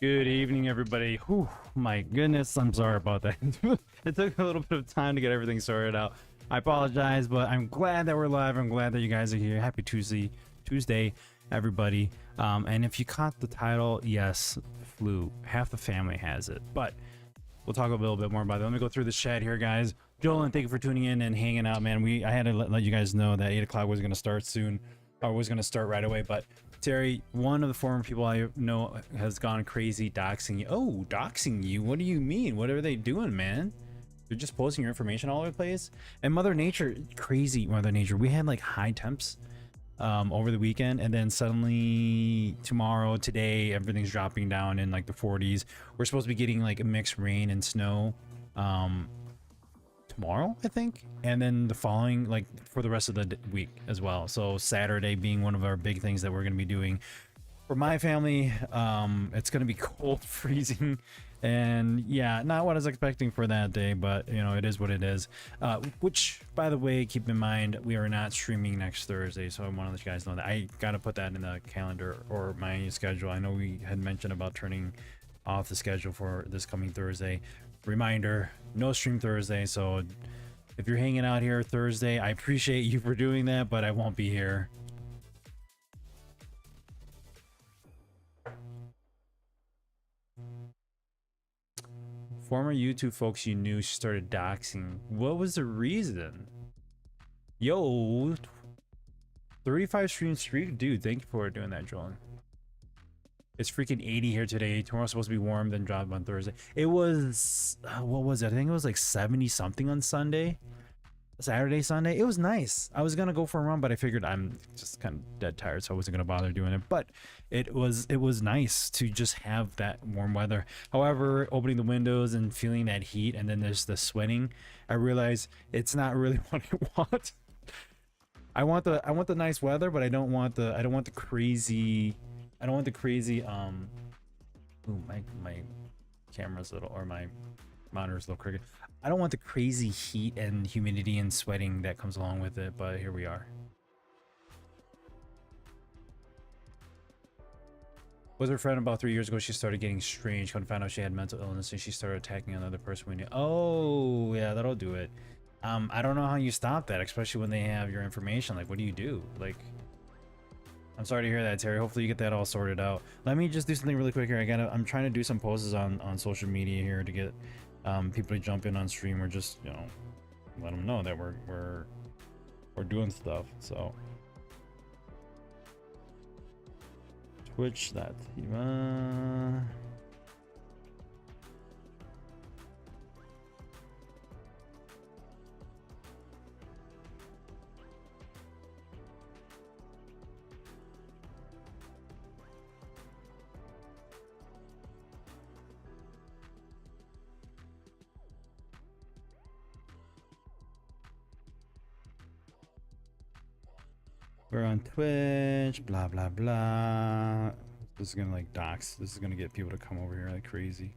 Good evening, everybody. Whew, my goodness, I'm sorry about that. It took a little bit of time to get everything sorted out. I apologize, but I'm glad that we're live. I'm glad that you guys are here. Happy Tuesday, everybody. And if you caught the title, yes, flu. Half the family has it, but we'll talk a little bit more about it. Let me go through the chat here, guys. Joel, and thank you for tuning in and hanging out, man. I had to let you guys know that 8 o'clock was going to start soon, or was going to start right away, but Terry, one of the former people I know, has gone crazy doxing you. Oh, doxing you? What do you mean? What are they doing, man? They're just posting your information all over the place. And Mother Nature, crazy Mother Nature. We had like high temps over the weekend, and then suddenly today, everything's dropping down in like the 40s. We're supposed to be getting like a mixed rain and snow tomorrow, I think, and then the following, like for the rest of the week as well. So Saturday being one of our big things that we're going to be doing for my family. It's going to be cold, freezing, and yeah, not what I was expecting for that day, but you know, it is what it is. Which, by the way, keep in mind, we are not streaming next Thursday, so I want to let you guys know that I got to put that in the calendar or my schedule. I know we had mentioned about turning off the schedule for this coming Thursday. Reminder, no stream Thursday, so if you're hanging out here Thursday, I appreciate you for doing that, but I won't be here. Former YouTube folks you knew started doxing. What was the reason? Yo, 35 stream streak, dude, thank you for doing that, Joel. It's freaking 80 here today. Tomorrow's supposed to be warm, then drop on Thursday. It was, what was it? I think it was like 70 something on Sunday. Saturday, Sunday. It was nice. I was gonna go for a run, but I figured I'm just kind of dead tired, so I wasn't gonna bother doing it. But it was nice to just have that warm weather. However, opening the windows and feeling that heat, and then there's the sweating, I realized it's not really what I want. I want the nice weather, but I don't want the crazy. Ooh, my camera's a little, or my monitor's a little crooked. I don't want the crazy heat and humidity and sweating that comes along with it, but here we are. Was her friend about 3 years ago, she started getting strange, couldn't find out she had mental illness, and she started attacking another person when you, oh yeah, that'll do it. I don't know how you stop that, especially when they have your information. Like, what do you do? Like, I'm sorry to hear that, Terry. Hopefully you get that all sorted out. Let me just do something really quick here. I'm trying to do some posts on social media here to get people to jump in on stream, or just, you know, let them know that we're doing stuff. So Twitch that we're on Twitch, blah blah blah. This is gonna like dox. This is gonna get people to come over here like crazy.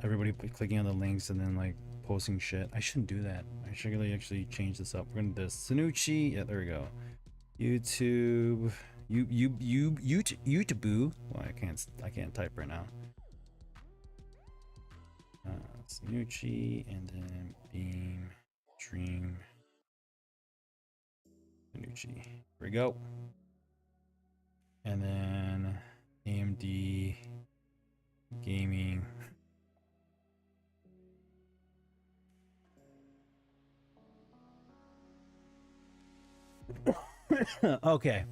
Everybody clicking on the links and then like posting shit. I shouldn't do that. I should really actually change this up. We're gonna do this. Sanucci. Yeah, there we go. YouTube. YouTube. Well, I can't type right now. Sanucci, and then Beam Stream. Sanucci. Here we go. And then AMD Gaming. Okay.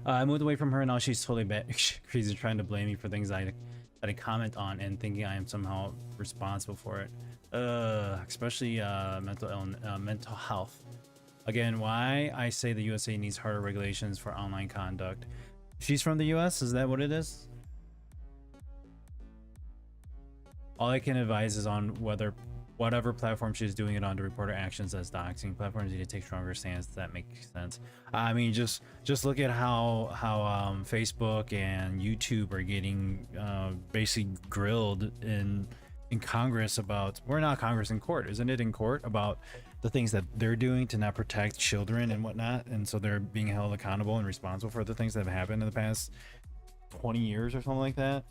I moved away from her, now she's totally bad. She's trying to blame me for things that I comment on and thinking I am somehow responsible for it. Especially mental health. Again, why I say the USA needs harder regulations for online conduct. She's from the US, is that what it is? All I can advise is on whatever platform she's doing it on to report her actions as doxing. Platforms need to take stronger stance. That makes sense. I mean, just look at how Facebook and YouTube are getting basically grilled in Congress about, or not Congress, in court, isn't it, in court, about the things that they're doing to not protect children and whatnot, and so they're being held accountable and responsible for the things that have happened in the past 20 years or something like that.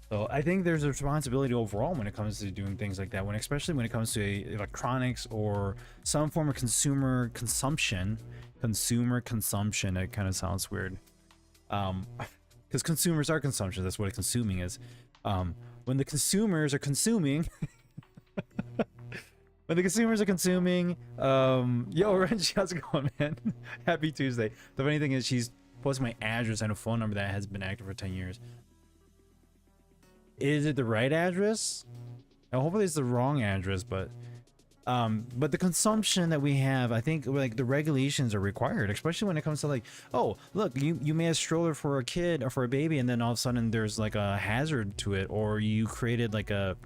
So I think there's a responsibility overall when it comes to doing things like that, when especially when it comes to electronics or some form of consumer consumption. Consumer consumption, it kind of sounds weird. Because consumers are consumption, that's what consuming is. When the consumers are consuming when the consumers are consuming, yo Renji, how's it going, man? Happy Tuesday. The funny thing is she's posting my address and a phone number that has been active for 10 years. Is it the right address? Now, hopefully it's the wrong address, but the consumption that we have, I think like the regulations are required, especially when it comes to like, oh look, you made a stroller for a kid or for a baby, and then all of a sudden there's like a hazard to it, or you created like a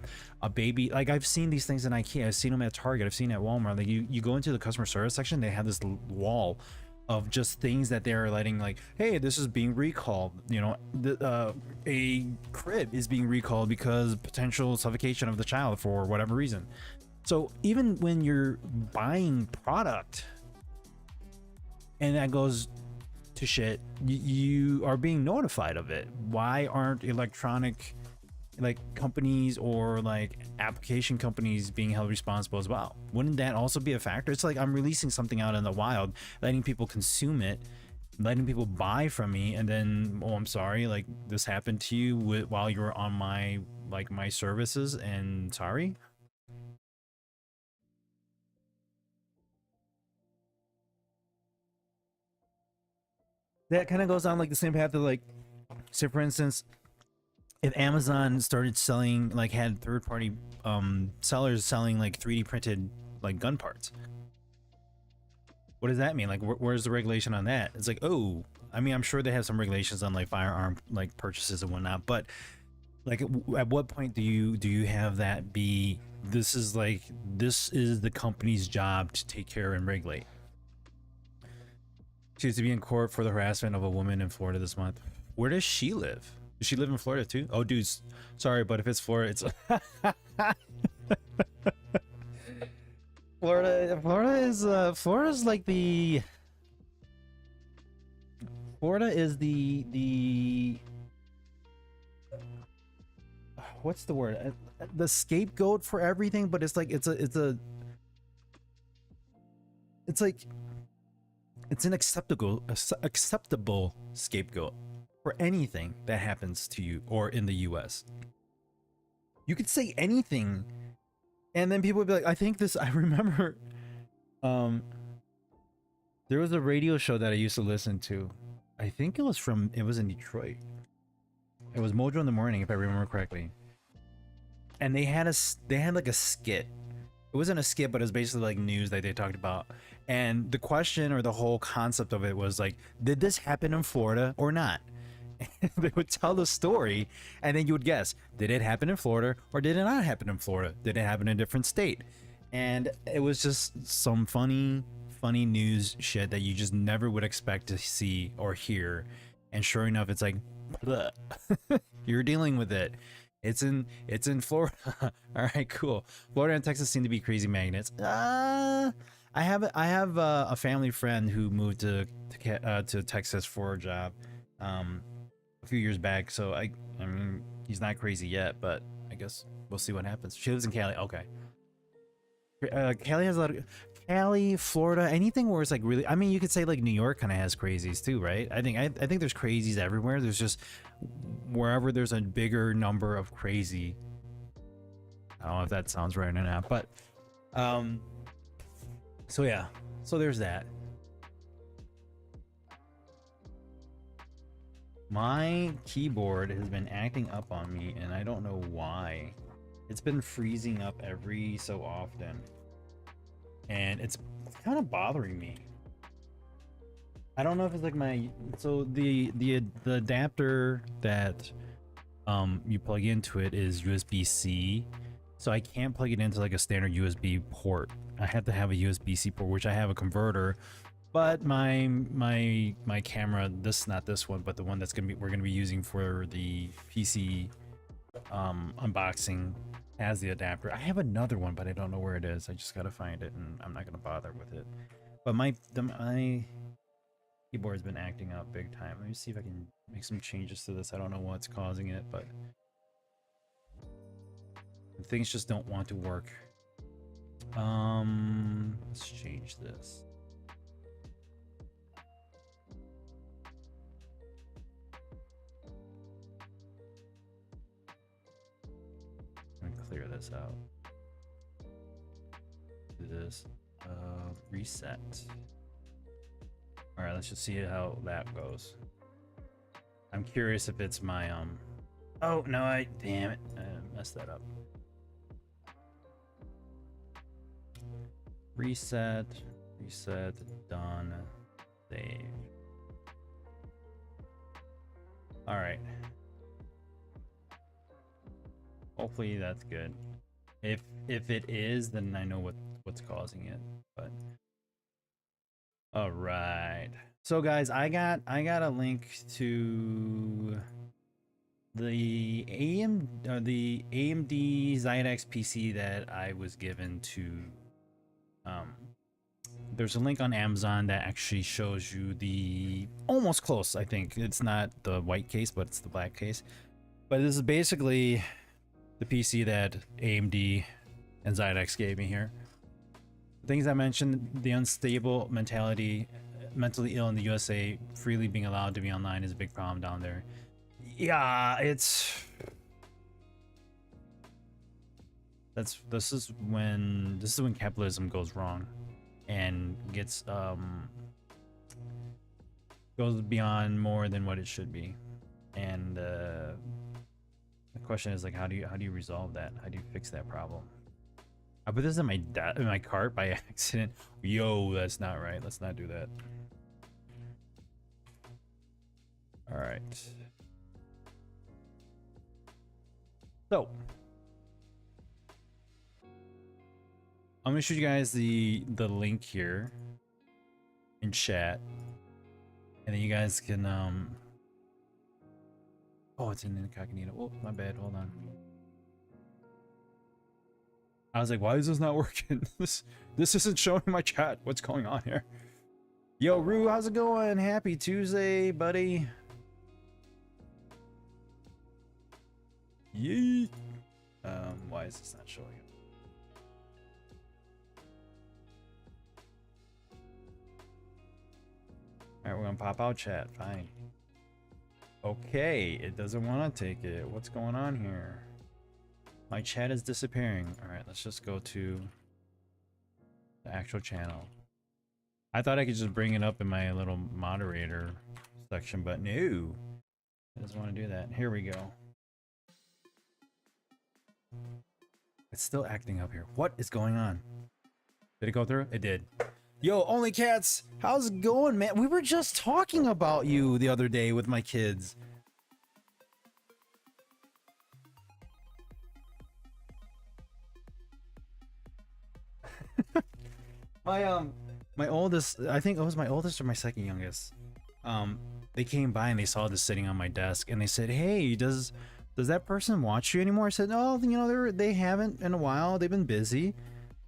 baby. Like I've seen these things in IKEA, I've seen them at Target, I've seen at Walmart. Like you go into the customer service section, they have this wall of just things that they're letting, like, hey, this is being recalled, you know, a crib is being recalled because potential suffocation of the child for whatever reason. So even when you're buying product and that goes to shit, you are being notified of it. Why aren't electronic like companies or like application companies being held responsible as well? Wouldn't that also be a factor? It's like I'm releasing something out in the wild, letting people consume it, letting people buy from me, and then, oh, I'm sorry, like this happened to you while you were on my my services, and sorry. That kind of goes on like the same path of like, say for instance, if Amazon started selling, like had third-party sellers selling like 3D printed like gun parts, what does that mean? Like where's the regulation on that? It's like, oh, I mean, I'm sure they have some regulations on like firearm like purchases and whatnot, but like at what point do you have that be, this is the company's job to take care and regulate? She was to be in court for the harassment of a woman in Florida this month. Where does she live? Does she live in Florida too? Oh, dudes, sorry, but if it's Florida, it's Florida's like the Florida is the what's the word? The scapegoat for everything, but it's like it's like it's an acceptable scapegoat for anything that happens to you or in the US. You could say anything and then people would be like, I think this, I remember there was a radio show that I used to listen to. I think it was in Detroit. It was Mojo in the Morning, if I remember correctly. And they had like a skit. It wasn't a skit, but it was basically like news that they talked about. And the question or the whole concept of it was like, did this happen in Florida or not? And they would tell the story, and then you would guess, did it happen in Florida or did it not happen in Florida? Did it happen in a different state? And it was just some funny news shit that you just never would expect to see or hear. And sure enough, it's like, you're dealing with it. It's in Florida. All right, cool. Florida and Texas seem to be crazy magnets. I have a family friend who moved to Texas for a job a few years back. So I mean, he's not crazy yet, but I guess we'll see what happens. She lives in Cali. Okay. Cali has a lot of Cali, Florida, anything where it's like really, I mean, you could say like New York kind of has crazies too, right? I think there's crazies everywhere. There's just wherever there's a bigger number of crazy. I don't know if that sounds right or not, but so yeah, so there's that. My keyboard has been acting up on me and I don't know why. It's been freezing up every so often and it's kind of bothering me. I don't know if it's like so the adapter that you plug into it is USB-C, so I can't plug it into like a standard USB port. I have to have a USB-C port, which I have a converter, but my camera, not this one, but the one that's we're gonna be using for the PC unboxing, has the adapter. I have another one, but I don't know where it is. I just gotta find it, and I'm not gonna bother with it. But Keyboard's been acting up big time. Let me see if I can make some changes to this. I don't know what's causing it, but things just don't want to work. Let's change this. I'm gonna clear this out. Do this. Reset. All right, let's just see how that goes. I'm curious if it's my oh no, damn it, I messed that up. Reset, done, save. All right. Hopefully that's good. If it is, then I know what's causing it. But all right. So guys, I got a link to the AMD Xidax PC that I was given to. There's a link on Amazon that actually shows you the almost close. I think it's not the white case, but it's the black case. But this is basically the PC that AMD and Xidax gave me here. The things I mentioned, the unstable mentality, mentally ill in the USA, freely being allowed to be online is a big problem down there. Yeah, this is when capitalism goes wrong and gets goes beyond more than what it should be. And the question is, like, how do you resolve that? How do you fix that problem? I put this in my cart by accident. Yo, that's not right. Let's not do that. All right. So I'm gonna show you guys the link here in chat, and then you guys can oh, it's in incognito. Oh, my bad. Hold on. I was like, why is this not working? This isn't showing my chat. What's going on here? Yo, Rue, how's it going? Happy Tuesday, buddy. Yeet. Why is this not showing it? Alright, we're gonna pop out chat. Fine. Okay, it doesn't want to take it. What's going on here? My chat is disappearing. Alright, let's just go to the actual channel. I thought I could just bring it up in my little moderator section, but no. It doesn't want to do that. Here we go. It's still acting up here. What is going on? Did it go through? It did. Yo, Only Cats, how's it going, man? We were just talking about you the other day with my kids. My oldest, I think it was my oldest or my second youngest. They came by and they saw this sitting on my desk and they said, "Hey, does that person watch you anymore?" I said, "Oh, you know, they haven't in a while. They've been busy."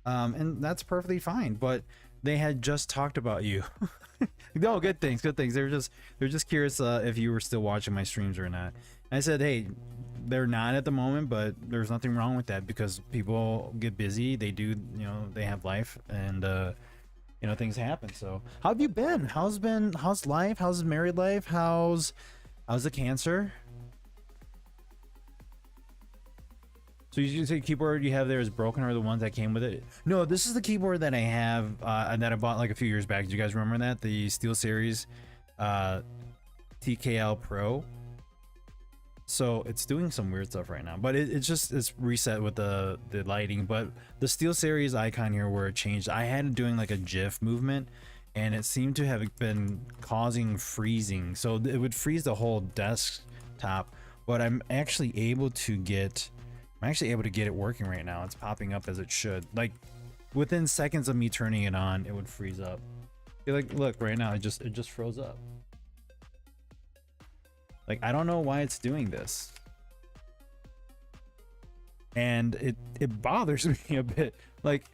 And that's perfectly fine, but they had just talked about you. No, good things. They're just curious if you were still watching my streams or not. And I said, "Hey, they're not at the moment, but there's nothing wrong with that because people get busy. They do, you know, they have life, and you know, things happen." So, how have you been? How's life? How's married life? How's the cancer? So you say keyboard you have there is broken, or the ones that came with it? No, this is the keyboard that I have that I bought like a few years back. Do you guys remember that? The SteelSeries TKL Pro. So it's doing some weird stuff right now, but it's reset with the lighting. But the SteelSeries icon here where it changed, I had it doing like a GIF movement, and it seemed to have been causing freezing. So it would freeze the whole desktop, but I'm actually able to get it working right now. It's popping up as it should. Like within seconds of me turning it on, it would freeze up. Like, look, right now it just froze up. Like, I don't know why it's doing this, and it bothers me a bit. Like,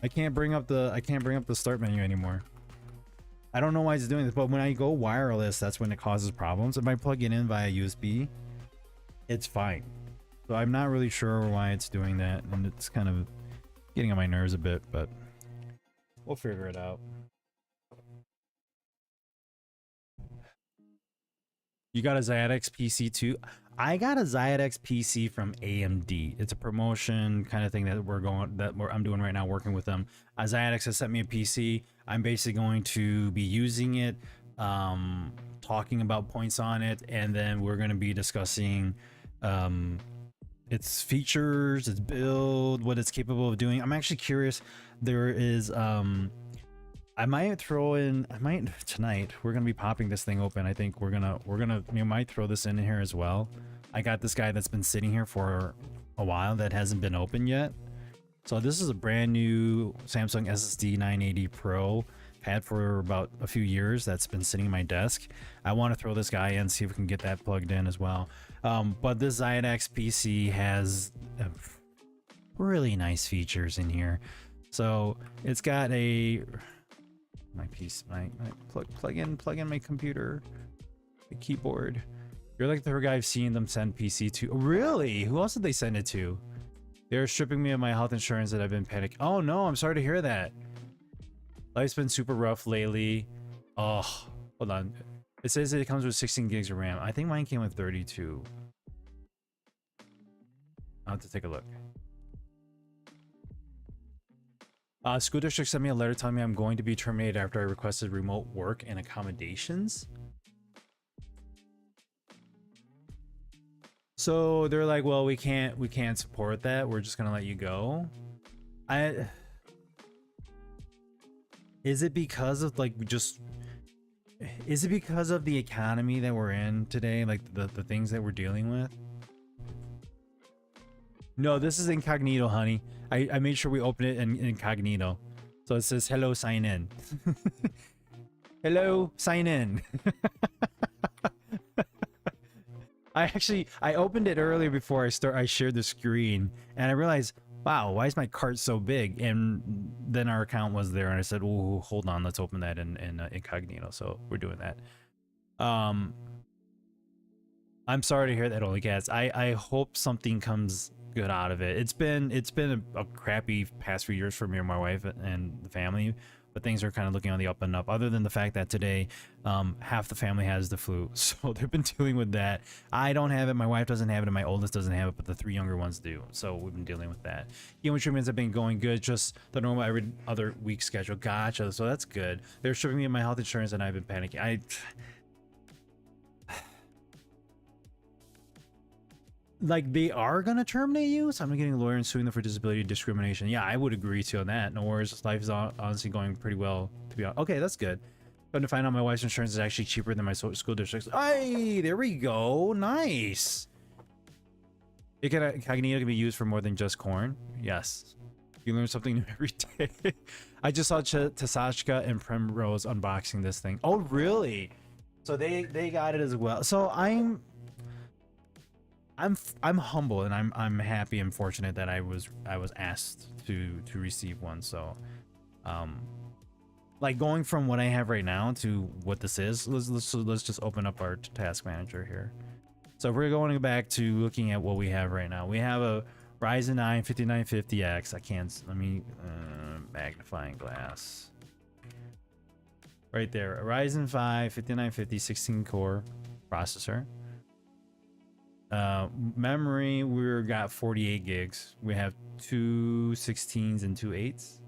I can't bring up the start menu anymore. I don't know why it's doing this, but when I go wireless, that's when it causes problems. If I plug it in via USB, it's fine. So I'm not really sure why it's doing that, and it's kind of getting on my nerves a bit, but we'll figure it out. You got a Xidax PC too? I got a Xidax PC from AMD. It's a promotion kind of thing that I'm doing right now, working with them. Xidax has sent me a PC. I'm basically going to be using it, talking about points on it, and then we're going to be discussing its features, its build, what it's capable of doing. I'm actually curious. There is I might tonight, we're gonna be popping this thing open. I think we might throw this in here as well. I got this guy that's been sitting here for a while that hasn't been opened yet. So this is a brand new Samsung SSD 980 Pro. Had for about a few years. That's been sitting in my desk. I want to throw this guy in, see if we can get that plugged in as well. But this Xidax PC has really nice features in here. So it's got a plug in my computer, the keyboard. You're like the third guy I've seen them send PC to. Really? Who else did they send it to? They're stripping me of my health insurance that I've been panicking. Oh no, I'm sorry to hear that. Life's been super rough lately. Oh, hold on. It says that it comes with 16 gigs of RAM. I think mine came with 32. I'll have to take a look. School district sent me a letter telling me I'm going to be terminated after I requested remote work and accommodations. So they're like, well, we can't support that. We're just gonna let you go. Is it because of is it because of the economy that we're in today? Like the things that we're dealing with? No, this is incognito, honey. I made sure we open it in incognito. So it says, hello, sign in. Hello, sign in. I opened it earlier before I shared the screen, and I realized, wow, why is my cart so big? And then our account was there, and I said, oh, hold on, let's open that in incognito. So we're doing that. I'm sorry to hear that, Only Cats. I hope something comes good out of it. It's been a crappy past few years for me and my wife and the family, but things are kind of looking on the up and up, other than the fact that today half the family has the flu, so they've been dealing with that. I don't have it, my wife doesn't have it, and my oldest doesn't have it, but the 3 younger ones do, so we've been dealing with that. Human treatments have been going good, just the normal every other week schedule. Gotcha. So that's good. They're stripping me of my health insurance and I've been panicking. Like, they are gonna terminate you, so I'm getting a lawyer and suing them for disability discrimination. Yeah, I would agree to on that. No worries. Life is honestly going pretty well, to be honest. Okay, that's good. But to find out my wife's insurance is actually cheaper than my school district's. Hey, there we go. Nice. Incognito can be used for more than just corn. Yes. You learn something new every day. I just saw Tasashka and Primrose unboxing this thing. Oh, really? So they got it as well. So I'm humble, and I'm happy and fortunate that I was asked to receive one. So like, going from what I have right now to what this is, let's just open up our task manager here. So if we're going back to looking at what we have right now, we have a Ryzen 9 5950X. Let me magnifying glass right there. A Ryzen 5 5950 16 core processor. Memory, we've got 48 gigs. We have 2 16s and 2 8s.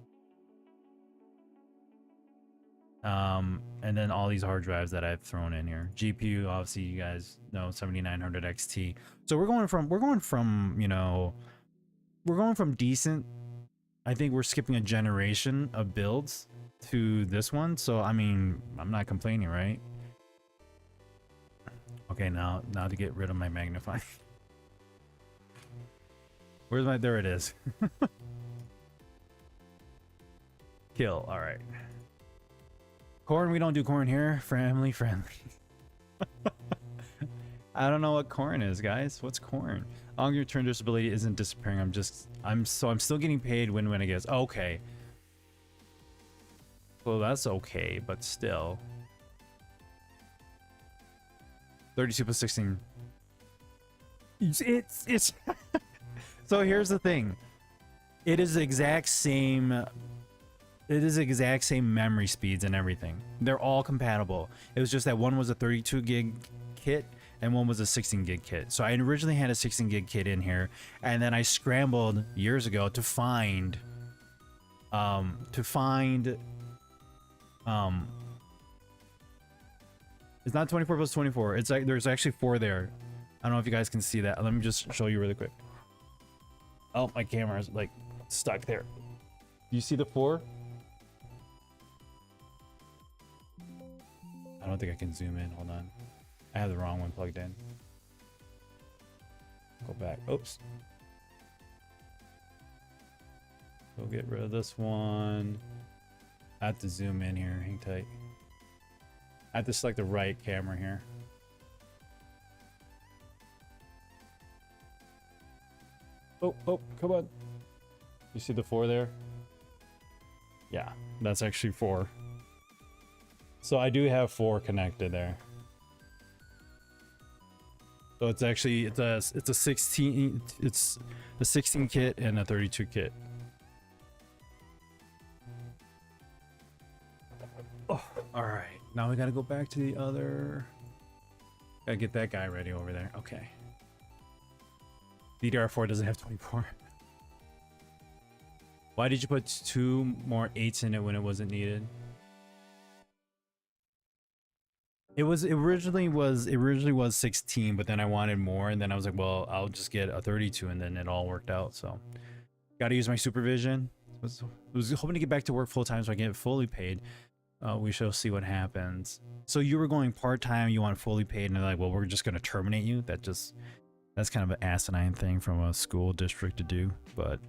And then all these hard drives that I've thrown in here. GPU, obviously, you guys know, 7900 XT. So we're going from, you know, we're going from decent. I think we're skipping a generation of builds to this one. So I mean, I'm not complaining, right? Okay, now to get rid of my magnifying. Where's my, there it is. Kill, all right. Corn, we don't do corn here. Family friendly. I don't know what corn is, guys. What's corn? Long-term disability isn't disappearing. I'm still getting paid when I guess. Okay. So that's okay, but still. 32 plus 16. It's So here's the thing. It is the exact same. It is the exact same memory speeds and everything. They're all compatible. It was just that one was a 32 gig kit and one was a 16 gig kit. So I originally had a 16 gig kit in here, and then I scrambled years ago to find it's not 24 plus 24. It's like there's actually 4 there. I don't know if you guys can see that. Let me just show you really quick. Oh, my camera is like stuck there. You see the 4? I don't think I can zoom in. Hold on. I have the wrong one plugged in. Go back. Oops. We'll get rid of this one. I have to zoom in here. Hang tight. I have to select the right camera here. Oh, come on. You see the 4 there? Yeah, that's actually 4. So I do have 4 connected there. So it's actually it's a 16 kit and a 32 kit. Oh, all right. Now we got to go back to the other. Gotta get that guy ready over there. Okay. DDR4 doesn't have 24. Why did you put 2 more 8s in it when it wasn't needed? It originally was 16, but then I wanted more, and then I was like, well, I'll just get a 32, and then it all worked out. So, got to use my supervision. Was hoping to get back to work full time so I can get fully paid. We shall see what happens. So you were going part time, you want fully paid, and they're like, well, we're just gonna terminate you. That's kind of an asinine thing from a school district to do, but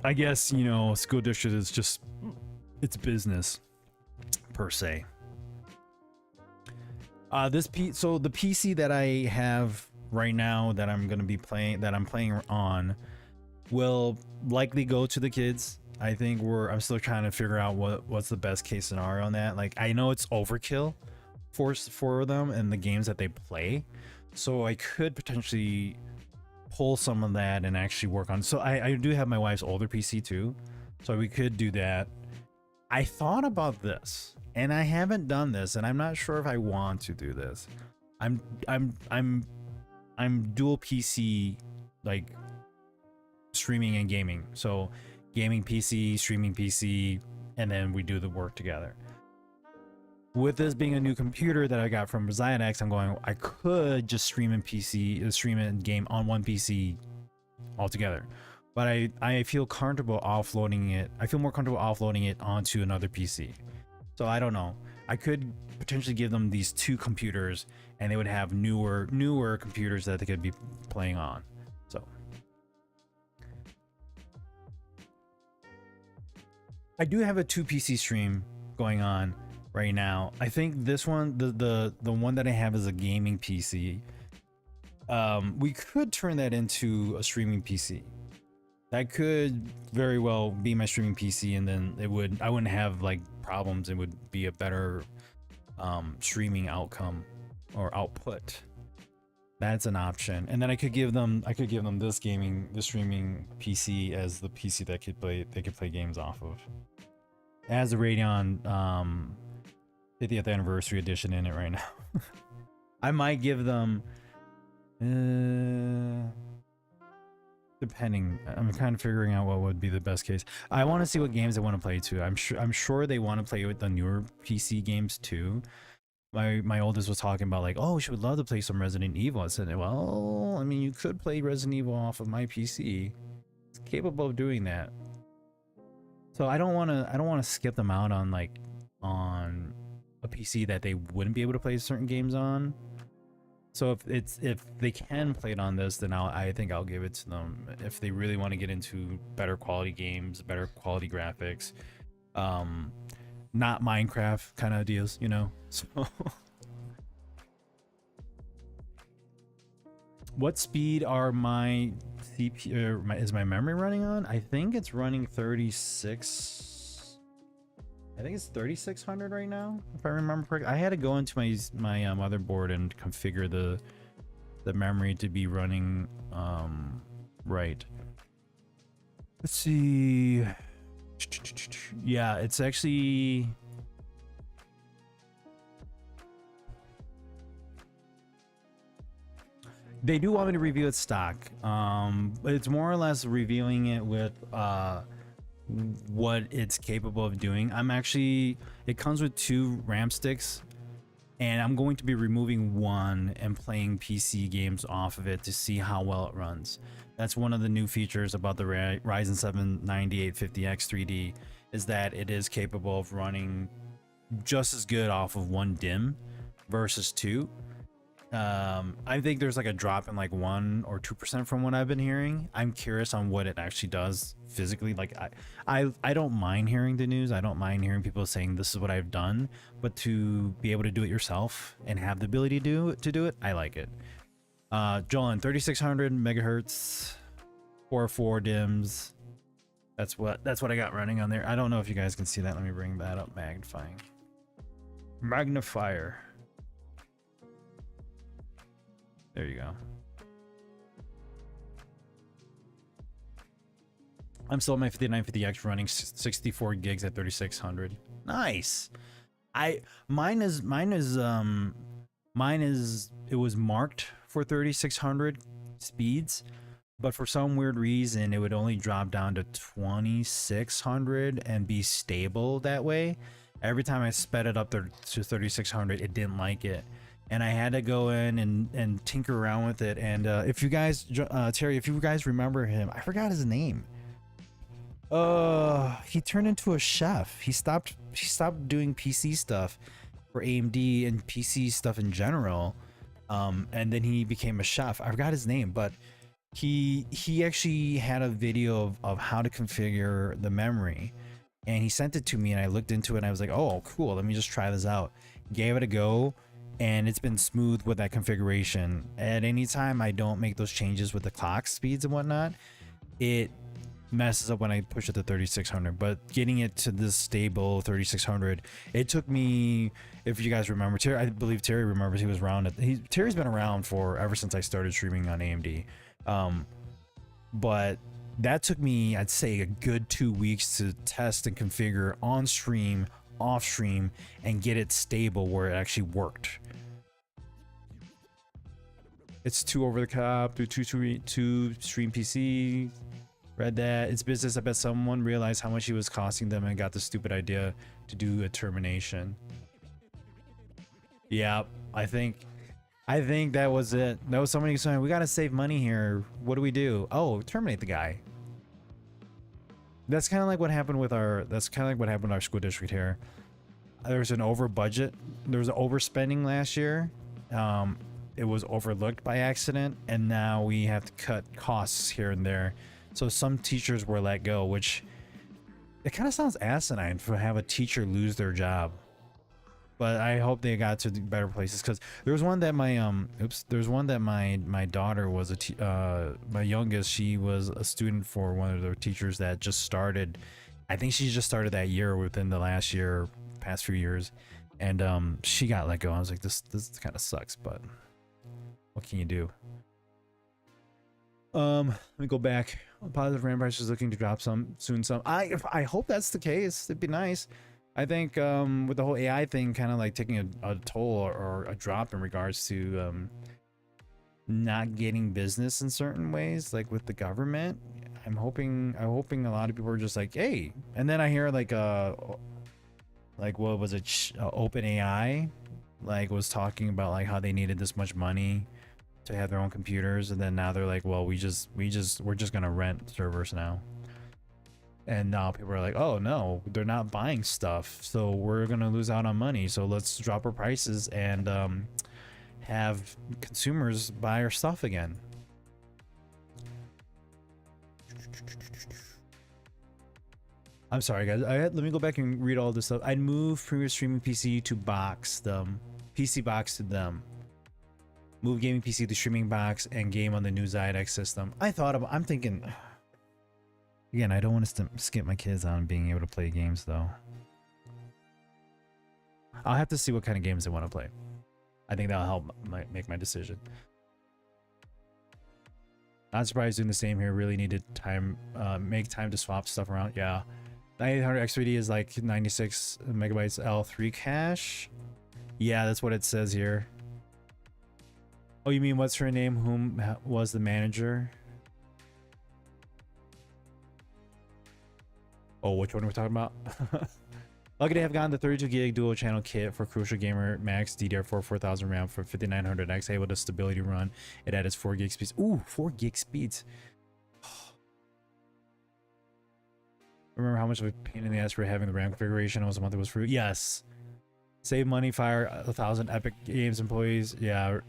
I guess, you know, school district is just, it's business per se. So the PC that I have right now that I'm gonna be playing, that I'm playing on, will likely go to the kids. I think I'm still trying to figure out what's the best case scenario on that. Like, I know it's overkill for them and the games that they play, so I could potentially pull some of that and actually work on. So I do have my wife's older PC too, so we could do that. I thought about this, and I haven't done this, and I'm not sure if I want to do this. I'm dual PC, like streaming and gaming. So gaming PC, streaming PC, and then we do the work together. With this being a new computer that I got from Xidax, I'm going, I could just stream and game on one PC altogether. But I feel comfortable offloading it. I feel more comfortable offloading it onto another PC. So I don't know. I could potentially give them these 2 computers, and they would have newer computers that they could be playing on. So I do have a 2 PC stream going on right now. I think this one, the one that I have, is a gaming PC. We could turn that into a streaming PC. That could very well be my streaming PC, and then I wouldn't have like problems. It would be a better streaming outcome or output. That's an option. And then I could give them this streaming PC as the PC that they could play games off of. It has the Radeon 50th anniversary edition in it right now. I might give them depending. I'm kind of figuring out what would be the best case. I want to see what games they want to play too. I'm sure they want to play with the newer PC games too. My oldest was talking about like, oh, she would love to play some Resident Evil. I said, well, I mean, you could play Resident Evil off of my PC. It's capable of doing that. So I don't want to skip them out on a PC that they wouldn't be able to play certain games on. So if they can play it on this, then I think I'll give it to them. If they really want to get into better quality games, better quality graphics, not Minecraft kind of deals, you know. So what speed are my CPU is my memory running on? I think it's running 36. I think it's 3600 right now, if I remember correctly. I had to go into my motherboard and configure the memory to be running right. Let's see. Yeah, it's actually they do want me to review its stock. But it's more or less reviewing it with what it's capable of doing. It comes with 2 RAM sticks, and I'm going to be removing one and playing PC games off of it to see how well it runs. That's one of the new features about the Ryzen 7 9850X 3D, is that it is capable of running just as good off of 1 DIMM versus 2. I think there's like a drop in like 1 or 2% from what I've been hearing. I'm curious on what it actually does physically. Like I don't mind hearing the news. I don't mind hearing people saying this is what I've done, but to be able to do it yourself and have the ability to do it, I like it. Jolin, 3600 megahertz, 4 DIMMs. That's what I got running on there. I don't know if you guys can see that. Let me bring that up. Magnifier. There you go. I'm still on my 5950X running 64 gigs at 3600. Nice. Mine is it was marked for 3600 speeds, but for some weird reason it would only drop down to 2600 and be stable that way. Every time I sped it up to 3600, it didn't like it. And I had to go in and tinker around with it. And if you guys, Terry, if you guys remember him, I forgot his name. He turned into a chef. He stopped doing PC stuff for AMD and PC stuff in general. And then he became a chef. I forgot his name, but he actually had a video of how to configure the memory. And he sent it to me and I looked into it and I was like, oh, cool. Let me just try this out. Gave it a go. And it's been smooth with that configuration. At any time I don't make those changes with the clock speeds and whatnot, it messes up when I push it to 3600. But getting it to this stable 3600, it took me, if you guys remember, Terry, I believe Terry remembers, he was around. Terry's been around for ever since I started streaming on AMD. But that took me, I'd say, a good 2 weeks to test and configure on stream, off stream, and get it stable where it actually worked. It's 2 over the top, do 2 stream PC. Read that. It's business. I bet someone realized how much he was costing them and got the stupid idea to do a termination. Yeah, I think that was it. That was somebody saying, we gotta save money here. What do we do? Oh, terminate the guy. That's kind of like what happened with our school district here. There was an over budget. There was an overspending last year. It was overlooked by accident, and now we have to cut costs here and there. So some teachers were let go, which it kind of sounds asinine to have a teacher lose their job. But I hope they got to better places, because there was one that my daughter was my youngest. She was a student for one of the teachers that just started. I think she just started that year within the past few years, and she got let go. I was like, this kind of sucks, but what can you do? Let me go back. Positive RAM price is looking to drop soon. I hope that's the case. It'd be nice. I think with the whole AI thing kind of like taking a toll or a drop in regards to not getting business in certain ways, like with the government. I'm hoping a lot of people are just like, hey, and then I hear like what was it, OpenAI like was talking about like how they needed this much money to have their own computers, and then now they're like, well, we're just gonna rent servers now. And now people are like, oh no, they're not buying stuff, so we're gonna lose out on money, so let's drop our prices and have consumers buy our stuff again. I'm sorry guys, let me go back and read all this stuff. I'd move previous streaming PC to box them, PC box to them. Move gaming PC to streaming box and game on the new Xidax system. I'm thinking, again, I don't want to skip my kids on being able to play games though. I'll have to see what kind of games they want to play. I think that'll help make my decision. Not surprised doing the same here. Really needed time, make time to swap stuff around. Yeah. 9800 X3D is like 96 megabytes L3 cache. Yeah, that's what it says here. Oh, you mean what's her name? Whom was the manager? Oh, which one are we talking about? Lucky to have gotten the 32 gig dual channel kit for Crucial Gamer Max DDR4 4000 RAM for 5900X, able to stability run it at its 4 gig speeds. Ooh, 4 gig speeds. Remember how much of a pain in the ass for having the RAM configuration? Almost a month it was free. Yes. Save money, fire 1,000 Epic Games employees. Yeah.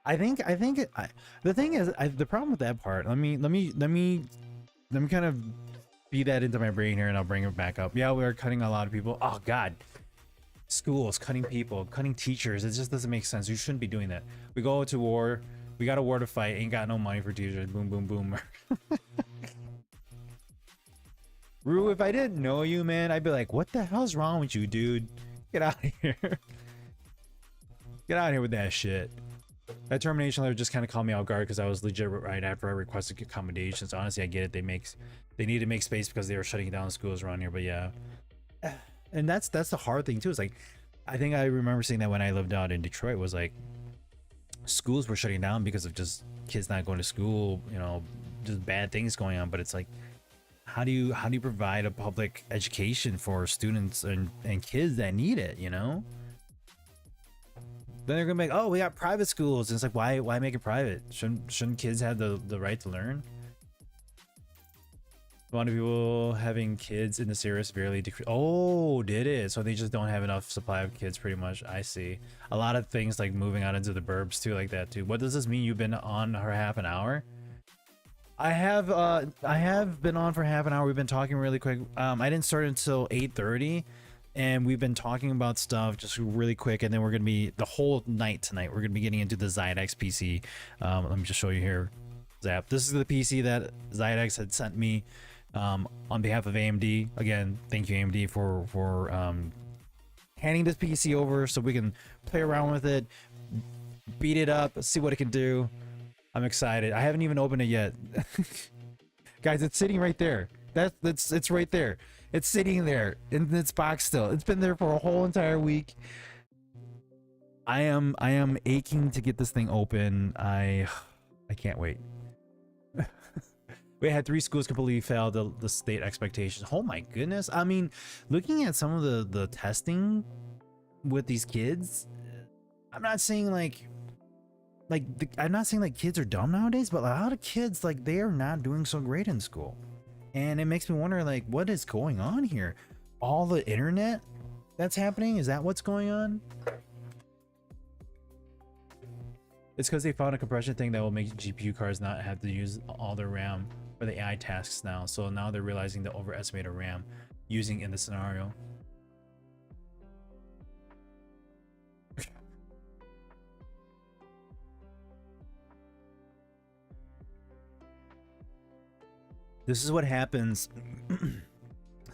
I think the thing is, the problem with that part. Let me kind of feed that into my brain here, and I'll bring it back up. Yeah, we are cutting a lot of people. Oh God, schools cutting people, cutting teachers. It just doesn't make sense. You shouldn't be doing that. We go to war. We got a war to fight. Ain't got no money for teachers. Boom, boom, boom. Rue, if I didn't know you, man, I'd be like, what the hell's wrong with you, dude? Get out of here. Get out of here with that shit. That termination letter just kind of caught me off guard because I was legit right after I requested accommodations. Honestly, I get it. They need to make space because they were shutting down schools around here. But yeah, and that's the hard thing too. It's like, I think I remember seeing that when I lived out in Detroit, was like schools were shutting down because of just kids not going to school. You know, just bad things going on. But it's like, how do you provide a public education for students and kids that need it? You know. Then they're gonna make, oh, we got private schools, and it's like, why make it private? Shouldn't kids have the right to learn? A lot of people having kids in this area severely decreased. Oh, did it? So they just don't have enough supply of kids, pretty much. I see. A lot of things like moving out into the burbs too, like that too. What does this mean? You've been on for half an hour? I have been on for half an hour. We've been talking really quick. I didn't start until 8:30. And we've been talking about stuff just really quick, and then we're going to be the whole night tonight. We're going to be getting into the Xidax PC. Let me just show you here. Zap. This is the PC that Xidax had sent me on behalf of AMD. Again, thank you AMD for handing this PC over so we can play around with it, beat it up, see what it can do. I'm excited. I haven't even opened it yet. Guys, it's sitting right there. It's right there. It's sitting there in its box still. It's been there for a whole entire week. I am aching to get this thing open. I can't wait. We had 3 schools completely fail the state expectations. Oh my goodness. I mean, looking at some of the testing with these kids, I'm not saying I'm not saying like kids are dumb nowadays, but a lot of kids, like, they are not doing so great in school. And it makes me wonder, like, what is going on here? All the internet that's happening? Is that what's going on? It's because they found a compression thing that will make GPU cards not have to use all their RAM for the AI tasks now. So now they're realizing the overestimated RAM using in the scenario. This is what happens.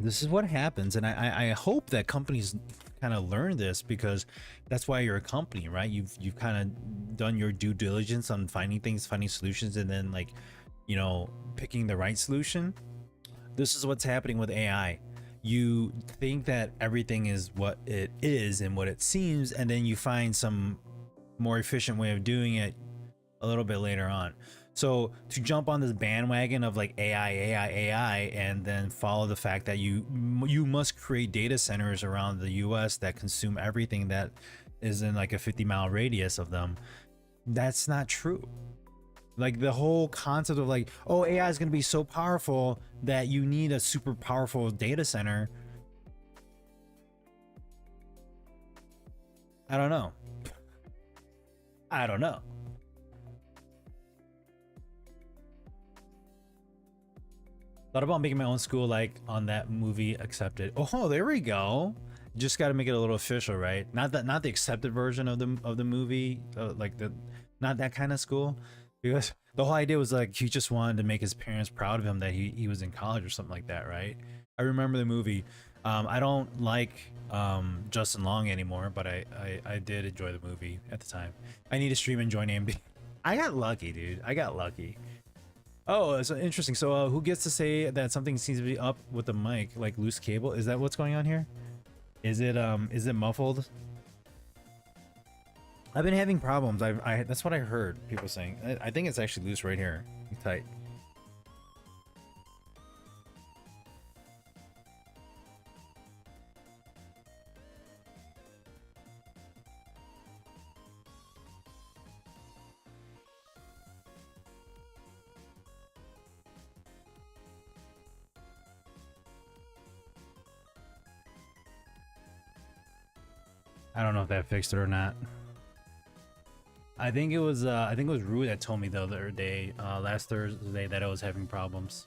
This is what happens, and I hope that companies kind of learn this, because that's why you're a company, right? You've kind of done your due diligence on finding things, finding solutions, and then, like, you know, picking the right solution. This is what's happening with AI. You think that everything is what it is and what it seems, and then you find some more efficient way of doing it a little bit later on. So to jump on this bandwagon of like AI, and then follow the fact that you must create data centers around the US that consume everything that is in like a 50-mile radius of them, that's not true. Like, the whole concept of like, oh, AI is going to be so powerful that you need a super powerful data center. I don't know. Thought about making my own school, like on that movie Accepted. Oh, there we go. Just got to make it a little official, right? Not the accepted version of the movie, like not that kind of school. Because the whole idea was like he just wanted to make his parents proud of him that he was in college or something like that, right? I remember the movie. I don't like Justin Long anymore, but I did enjoy the movie at the time. I need to stream and join AMD. I got lucky, dude. I got lucky. Oh, it's interesting. So who gets to say that something seems to be up with the mic, like loose cable? Is that what's going on here? Is it muffled? I've been having problems. That's what I heard people saying. I think it's actually loose right here. Tight. I don't know if that fixed it or not. I think it was Rue that told me the other day, last Thursday, that I was having problems.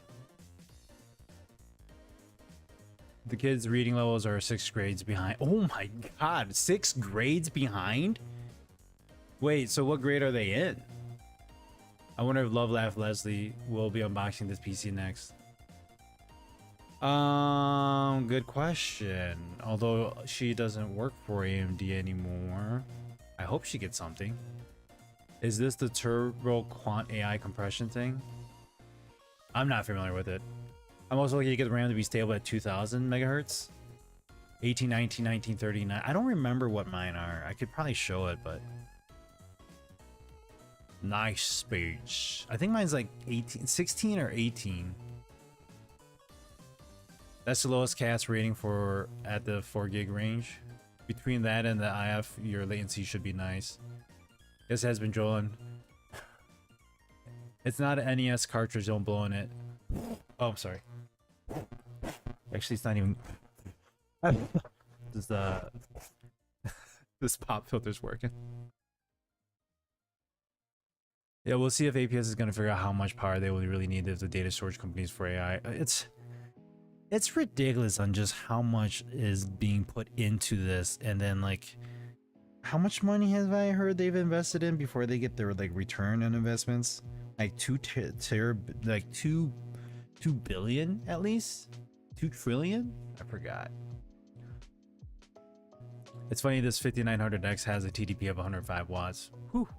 The kids' reading levels are 6 grades behind. Oh my god, 6 grades behind? Wait, so what grade are they in? I wonder if Love Laugh Leslie will be unboxing this PC next. Good question. Although she doesn't work for AMD anymore. I hope she gets something. Is this the Turbo Quant AI compression thing? I'm not familiar with it. I'm also looking to get the RAM to be stable at 2000 megahertz. 1819, 1939. I don't remember what mine are. I could probably show it, but nice speech. I think mine's like 16 or 18. That's the lowest CAS rating for at the 4 gig range. Between that and the IF, your latency should be nice. This has been trolling. It's not an NES cartridge, don't blow in it. Oh, I'm sorry. Actually, it's not even. Does this pop filter's working? Yeah, we'll see if APS is gonna figure out how much power they will really need if the data storage companies for AI. It's ridiculous on just how much is being put into this, and then like how much money have I heard they've invested in before they get their like return on investments? Like 2 billion at least? 2 trillion? I forgot. It's funny this 5900X has a TDP of 105 watts. Whew.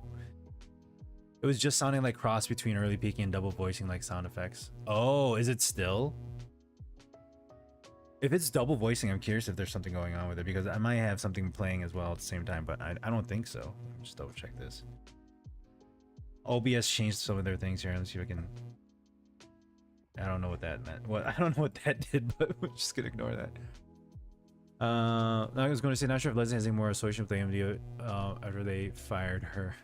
It was just sounding like cross between early peaking and double voicing like sound effects. Oh, is it still? If it's double voicing, I'm curious if there's something going on with it, because I might have something playing as well at the same time, but I don't think so. Just double check this. OBS changed some of their things here. Let's see if I can. I don't know what that meant. I don't know what that did, but we're just gonna ignore that. I was going to say, not sure if Leslie has any more association with AMD after they fired her.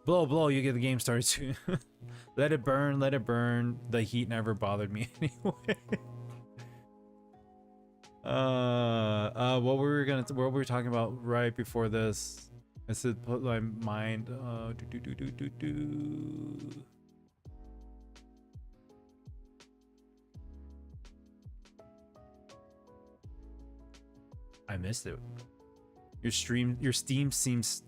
Blow, you get the game started soon. Let it burn, let it burn. The heat never bothered me anyway. What we were talking about right before this. I said put my mind I missed it. Your stream seems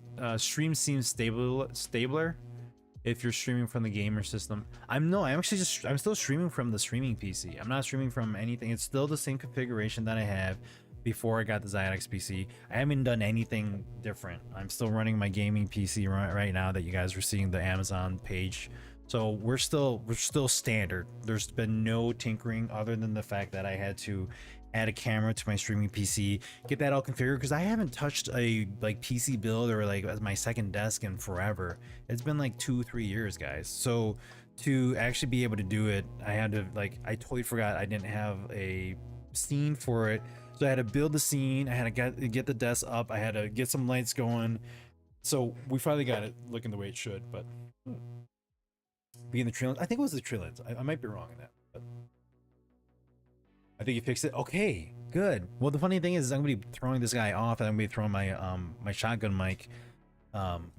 stabler if you're streaming from the gamer system. I'm still streaming from the streaming PC. I'm not streaming from anything. It's still the same configuration that I have before I got the Xidax PC. I haven't done anything different. I'm still running my gaming PC right now that you guys are seeing the Amazon page. So we're still standard. There's been no tinkering other than the fact that I had to add a camera to my streaming PC, get that all configured, because I haven't touched a like PC build or like my second desk in forever. It's been like 2-3 years, guys. So to actually be able to do it, I had to I totally forgot I didn't have a scene for it. So I had to build the scene, I had to get the desk up, I had to get some lights going. So we finally got it looking the way it should, but being the Trillions, I think it was the Trillions. I might be wrong in that, but I think you fixed it. Okay, good. Well, the funny thing is I'm gonna be throwing this guy off, and I'm gonna be throwing my my shotgun mic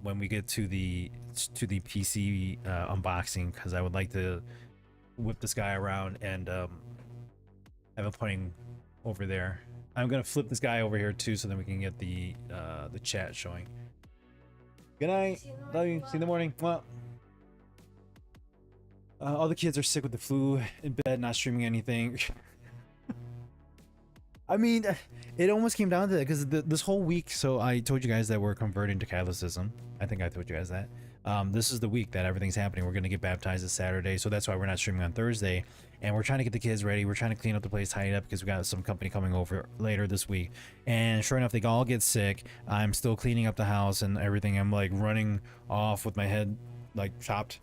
when we get to the PC unboxing, because I would like to whip this guy around and have him pointing over there. I'm gonna flip this guy over here too, so then we can get the chat showing. Good night. Love you. See you in the morning. Well, all the kids are sick with the flu, in bed, not streaming anything. I mean, it almost came down to that because this whole week. So I told you guys that we're converting to Catholicism. I think I told you guys that. This is the week that everything's happening. We're gonna get baptized this Saturday, so that's why we're not streaming on Thursday. And we're trying to get the kids ready. We're trying to clean up the place, tidy up because we got some company coming over later this week. And sure enough, they all get sick. I'm still cleaning up the house and everything. I'm like running off with my head like chopped.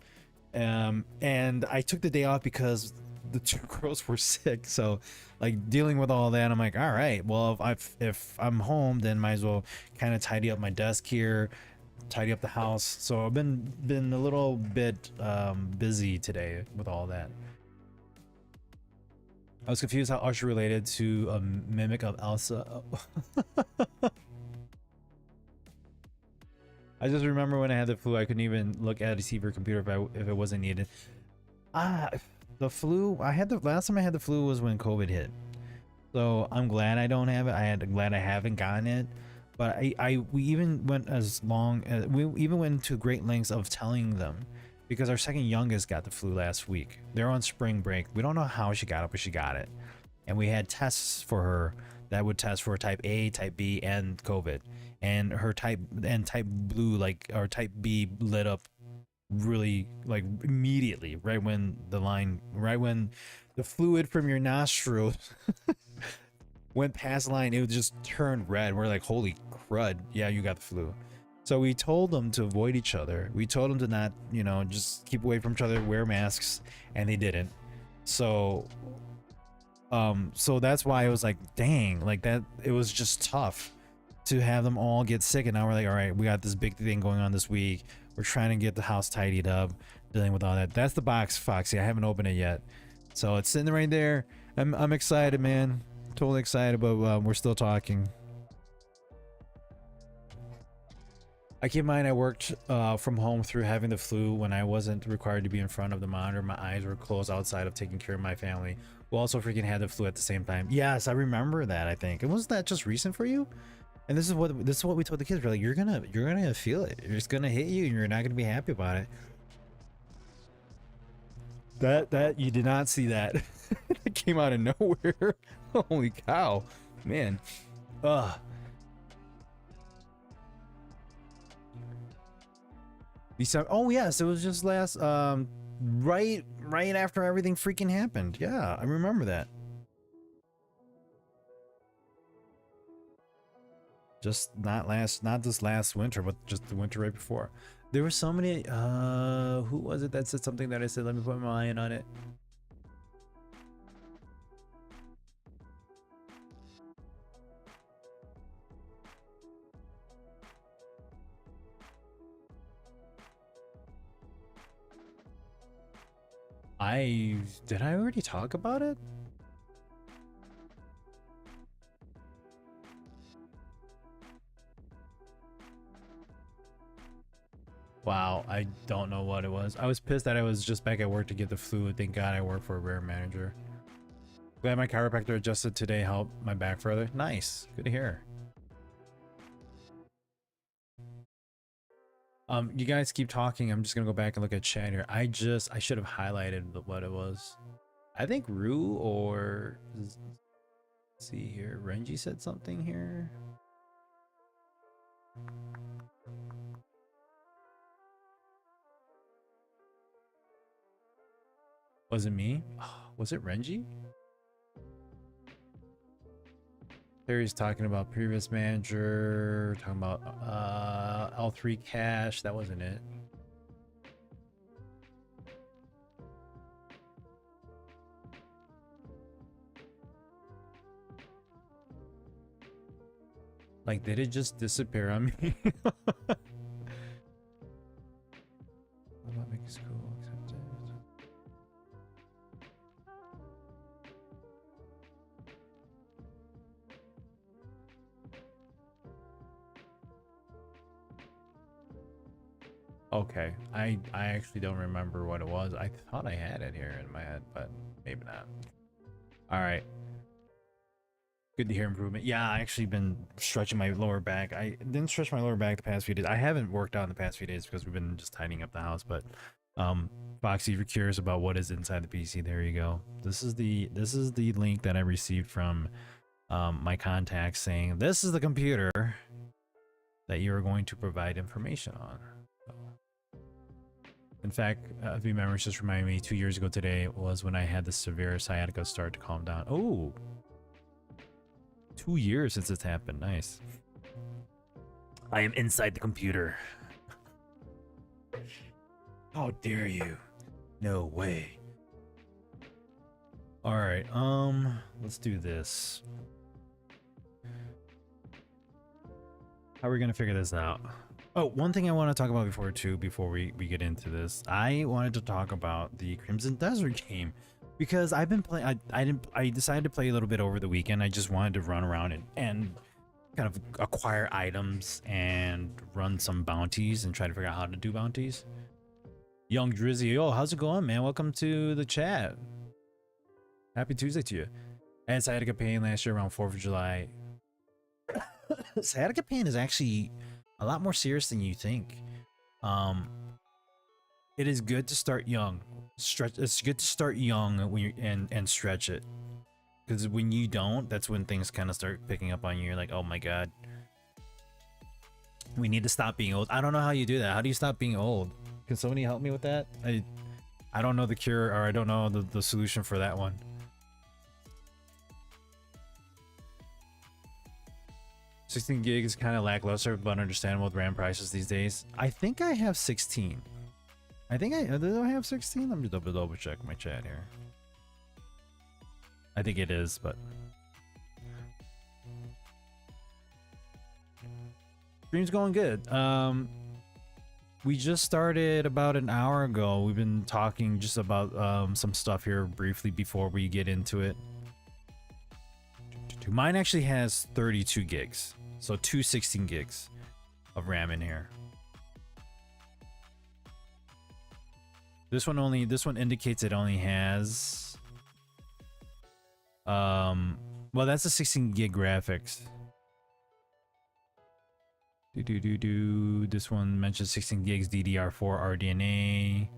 And I took the day off because the two girls were sick, so like dealing with all that, I'm like, all right, well, if I'm home, then might as well kind of tidy up my desk here, tidy up the house. So I've been a little bit busy today with all that. I was confused how Usher related to a mimic of Elsa. I just remember when I had the flu, I couldn't even look at a TV or computer if it wasn't needed. The flu, last time I had the flu was when COVID hit. So I'm glad I don't have it. Glad I haven't gotten it. But we even went we even went to great lengths of telling them, because our second youngest got the flu last week. They're on spring break. We don't know how she got it, but she got it. And we had tests for her that would test for type A, type B, and COVID. And her type blue, or type B, lit up really like immediately right when the fluid from your nostril went past the line. It would just turn red. We're like, holy crud, yeah, you got the flu. So we told them to avoid each other. We told them to not, just keep away from each other, wear masks, and they didn't. So that's why it was like, dang, like that, it was just tough to have them all get sick. And now we're like, all right, we got this big thing going on this week. We're trying to get the house tidied up, dealing with all that. That's the box, Foxy. I haven't opened it yet, so it's sitting right there. I'm excited, man. Totally excited, but we're still talking. I keep in mind I worked from home through having the flu when I wasn't required to be in front of the monitor. My eyes were closed outside of taking care of my family, who also freaking had the flu at the same time. Yes, I remember that. I think, and wasn't that just recent for you? And this is what we told the kids. We're like, you're gonna feel it. It's gonna hit you, and you're not gonna be happy about it. That you did not see that. It came out of nowhere. Holy cow, man. Oh yes, it was just last right after everything freaking happened. Yeah, I remember that. Just not this last winter, but just the winter right before. There were so many. Who was it that said something that I said, let me put my eye on it? Did I already talk about it? Wow, I don't know what it was. I was pissed that I was just back at work to get the flu. Thank God I work for a rare manager. Glad my chiropractor adjusted today, helped my back further. Nice, good to hear. You guys keep talking. I'm just gonna go back and look at chat here. I should have highlighted what it was. I think Rue or let's see here. Renji said something here. Was it me? Was it Renji? Terry's talking about previous manager, talking about L3 cash. That wasn't it. Like, did it just disappear on me? Make school accepted. Okay, I actually don't remember what it was. I thought I had it here in my head, but maybe not. All right. Good to hear improvement. Yeah, I actually been stretching my lower back. I didn't stretch my lower back the past few days. I haven't worked out in the past few days because we've been just tidying up the house. But Foxy, if you're curious about what is inside the PC, there you go. This is the link that I received from my contact saying this is the computer that you are going to provide information on. So, in fact, if you remember, just remind me, 2 years ago today was when I had the severe sciatica start to calm down. Oh, 2 years since it's happened. Nice. I am inside the computer. How dare you? No way. All right, let's do this. How are we gonna figure this out? Oh, one thing I want to talk about before we get into this, I wanted to talk about the Crimson Desert game because I've been playing. I decided to play a little bit over the weekend. I just wanted to run around and kind of acquire items and run some bounties and try to figure out how to do bounties. Young Drizzy, oh, how's it going, man? Welcome to the chat. Happy Tuesday to you. I had sciatica pain last year around 4th of July. Sciatica pain is actually a lot more serious than you think. It is good to start young. It's good to start young when you and stretch it, because when you don't, that's when things kind of start picking up on you. You're like, oh my god, we need to stop being old. I don't know how you do that. How do you stop being old? Can somebody help me with that? I don't know the cure, or I don't know the solution for that one. 16 gig is kind of lackluster, but understandable with RAM prices these days. I think I have 16. Do I have 16? Let me double check my chat here. I think it is, but stream's going good. We just started about an hour ago. We've been talking just about some stuff here briefly before we get into it. Mine actually has 32 gigs, so 16 gigs of RAM in here. This one indicates it only has well, that's a 16 gig graphics. This one mentions 16 gigs DDR4 RDNA.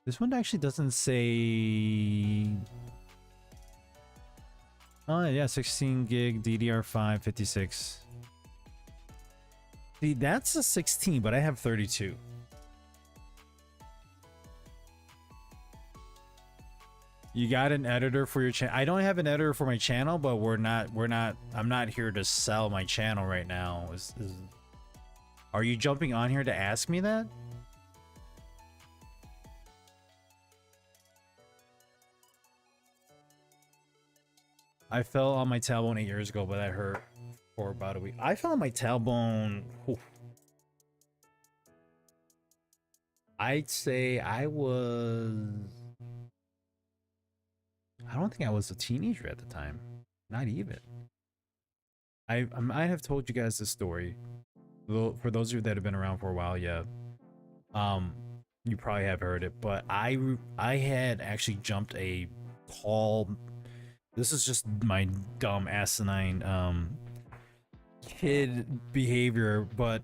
This one actually doesn't say. Oh yeah, 16 gig DDR5 56. See, that's a 16, but I have 32. You got an editor for your channel? I don't have an editor for my channel, but I'm not here to sell my channel right now. Are you jumping on here to ask me that? I fell on my tailbone 8 years ago, but that hurt for about a week. I fell on my tailbone. Whew. I'd say I don't think I was a teenager at the time. Not even. I might have told you guys this story. For those of you that have been around for a while, yeah. You probably have heard it, but I had actually jumped a tall. This is just my dumb asinine kid behavior, but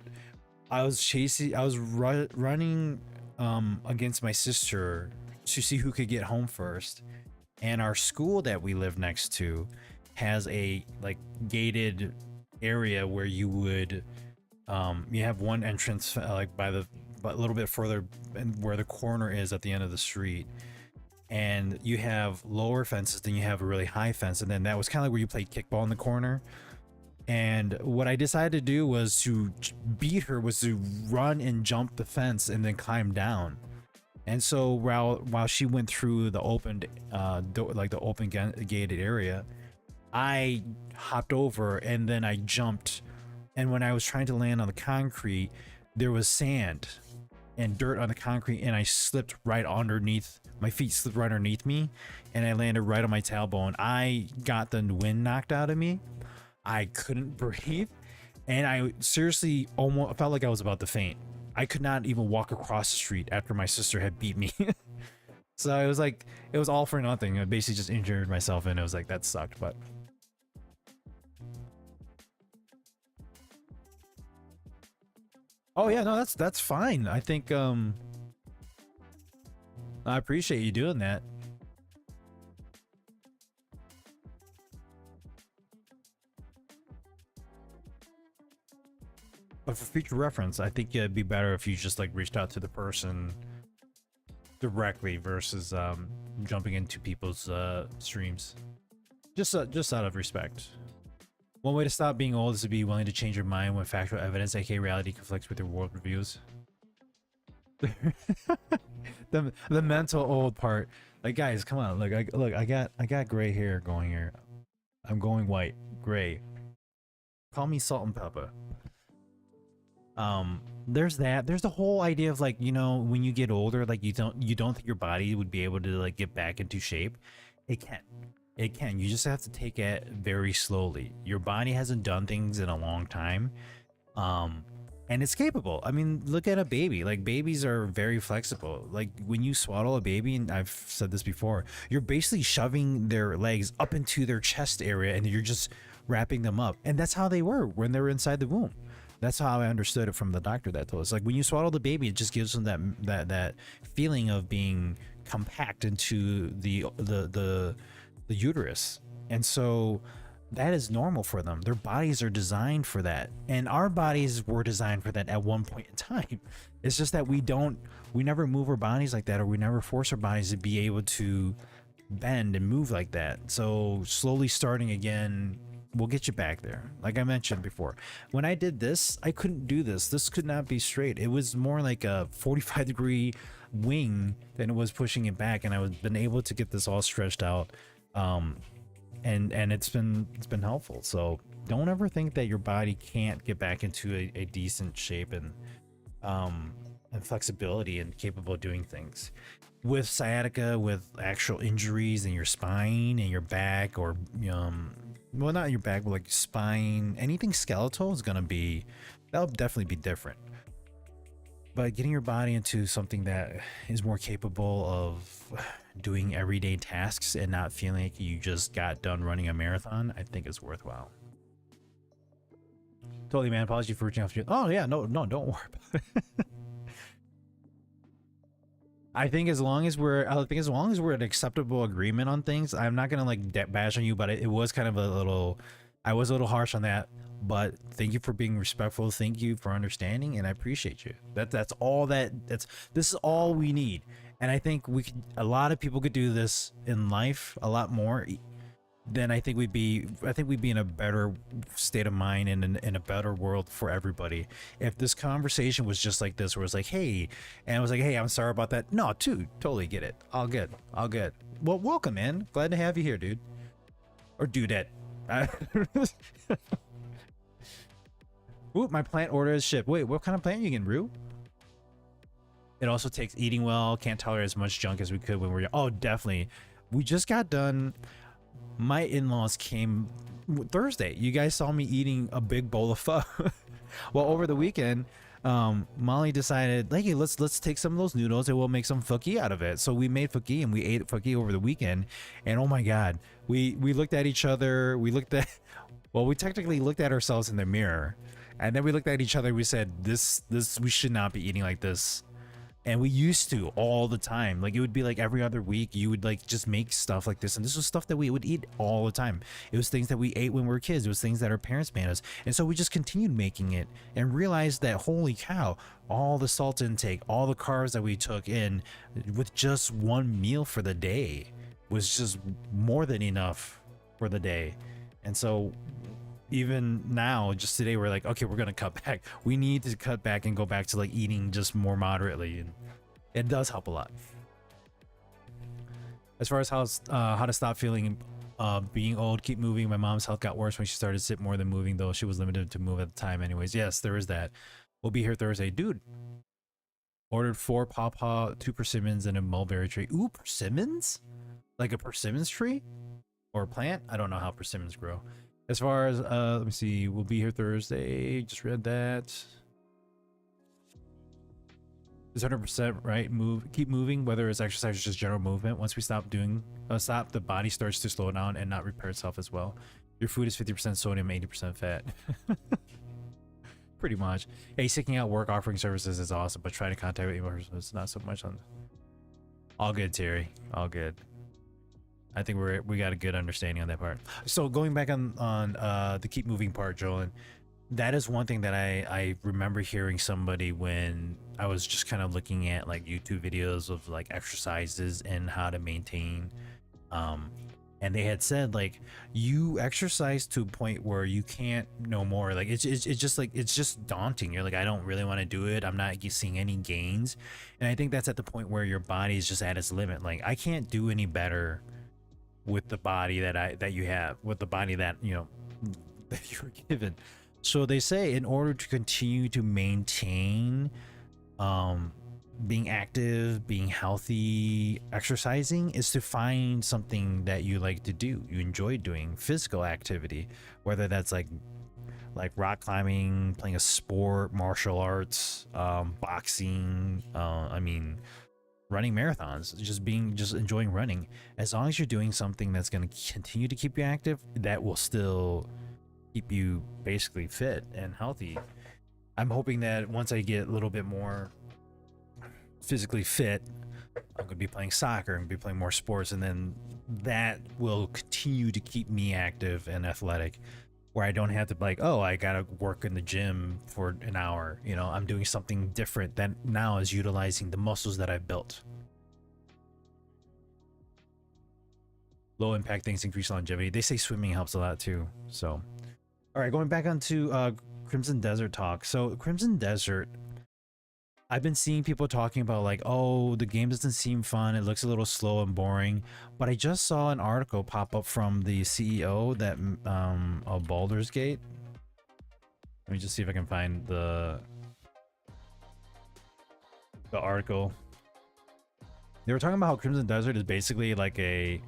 I was running against my sister to see who could get home first. And our school that we live next to has a like gated area where you would you have one entrance like but a little bit further, and where the corner is at the end of the street, and you have lower fences, then you have a really high fence, and then that was kind of like where you played kickball in the corner. And what I decided to do was to beat her, was to run and jump the fence and then climb down. And so while she went through the opened like the open gated area, I hopped over and then I jumped. And when I was trying to land on the concrete, there was sand and dirt on the concrete, and I slipped right underneath. My feet slipped right underneath me, and I landed right on my tailbone. I got the wind knocked out of me. I couldn't breathe, and I seriously almost felt like I was about to faint. I could not even walk across the street after my sister had beat me. So it was like, it was all for nothing. I basically just injured myself, and it was like, that sucked. But Oh yeah, no, that's fine. I think I appreciate you doing that. But for future reference, I think it'd be better if you just like reached out to the person directly versus jumping into people's streams. Just out of respect. One way to stop being old is to be willing to change your mind when factual evidence, aka reality, conflicts with your world reviews. The mental old part. Like guys, come on. Look, I got gray hair going here. I'm going white, gray. Call me salt and pepper. There's that. There's the whole idea of like, you know, when you get older, like you don't think your body would be able to like get back into shape. It can. It can. You just have to take it very slowly. Your body hasn't done things in a long time. And it's capable. I mean, look at a baby. Like babies are very flexible. Like when you swaddle a baby, and I've said this before, you're basically shoving their legs up into their chest area and you're just wrapping them up. And that's how they were when they were inside the womb. That's how I understood it from the doctor that told us. Like when you swaddle the baby, it just gives them that feeling of being compact into the uterus. And so that is normal for them. Their bodies are designed for that. And our bodies were designed for that at one point in time. It's just that we never move our bodies like that, or we never force our bodies to be able to bend and move like that. So slowly starting again will get you back there. Like I mentioned before, when I did this, I couldn't do this. This could not be straight. It was more like a 45-degree wing than it was pushing it back, and I was been able to get this all stretched out. And it's been helpful. So don't ever think that your body can't get back into a decent shape and flexibility and capable of doing things. With sciatica, with actual injuries in your spine and your back, or well, not your back, but like spine, anything skeletal is that'll definitely be different. But getting your body into something that is more capable of doing everyday tasks and not feeling like you just got done running a marathon, I think is worthwhile. Totally, man. Apology for reaching out to you. Oh yeah, no, don't worry about it. I think as long as we're an acceptable agreement on things, I'm not gonna like bash on you, but it was kind of I was a little harsh on that. But thank you for being respectful. Thank you for understanding, and I appreciate you. This is all we need. And I think a lot of people could do this in life a lot more. Then I think we'd be in a better state of mind and in a better world for everybody if this conversation was just like this, where it's like, hey, and I was like, hey, I'm sorry about that. No, dude, totally get it. All good. Well, welcome, man. Glad to have you here, dude. Or dudette. Ooh, my plant order is shipped. Wait, what kind of plant are you getting, Rue? It also takes eating well. Can't tolerate as much junk as we could when we were young. Oh, definitely. We just got done. My in-laws came Thursday. You guys saw me eating a big bowl of pho. Well, over the weekend, Molly decided, like, hey, let's take some of those noodles and we'll make some pho out of it. So we made pho and we ate pho over the weekend. And oh my God, we looked at each other. We technically looked at ourselves in the mirror. And then we looked at each other. We said, we should not be eating like this. And we used to all the time. Like it would be like every other week you would like just make stuff like this. And this was stuff that we would eat all the time. It was things that we ate when we were kids. It was things that our parents made us. And so we just continued making it and realized that, holy cow, all the salt intake, all the carbs that we took in with just one meal for the day was just more than enough for the day. And so even now, just today, we're like, okay, we're gonna cut back. We need to cut back and go back to like eating just more moderately, and it does help a lot. As far as how to stop feeling being old, keep moving. My mom's health got worse when she started to sit more than moving, though she was limited to move at the time. Anyways, yes, there is that. We'll be here Thursday, dude. Ordered 4 pawpaw, 2 persimmons, and a mulberry tree. Ooh, persimmons? Like a persimmons tree or a plant? I don't know how persimmons grow. As far as, let me see, we'll be here Thursday. Just read that. It's 100% right. Keep moving, whether it's exercise or just general movement. Once we stop, the body starts to slow down and not repair itself as well. Your food is 50% sodium, 80% fat. Pretty much. Hey, seeking out work offering services is awesome, but trying to contact people is not so much on. All good, Terry. All good. I think we got a good understanding on that part. So going back on the keep moving part, Joel, that is one thing that I remember hearing somebody when I was just kind of looking at like YouTube videos of like exercises and how to maintain, and they had said like you exercise to a point where you can't no more, like it's just like it's just daunting. You're like, I don't really want to do it, I'm not seeing any gains. And I think that's at the point where your body is just at its limit. Like I can't do any better with the body that you have, with the body that that you were given. So they say in order to continue to maintain being active, being healthy, exercising, is to find something that you like to do, you enjoy doing, physical activity, whether that's like rock climbing, playing a sport, martial arts, boxing, I mean running marathons, just enjoying running. As long as you're doing something that's going to continue to keep you active, that will still keep you basically fit and healthy. I'm hoping that once I get a little bit more physically fit, I'm gonna be playing soccer and be playing more sports, and then that will continue to keep me active and athletic, where I don't have to be like, oh, I gotta work in the gym for an hour. I'm doing something different that now is utilizing the muscles that I've built. Low impact things increase longevity. They say swimming helps a lot too. So all right, going back onto Crimson Desert talk. So Crimson Desert, I've been seeing people talking about like, oh, the game doesn't seem fun, it looks a little slow and boring. But I just saw an article pop up from the CEO that of Baldur's Gate. Let me just see if I can find the article. They were talking about how Crimson Desert is basically like a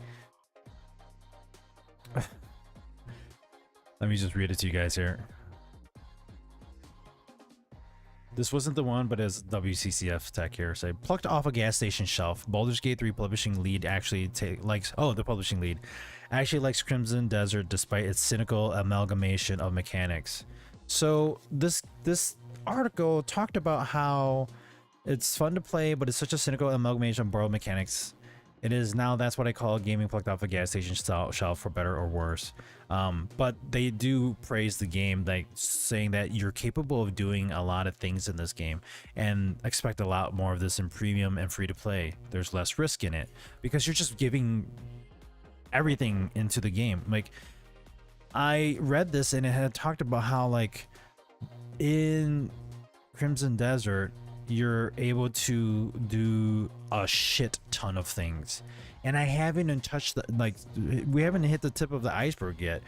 let me just read it to you guys here. This wasn't the one, but as WCCF tech here say, plucked off a gas station shelf, Baldur's Gate 3 publishing lead actually likes. Oh, the publishing lead actually likes Crimson Desert despite its cynical amalgamation of mechanics. So this article talked about how it's fun to play, but it's such a cynical amalgamation of borrowed mechanics. It is now, that's what I call gaming plucked off a gas station shelf, for better or worse. But they do praise the game, like saying that you're capable of doing a lot of things in this game, and expect a lot more of this in premium and free to play. There's less risk in it because you're just giving everything into the game. Like, I read this and it had talked about how like in Crimson Desert you're able to do a shit ton of things, and I haven't even touched the, like, we haven't hit the tip of the iceberg yet.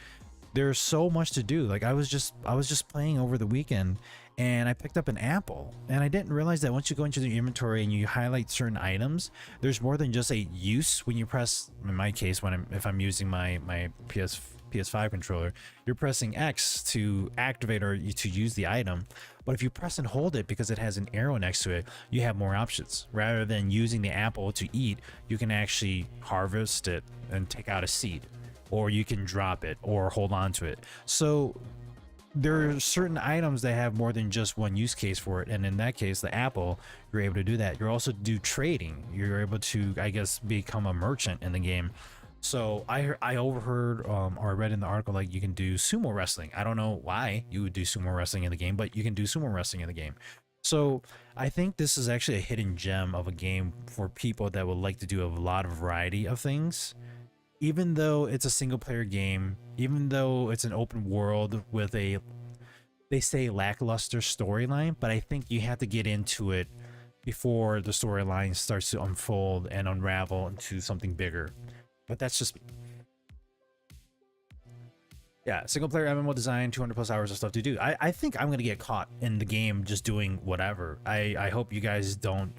There's so much to do. Like I was just playing over the weekend and I picked up an apple, and I didn't realize that once you go into the inventory and you highlight certain items, there's more than just a use. When you press, in my case, if I'm using my PS5 controller, you're pressing X to activate or to use the item. But if you press and hold it, because it has an arrow next to it, you have more options. Rather than using the apple to eat, you can actually harvest it and take out a seed, or you can drop it or hold on to it. So there are certain items that have more than just one use case for it, and in that case, the apple, you're able to do that. You're also do trading. You're able to, I guess, become a merchant in the game. So I overheard or read in the article like you can do sumo wrestling. I don't know why you would do sumo wrestling in the game, but you can do sumo wrestling in the game. So I think this is actually a hidden gem of a game for people that would like to do a lot of variety of things. Even though it's a single player game, even though it's an open world with a, they say, lackluster storyline, but I think you have to get into it before the storyline starts to unfold and unravel into something bigger. But that's just, yeah, single player MMO design, 200 plus hours of stuff to do. I think I'm gonna get caught in the game just doing whatever. I hope you guys don't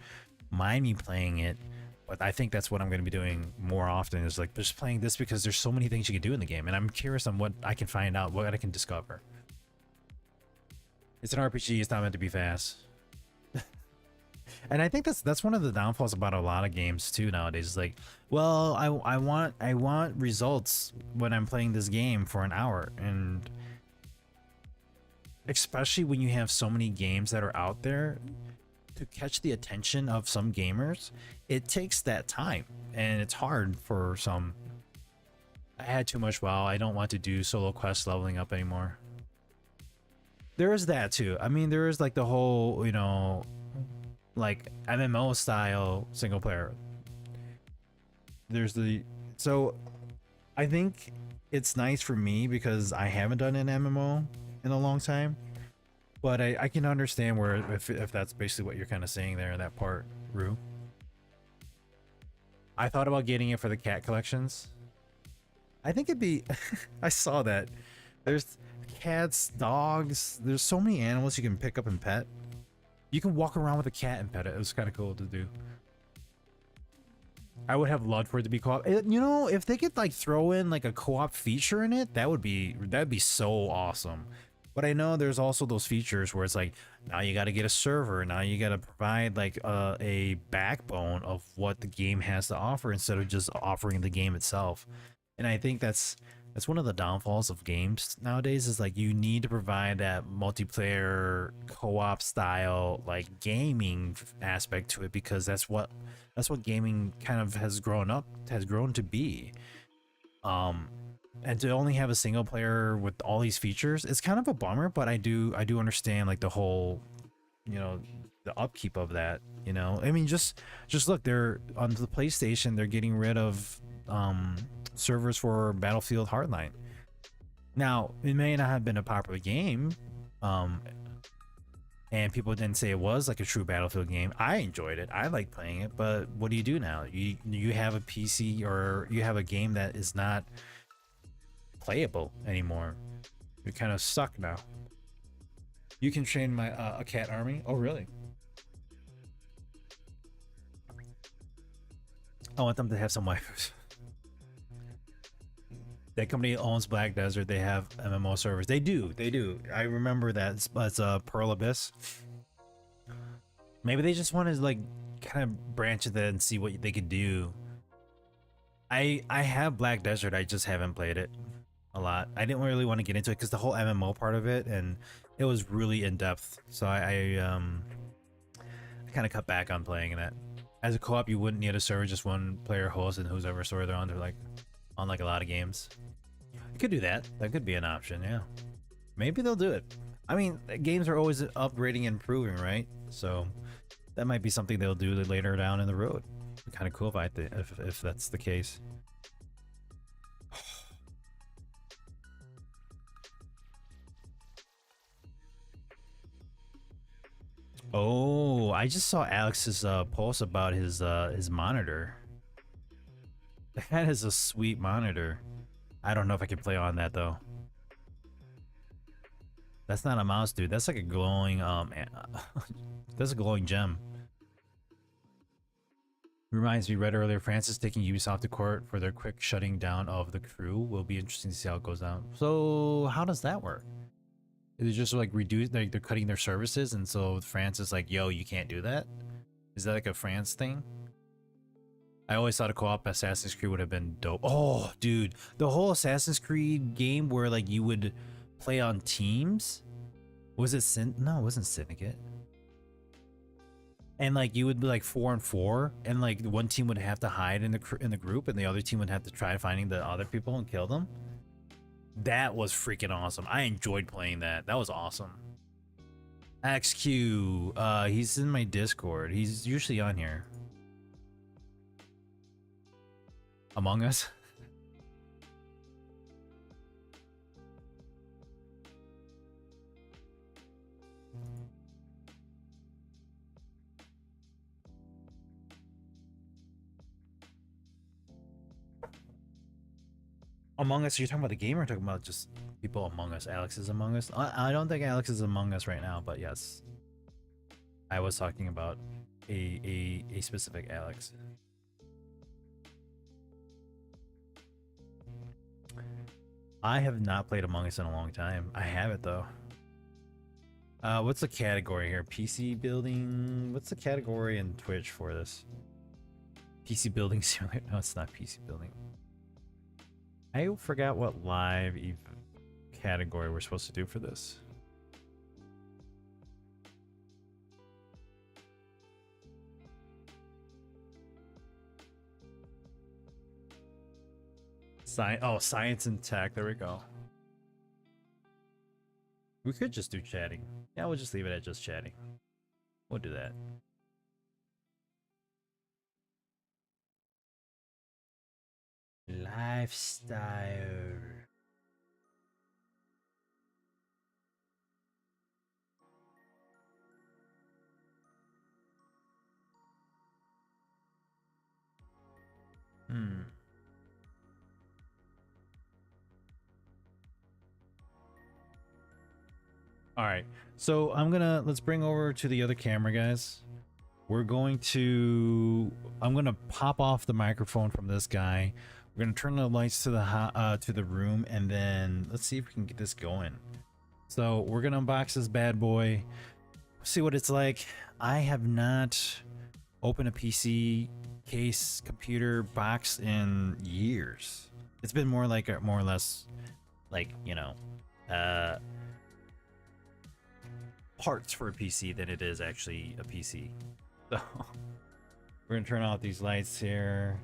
mind me playing it, but I think that's what I'm gonna be doing more often, is like just playing this because there's so many things you can do in the game, and I'm curious on what I can find out, what I can discover. It's an RPG, it's not meant to be fast. And I think that's one of the downfalls about a lot of games too nowadays. Is like, well, I want results when I'm playing this game for an hour, and especially when you have so many games that are out there, to catch the attention of some gamers, it takes that time, and it's hard for some. I had too much WoW. I don't want to do solo quest leveling up anymore. There is that too. I mean, there is like the whole, you know, like MMO style single player. There's the, so I think it's nice for me because I haven't done an MMO in a long time, but I can understand where if that's basically what you're kind of saying there in that part, Rue. I thought about getting it for the cat collections. I think it'd be I saw that there's cats, dogs, there's so many animals you can pick up and pet. You can walk around with a cat and pet it. It was kind of cool to do. I would have loved for it to be co-op. You know, if they could like throw in like a co-op feature in it, that'd be so awesome. But I know there's also those features where it's like, now you got to get a server, now you got to provide like a backbone of what the game has to offer instead of just offering the game itself. And I think that's one of the downfalls of games nowadays, is like you need to provide that multiplayer co-op style like gaming aspect to it, because that's what gaming kind of has grown to be. And to only have a single player with all these features, it's kind of a bummer, but I do understand like the whole, you know, the upkeep of that, you know. I mean, just look, they're on the PlayStation, they're getting rid of servers for Battlefield Hardline. Now, it may not have been a popular game, and people didn't say it was like a true Battlefield game. I enjoyed it. I like playing it, but what do you do now? You have a PC, or you have a game that is not playable anymore. You're kind of stuck now. You can train my a cat army. Oh, really? I want them to have some waifus. That company owns Black Desert. They have MMO servers. They do. I remember that. It's Pearl Abyss. Maybe they just want to like kind of branch it and see what they could do. I have Black Desert. I just haven't played it a lot. I didn't really want to get into it because the whole MMO part of it, and it was really in depth. So I kind of cut back on playing that. As a co-op, you wouldn't need a server, just one player host and whoever server they're on. They're like on like a lot of games. You could do that. That could be an option, yeah. Maybe they'll do it. I mean, games are always upgrading and improving, right? So that might be something they'll do later down in the road. Kind of cool if that's the case. Oh, I just saw Alex's post about his monitor. That is a sweet monitor. I don't know if I can play on that though. That's not a mouse, dude. That's like a glowing that's a glowing gem. Reminds me, read earlier, France is taking Ubisoft to court for their quick shutting down of the crew. Will be interesting to see how it goes down. So how does that work? Is it just like reduce, like they're cutting their services, and so France is like, yo, you can't do that? Is that like a France thing? I always thought a co-op Assassin's Creed would have been dope. Oh, dude, the whole Assassin's Creed game where like you would play on teams. Was it No, it wasn't Syndicate. And like you would be like 4 and 4, and like one team would have to hide in the group, and the other team would have to try finding the other people and kill them. That was freaking awesome. I enjoyed playing that. That was awesome. XQ, he's in my Discord. He's usually on here. Among Us. Among Us, you're talking about the game or talking about just people Among Us? Alex is Among Us? I don't think Alex is Among Us right now, but yes. I was talking about a specific Alex. I have not played Among Us in a long time. I have it though. What's the category here? PC building? What's the category in Twitch for this? PC building simulator? No, it's not PC building. I forgot what live category we're supposed to do for this. Science and tech. There we go. We could just do chatting. Yeah, we'll just leave it at just chatting. We'll do that. Lifestyle. All right. So let's bring over to the other camera, guys. I'm gonna pop off the microphone from this guy. We're gonna turn the lights to the room, and then let's see if we can get this going. So we're gonna unbox this bad boy, see what it's like. I have not opened a PC case computer box in years. It's been more or less like, you know, parts for a PC than it is actually a PC. So we're gonna turn off these lights here.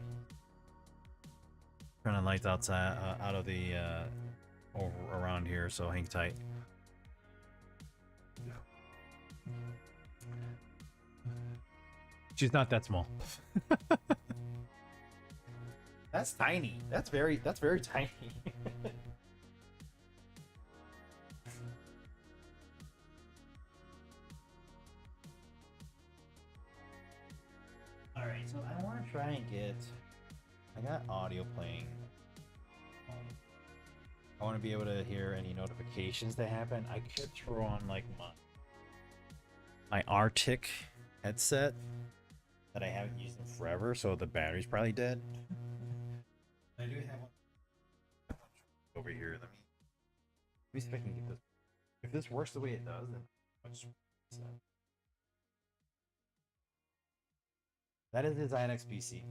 Turn the lights outside, out of the around here. So hang tight. She's not that small. That's tiny. That's very tiny. All right, so I want to try and get. I got audio playing. I want to be able to hear any notifications that happen. I could throw on like my Arctic headset that I haven't used in forever, so the battery's probably dead. I do have one over here. Let me see if I can get this. If this works the way it does, then that is his Xidax PC.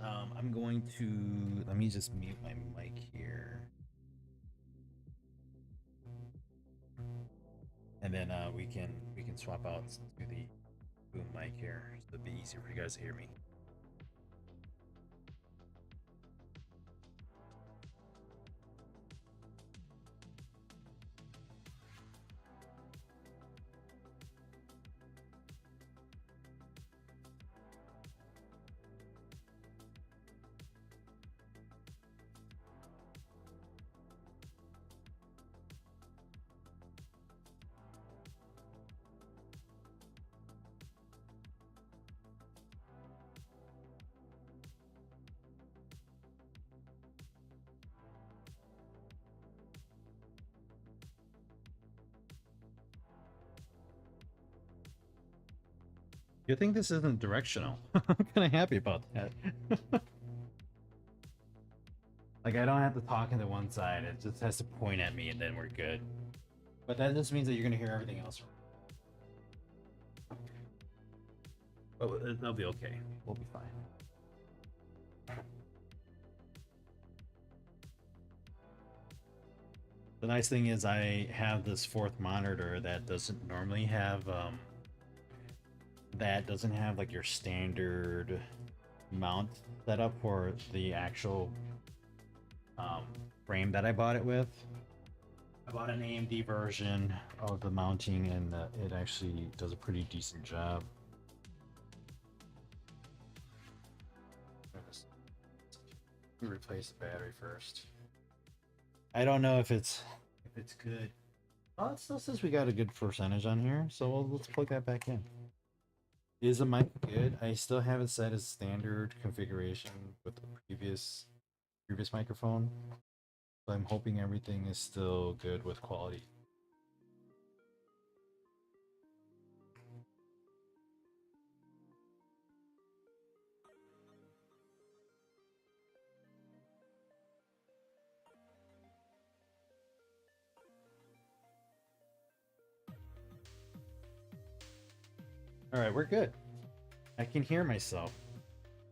I'm going to let me just mute my mic here, and then we can swap out to the boom mic here, so it'll be easier for you guys to hear me. You think this isn't directional? I'm kind of happy about that. Like, I don't have to talk into one side, it just has to point at me and then we're good. But that just means that you're gonna hear everything else. But it'll be okay. We'll be fine. The nice thing is I have this fourth monitor that doesn't normally have like your standard mount setup for the actual frame that I bought it with. I bought an AMD version of the mounting, and it actually does a pretty decent job. Let me replace the battery first. I don't know if it's good. Oh, it still says we got a good percentage on here, so let's plug that back in. Is the mic good? I still have it set as standard configuration with the previous microphone. So I'm hoping everything is still good with quality. All right, we're good. I can hear myself.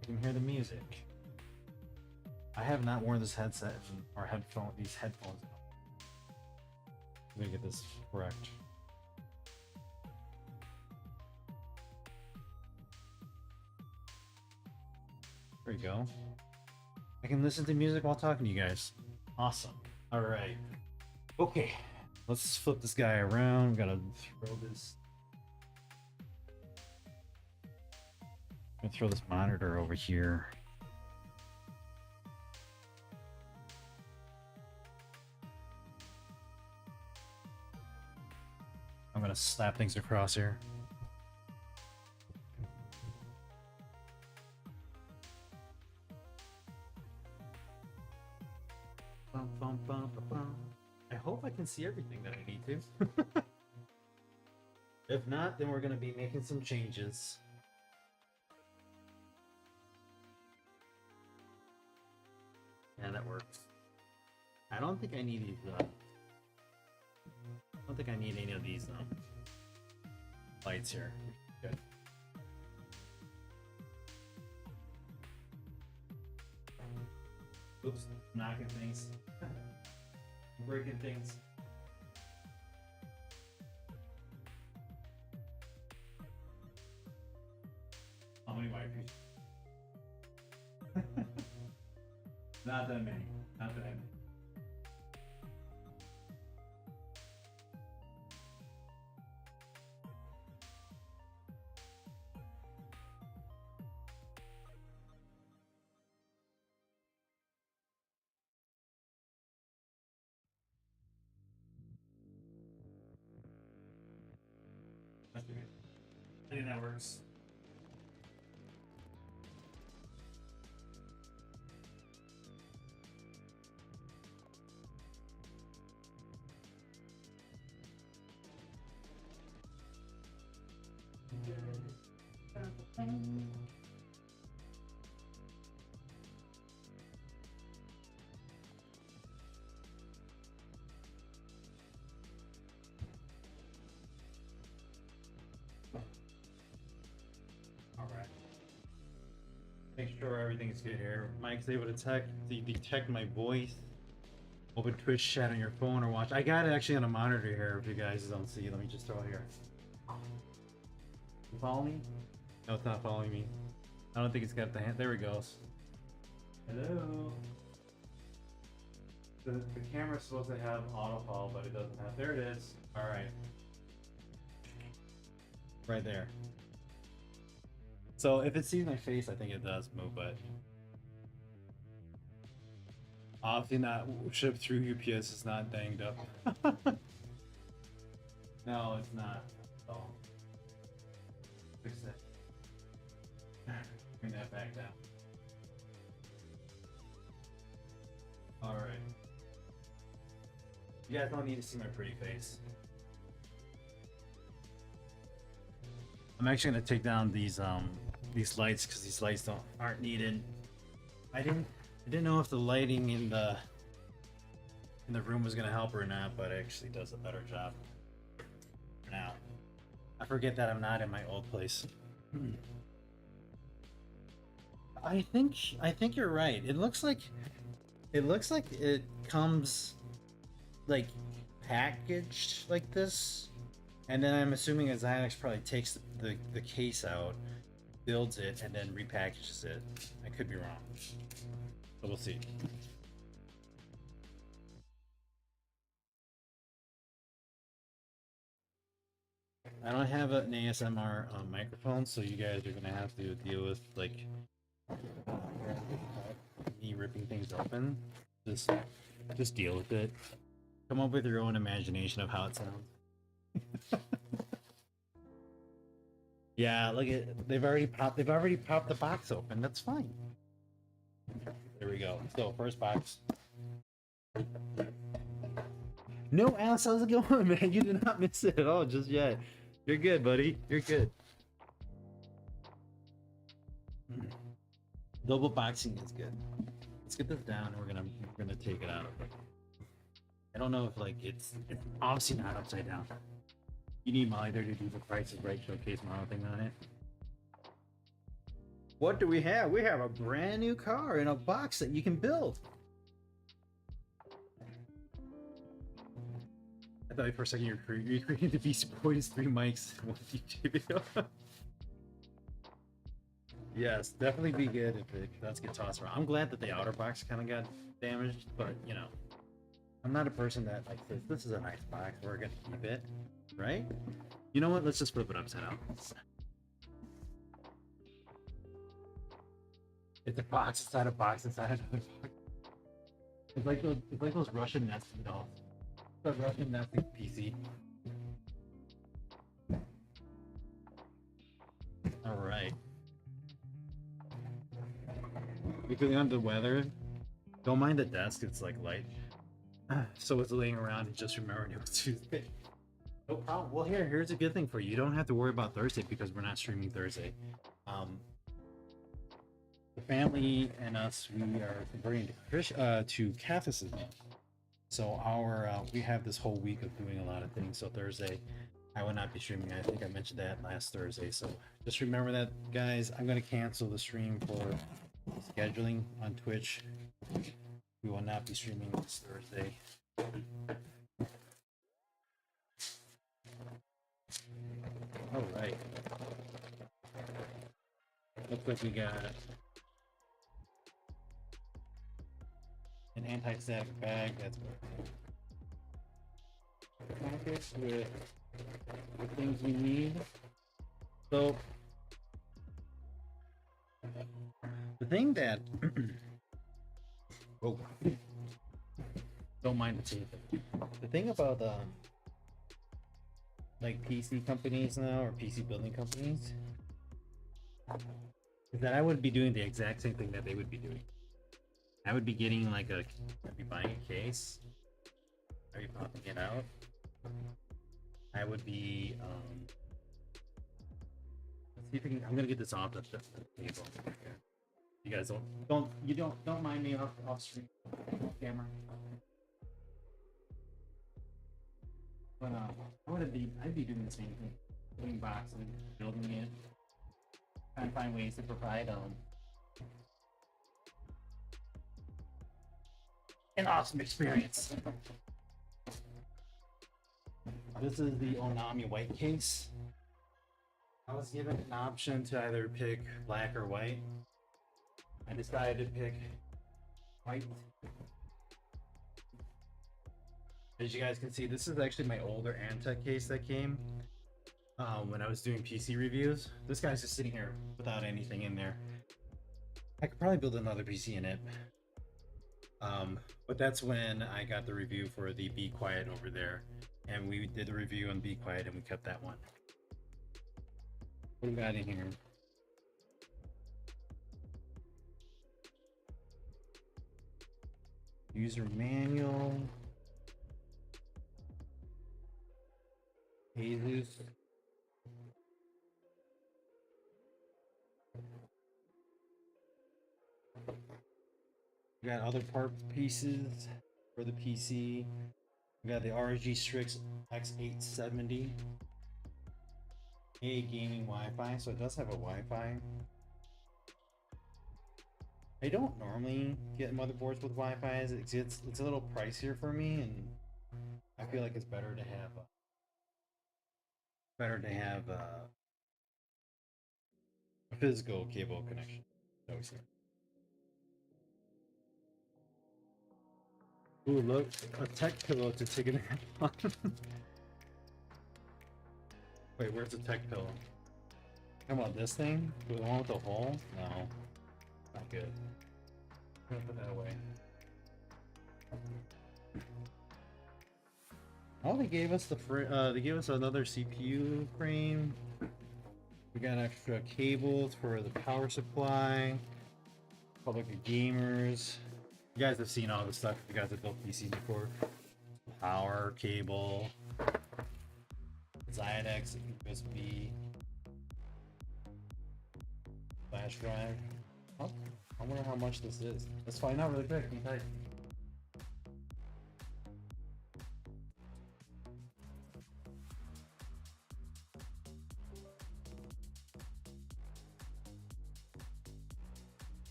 I can hear the music. I have not worn this headset or these headphones. I'm gonna get this correct. There you go. I can listen to music while talking to you guys. Awesome. All right. Okay. Let's flip this guy around. Gotta throw this. I'm gonna throw this monitor over here. I'm gonna slap things across here. Bum, bum, bum, bum, bum. I hope I can see everything that I need to. If not, then we're gonna be making some changes. Yeah, that works. I don't think I need these. I don't think I need any of these lights here. Good. Oops, knocking things, breaking things. How many wipers? Not that many. Not that many. That's good. I think that works. Alright. Make sure everything's good here. Mike's able to detect my voice. Open Twitch chat on your phone or watch. I got it actually on a monitor here if you guys don't see. Let me just throw it here. You follow me? No, it's not following me. I don't think it's got the hand. There it goes. Hello. The camera's supposed to have autofollow, but it doesn't have. There it is. All right. Right there. So if it sees my face, I think it does move, but obviously not shipped through UPS. It's not danged up. No, it's not. Oh. Fix that. Bring that back down. Alright. You guys don't need to see my pretty face. I'm actually gonna take down these lights because these lights aren't needed. I didn't know if the lighting in the room was gonna help or not, but it actually does a better job for now. I forget that I'm not in my old place. I think you're right. It looks like it comes like packaged like this, and then I'm assuming that Xidax probably takes the case out, builds it, and then repackages it. I could be wrong, but we'll see. I don't have an ASMR microphone, so you guys are gonna have to deal with like me ripping things open. Just deal with it. Come up with your own imagination of how it sounds. Yeah, look at they've already popped the box open. That's fine. There we go. So first box. No, Alice, how's it going, man? You did not miss it at all just yet. You're good, buddy. You're good. Double boxing is good. Let's get this down, and we're gonna take it out. I don't know if like it's obviously not upside down. You need Monitor to do the Price is Right showcase model thing on it. What do we have? We have a brand new car in a box that you can build. I thought for a second you're creating the Beast Boys 3 mics in one YouTube video. Yes, definitely be good if it does get tossed around. I'm glad that the outer box kind of got damaged, but you know, I'm not a person that like says this is a nice box, we're gonna keep it, right? You know what? Let's just flip it upside down. It's a box inside a box inside another box. It's like those Russian nesting dolls. The Russian nesting PC. All right. Because under the weather, don't mind the desk. It's like light, so it's laying around and just remembering it was Tuesday. No problem. Well, here's a good thing for you. You don't have to worry about Thursday because we're not streaming Thursday. The family and us, we are converting to Catholicism. So we have this whole week of doing a lot of things. So Thursday, I will not be streaming. I think I mentioned that last Thursday. So just remember that, guys. I'm gonna cancel the stream for scheduling on Twitch. We will not be streaming this Thursday. All right. Looks like we got an anti-static bag that's packaged with the things we need. So the thing that oh, don't mind the tape. The thing about like PC companies now or PC building companies is that I would be doing the exact same thing that they would be doing. I would be getting like I'd be buying a case. I'd be popping it out. I would be let's see if we can, I'm gonna get this off the table. You guys don't mind me off stream, off camera. But I'd be doing the same thing, putting boxes, building it, trying to find ways to provide an awesome experience. This is the Onami white case. I was given an option to either pick black or white. I decided to pick white. As you guys can see, this is actually my older Antec case that came when I was doing PC reviews. This guy's just sitting here without anything in there. I could probably build another PC in it. But that's when I got the review for the Be Quiet over there. And we did the review on Be Quiet and we kept that one. What do we got in here? User manual. Jesus. We got other part pieces for the PC. We got the RG Strix X870. A gaming Wi-Fi, so it does have a Wi-Fi. I don't normally get motherboards with Wi-Fi. It's a little pricier for me, and I feel like it's better to have a physical cable connection. Always here. Ooh, look, a tech pillow to take a nap on. Wait, where's the tech pillow? Talking about this thing? The one with the hole? No, not good. I'm gonna put that away. Oh, they gave us they gave us another CPU frame. We got extra cables for the power supply. Public gamers. You guys have seen all this stuff. You guys have built PC before. Power cable. Xidax USB. Flash drive. Oh, I wonder how much this is. Let's find out really quick. Hang tight.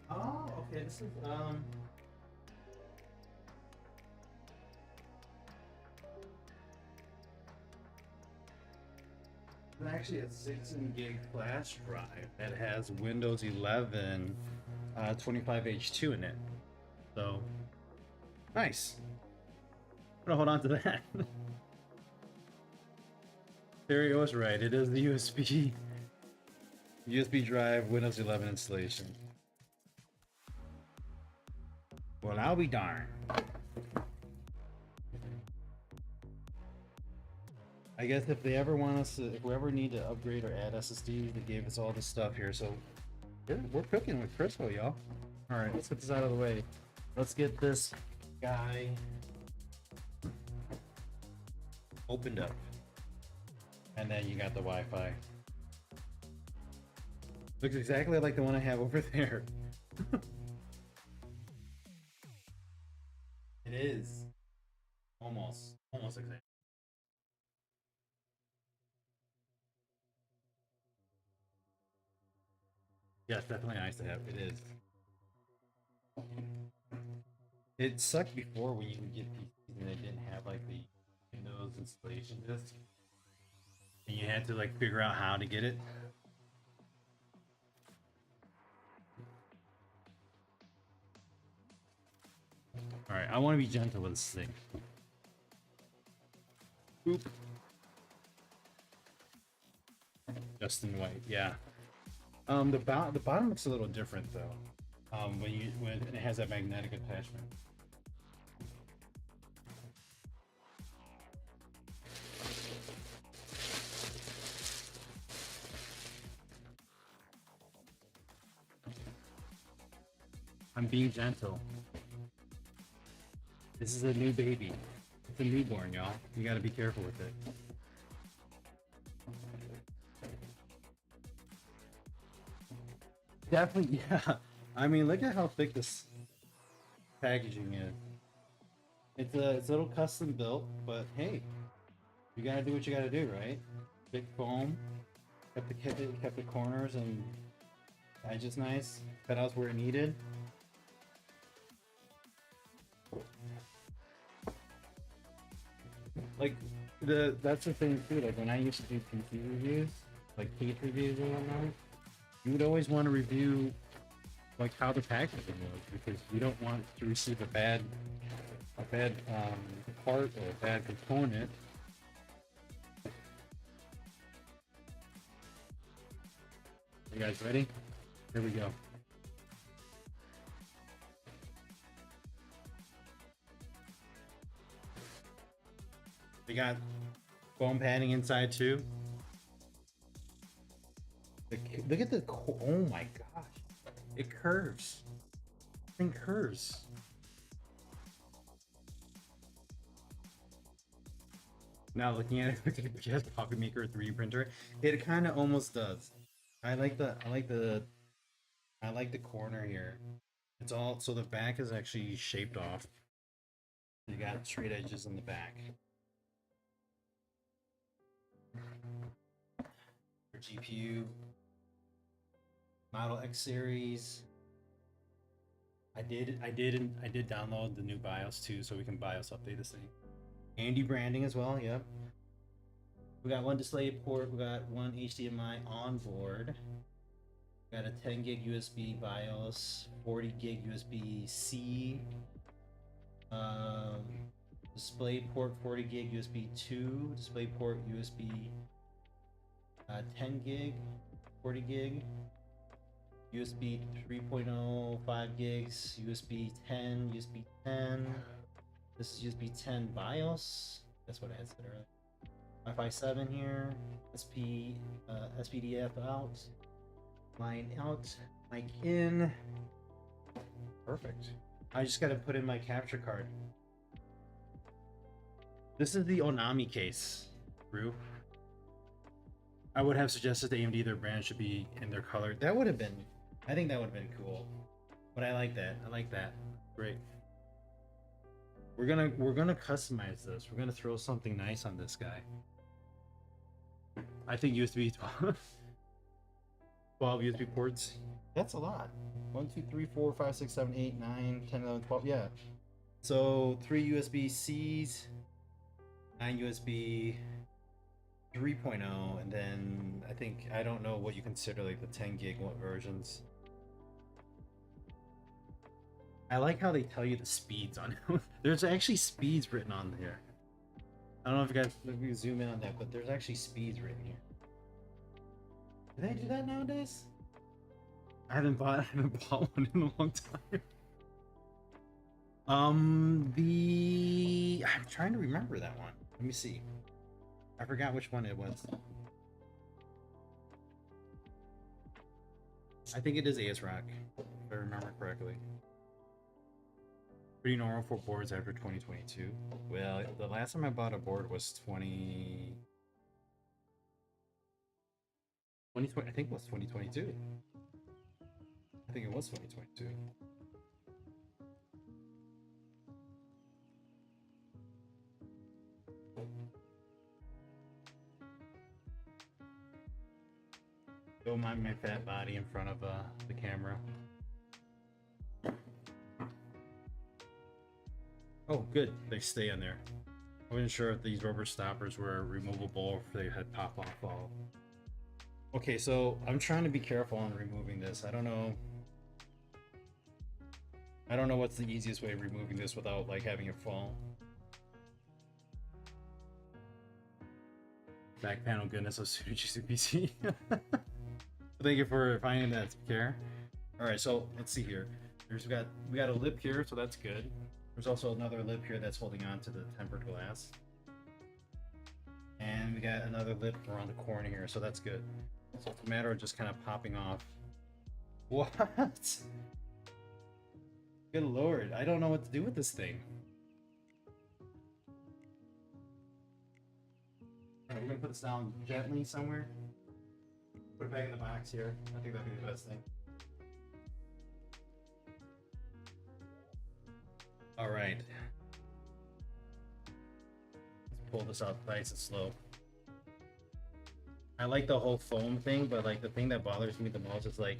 Oh, okay. This is actually a 16 gig flash drive that has Windows 11 25H2 in it. So nice. I'm gonna hold on to that. Stereo was right. It is the USB drive Windows 11 installation. Well, I'll be darned. I guess if they ever want us to, if we ever need to upgrade or add SSD, they gave us all this stuff here. So we're cooking with Crisco, y'all. All right, let's get this out of the way. Let's get this guy opened up. And then you got the Wi-Fi. Looks exactly like the one I have over there. It is. Almost exactly. Yeah, it's definitely nice to have. It is. It sucked before when you would get PCs and they didn't have like the Windows installation disk. And you had to like figure out how to get it. Alright, I want to be gentle with this thing. Boop. Justin White, yeah. The bottom looks a little different though. When it has that magnetic attachment. I'm being gentle. This is a new baby. It's a newborn, y'all. You gotta be careful with it. Definitely, yeah. I mean, look at how thick this packaging is. It's a little custom built, but hey, you gotta do what you gotta do, right? Big foam, kept the corners and edges nice, cut out where it needed. Like that's the thing too. Like when I used to do PC reviews, like case reviews and whatnot, you would always want to review like how the packaging was because you don't want to receive a bad part or a bad component. You guys ready? Here we go. We got foam padding inside too. Look at the, oh my gosh. It curves. It thing curves. Now looking at it, look at the Pocket Maker 3D printer. It kind of almost does. I like the corner here. It's all, so the back is actually shaped off. You got straight edges in the back. For GPU, Model X series. I did download the new BIOS too, so we can BIOS update this thing. Andy branding as well. Yep. We got one display port. We got one HDMI on board. We got a 10 gig USB BIOS, 40 gig USB C. Display port 40 gig USB 2. Display port USB 10 gig, 40 gig. USB 3.0, 5 gigs, USB 10, USB 10. This is USB 10 BIOS. That's what I had said earlier. Wi-Fi 7 here. SPDF out. Line out. Mic in. Perfect. I just got to put in my capture card. This is the Onami case, Rue. I would have suggested to AMD their brand should be in their color. That would have been, I think that would have been cool. But I like that. I like that. Great. We're gonna customize this. We're gonna throw something nice on this guy. I think USB 12. 12 USB ports. That's a lot. 1, 2, 3, 4, 5, 6, 7, 8, 9, 10, 11, 12. Yeah. So 3 USB Cs, 9 USB 3.0, and then I think I don't know what you consider like the 10 gig versions. I like how they tell you the speeds on it. There's actually speeds written on here. I don't know if you guys if you zoom in on that, but there's actually speeds written here. Do they do that nowadays? I haven't bought one in a long time. I'm trying to remember that one. Let me see. I forgot which one it was. I think it is ASRock, if I remember correctly. Pretty normal for boards after 2022. Well, the last time I bought a board was 2020. I think it was 2022. I think it was 2022. Don't mind my fat body in front of the camera. Oh, good. They stay in there. I wasn't sure if these rubber stoppers were removable or if they had pop off all. Okay, so I'm trying to be careful on removing this. I don't know what's the easiest way of removing this without like having it fall. Back panel goodness of Synergy CPC. Thank you for finding that, care. All right, so let's see here. We got a lip here, so that's good. There's also another lip here that's holding on to the tempered glass, and we got another lip around the corner here, so that's good. So it's a matter of just kind of popping off. What? Good lord, I don't know what to do with this thing. Alright, we're gonna put this down gently somewhere. Put it back in the box here. I think that'd be the best thing. Alright. Let's pull this out nice and slow. I like the whole foam thing, but like the thing that bothers me the most is like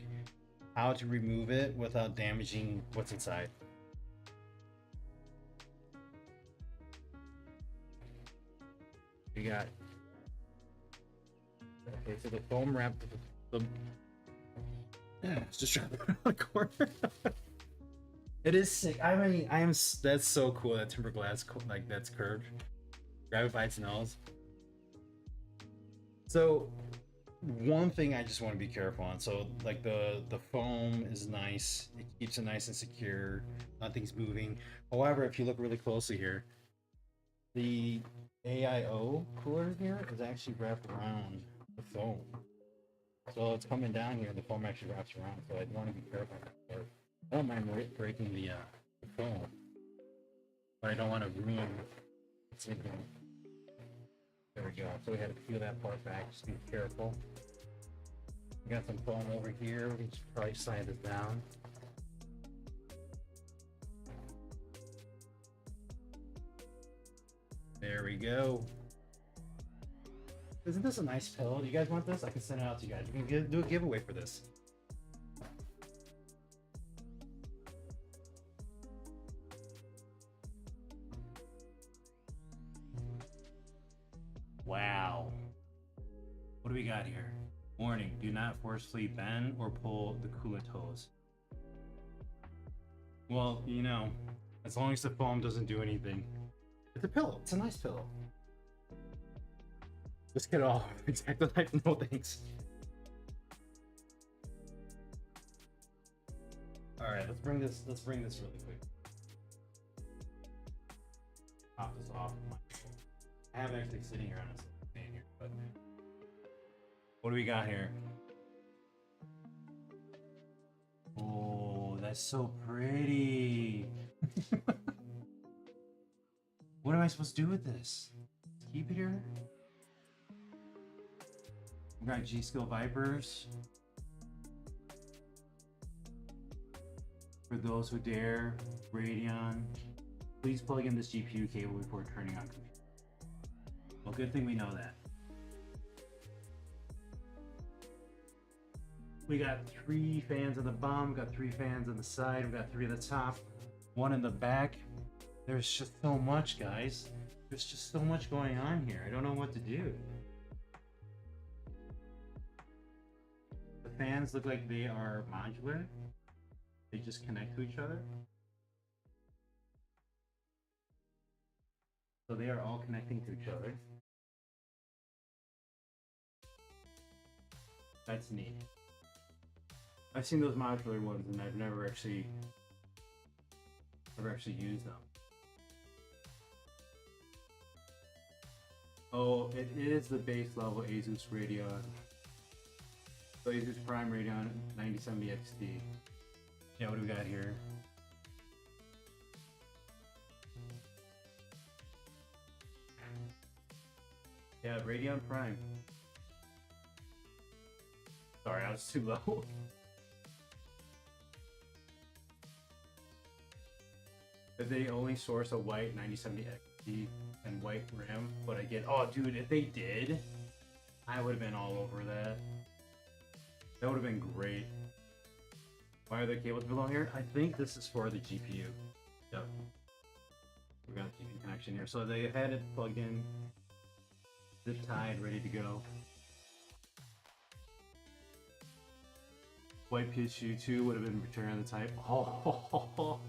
how to remove it without damaging what's inside. We got okay, so the foam wrap it's just trying to put it on the corner. It is sick. I mean, that's so cool that tempered glass like that's curved. Grab it by its nose. So one thing I just want to be careful on. So like the foam is nice. It keeps it nice and secure. Nothing's moving. However, if you look really closely here, the AIO cooler here is actually wrapped around the foam. So it's coming down here and the foam actually wraps around. So I'd want to be careful. I don't mind breaking the foam, but I don't want to ruin what's in here. There we go. So we had to peel that part back. Just be careful. We got some foam over here. We can just probably slide this down. There we go. Isn't this a nice pillow? Do you guys want this? I can send it out to you guys. We can do a giveaway for this. Wow. What do we got here? Warning, do not forcefully bend or pull the cooler toes. Well, you know, as long as the foam doesn't do anything. It's a pillow. It's a nice pillow. Just get it off. Exactly like no thanks. Alright, let's bring this really quick. Pop this off. I have actually sitting here on this thing here, but what do we got here? Oh, that's so pretty. What am I supposed to do with this? Keep it here? We got G-Skill Vipers. For those who dare, Radeon. Please plug in this GPU cable before turning on computer. Well, good thing we know that. We got 3 fans on the bottom, we got 3 fans on the side, we got 3 on the top, 1 in the back. There's just so much, guys. There's just so much going on here. I don't know what to do. The fans look like they are modular. They just connect to each other. So they are all connecting to each other. That's neat. I've seen those modular ones and I've never actually used them. Oh, it is the base level Asus Radeon. So Asus Prime Radeon 9070 XT. Yeah, what do we got here? Yeah, Radeon Prime. Sorry, I was too low. If they only source a white 9070 XT and white RAM, but I get, oh dude, if they did, I would have been all over that. That would have been great. Why are the cables below here? I think this is for the GPU. Yep. We got a GPU connection here. So they had it plugged in, zip tied, ready to go. White PS2 would have been return on the type. Oh,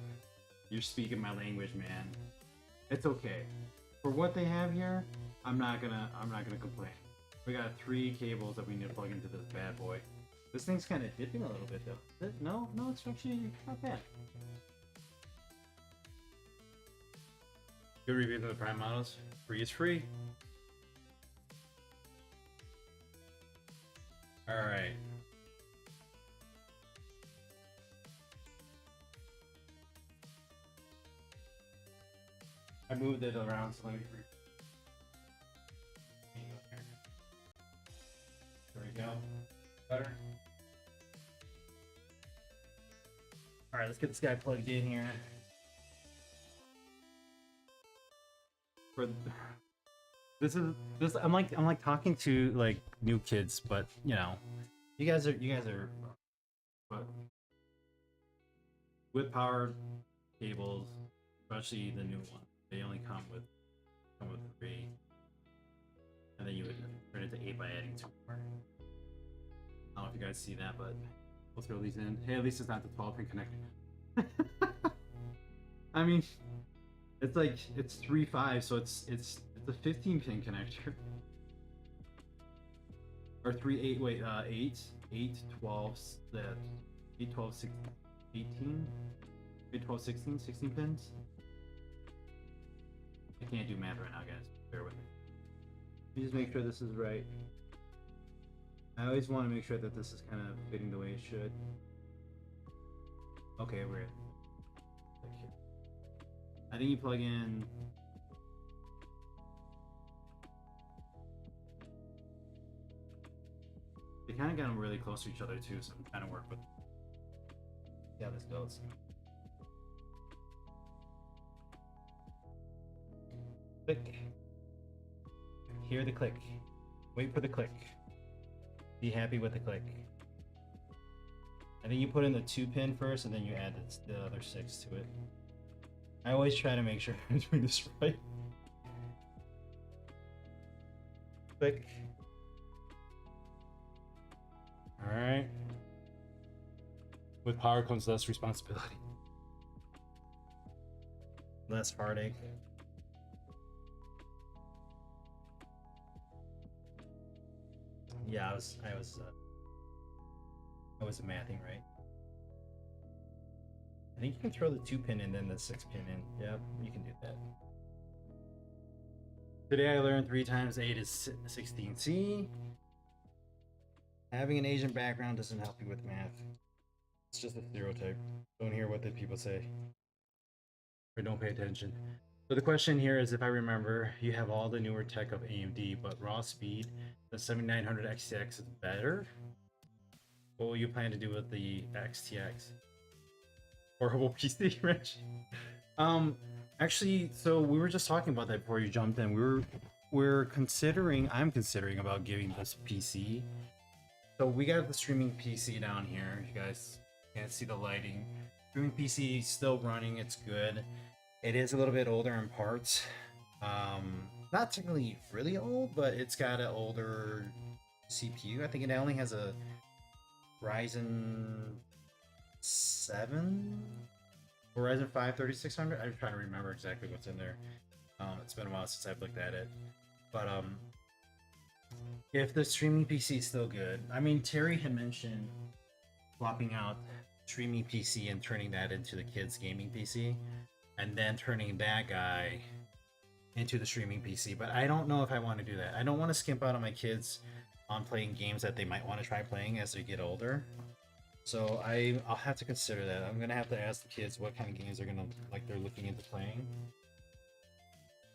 you're speaking my language, man. It's okay. For what they have here, I'm not gonna complain. We got 3 cables that we need to plug into this bad boy. This thing's kind of dipping a little bit though. No, it's actually not bad. Good review of the Prime models. Free is free. All right. I moved it around, so let me. There we go. Better. All right, let's get this guy plugged in here. For this, I'm like talking to like new kids, but you know, you guys are, but with power cables, especially the new one, they only come with 3, and then you would turn it to 8 by adding 2 more. I don't know if you guys see that, but we'll throw these in. Hey, at least it's not the 12-pin connector. I mean, it's like it's 3.5, so it's a 15-pin connector. Or 3.8. Wait, 8, 12, the 8, 12, 16, 18, 8, 12, 16, 16 pins. I can't do math right now, guys. Bear with me. Let me just make sure this is right. I always want to make sure that this is kind of fitting the way it should. Okay, we're at. I think you plug in. They kind of got them really close to each other too, so I'm trying to work with. See how this goes. Click. Hear the click. Wait for the click. Be happy with the click. I think you put in the 2-pin first, and then you add the other 6 to it. I always try to make sure I'm doing this right. Click. Alright. With power comes less responsibility. Less heartache. Yeah, I was mathing right. I think you can throw the 2-pin and then the 6-pin in. Yep, you can do that. Today I learned 3 times 8 is 16C. Having an Asian background doesn't help you with math. It's just a stereotype. Don't hear what the people say. Or don't pay attention. So the question here is, if I remember, you have all the newer tech of AMD, but raw speed, the 7900 XTX is better? What will you plan to do with the XTX? Horrible PC, Rich. Actually, so we were just talking about that before you jumped in. I'm considering about giving this PC So we got the streaming PC down here. You guys can't see the lighting. Streaming PC is still running. It's good. It is a little bit older in parts. Not technically really old, but it's got an older CPU. I think it only has a Ryzen 7 or Ryzen 5 3600. I'm trying to remember exactly what's in there. It's been a while since I've looked at it, but if the streaming PC is still good, I mean, Terry had mentioned swapping out streaming PC and turning that into the kids' gaming PC, and then turning that guy into the streaming PC. But I don't know if I want to do that. I don't want to skimp out on my kids on playing games that they might want to try playing as they get older. So I'll have to consider that. I'm gonna have to ask the kids what kind of games they're they're looking into playing,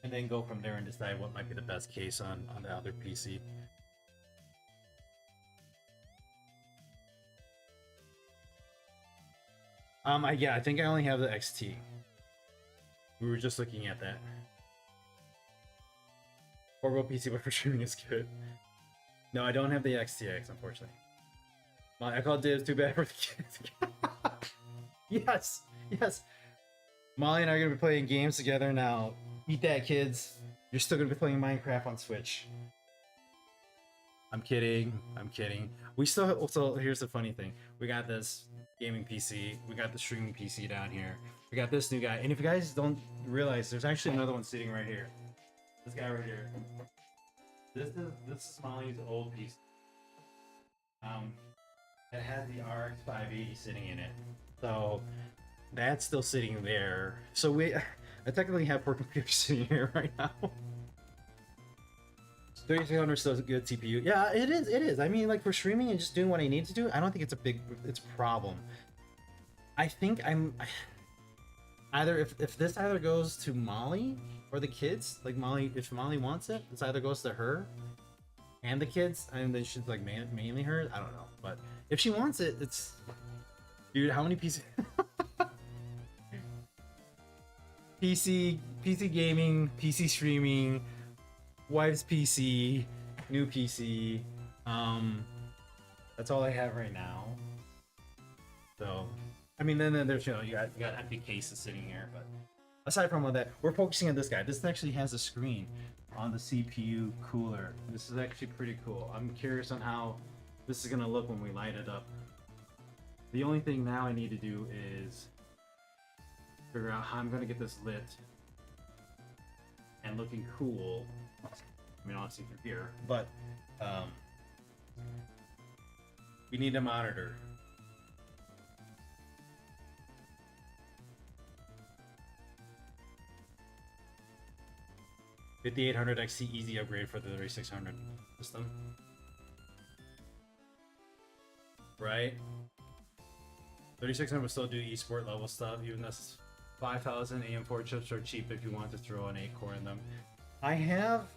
and then go from there and decide what might be the best case on the other PC. Yeah, I think I only have the XT. We were just looking at that. Portable PC, but for streaming is good. No, I don't have the XTX, unfortunately. My I call dibs. Too bad for the kids. Yes, yes. Molly and I are gonna be playing games together now. Eat that, kids. You're still gonna be playing Minecraft on Switch. I'm kidding. I'm kidding. We still. So here's the funny thing. We got this gaming PC. We got the streaming PC down here. We got this new guy. And if you guys don't realize, there's actually another one sitting right here. This guy right here. This is Molly's old PC. It has the RX 580 sitting in it. So that's still sitting there. So I technically have 4 computers sitting here right now. 3600 still a good CPU. Yeah, it is. It is. I mean, like for streaming and just doing what I need to do, I don't think it's a problem. I think either if this either goes to Molly or the kids, like Molly, if Molly wants it, this either goes to her and the kids, and then she's like mainly her. I don't know, but if she wants it, it's dude. How many PC? PC gaming, PC streaming, wife's PC, new PC. That's all I have right now. So, I mean, then there's you got empty cases sitting here, but aside from all that, we're focusing on this guy. This actually has a screen on the CPU cooler. This is actually pretty cool. I'm curious on how this is gonna look when we light it up. The only thing now I need to do is figure out how I'm gonna get this lit and looking cool. I mean, obviously through here, but we need a monitor. $5,800 XT easy upgrade for the 3600 system, right? 3600 will still do esport level stuff, even though 5,000 AM4 chips are cheap if you want to throw an 8-core in them. I have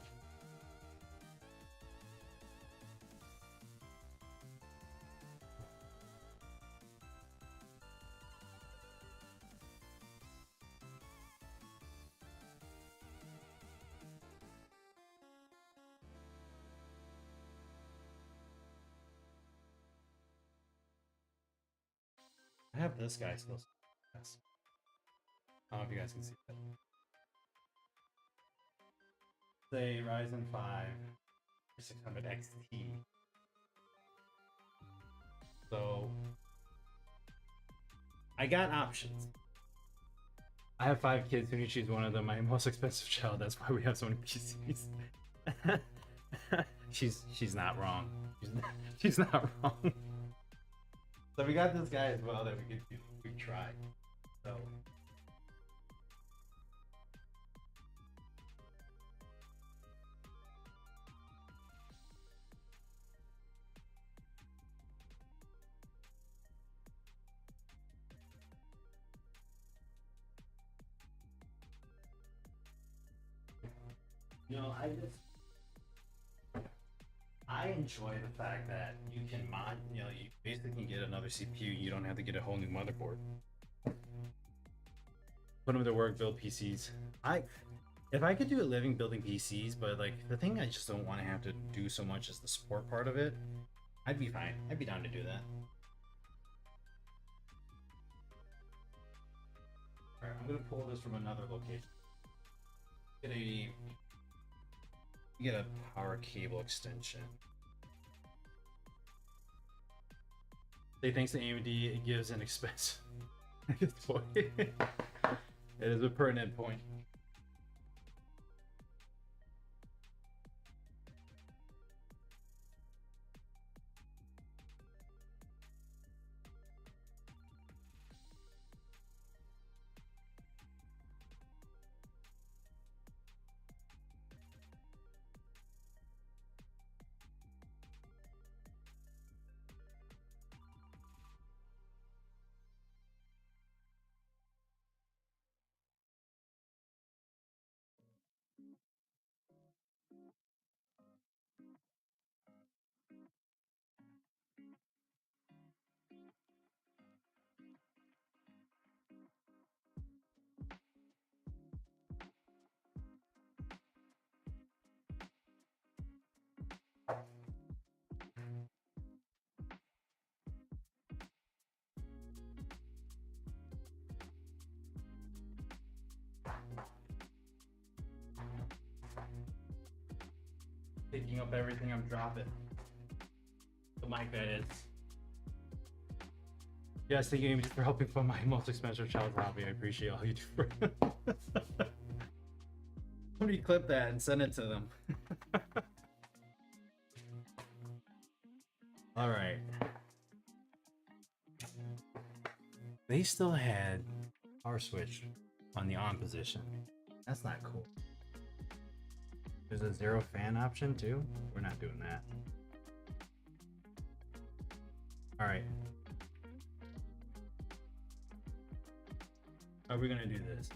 this guy still. Yes. I don't know if you guys can see that. Say Ryzen 5 600 XT. So I got options. I have 5 kids who need to choose one of them. My most expensive child. That's why we have so many PCs. she's not wrong. She's not wrong. So we got this guy as well that we could try. So you know, I enjoy the fact that you can mod, you basically can get another CPU. You don't have to get a whole new motherboard. Put them to work, build PCs. If I could do a living building PCs, but like the thing I just don't want to have to do so much is the support part of it. I'd be fine. I'd be down to do that. Alright, I'm gonna pull this from another location. Get a power cable extension. Say thanks to AMD, it gives an expensive toy. It is a pertinent point. Picking up everything I'm dropping. The mic, that is. Yes, thank you for helping fund my most expensive child's hobby. I appreciate all you do for him. Somebody clip that and send it to them. All right. They still had power switch on the on position. That's not cool. There's a zero fan option too. We're not doing that. All right. How are we gonna do this?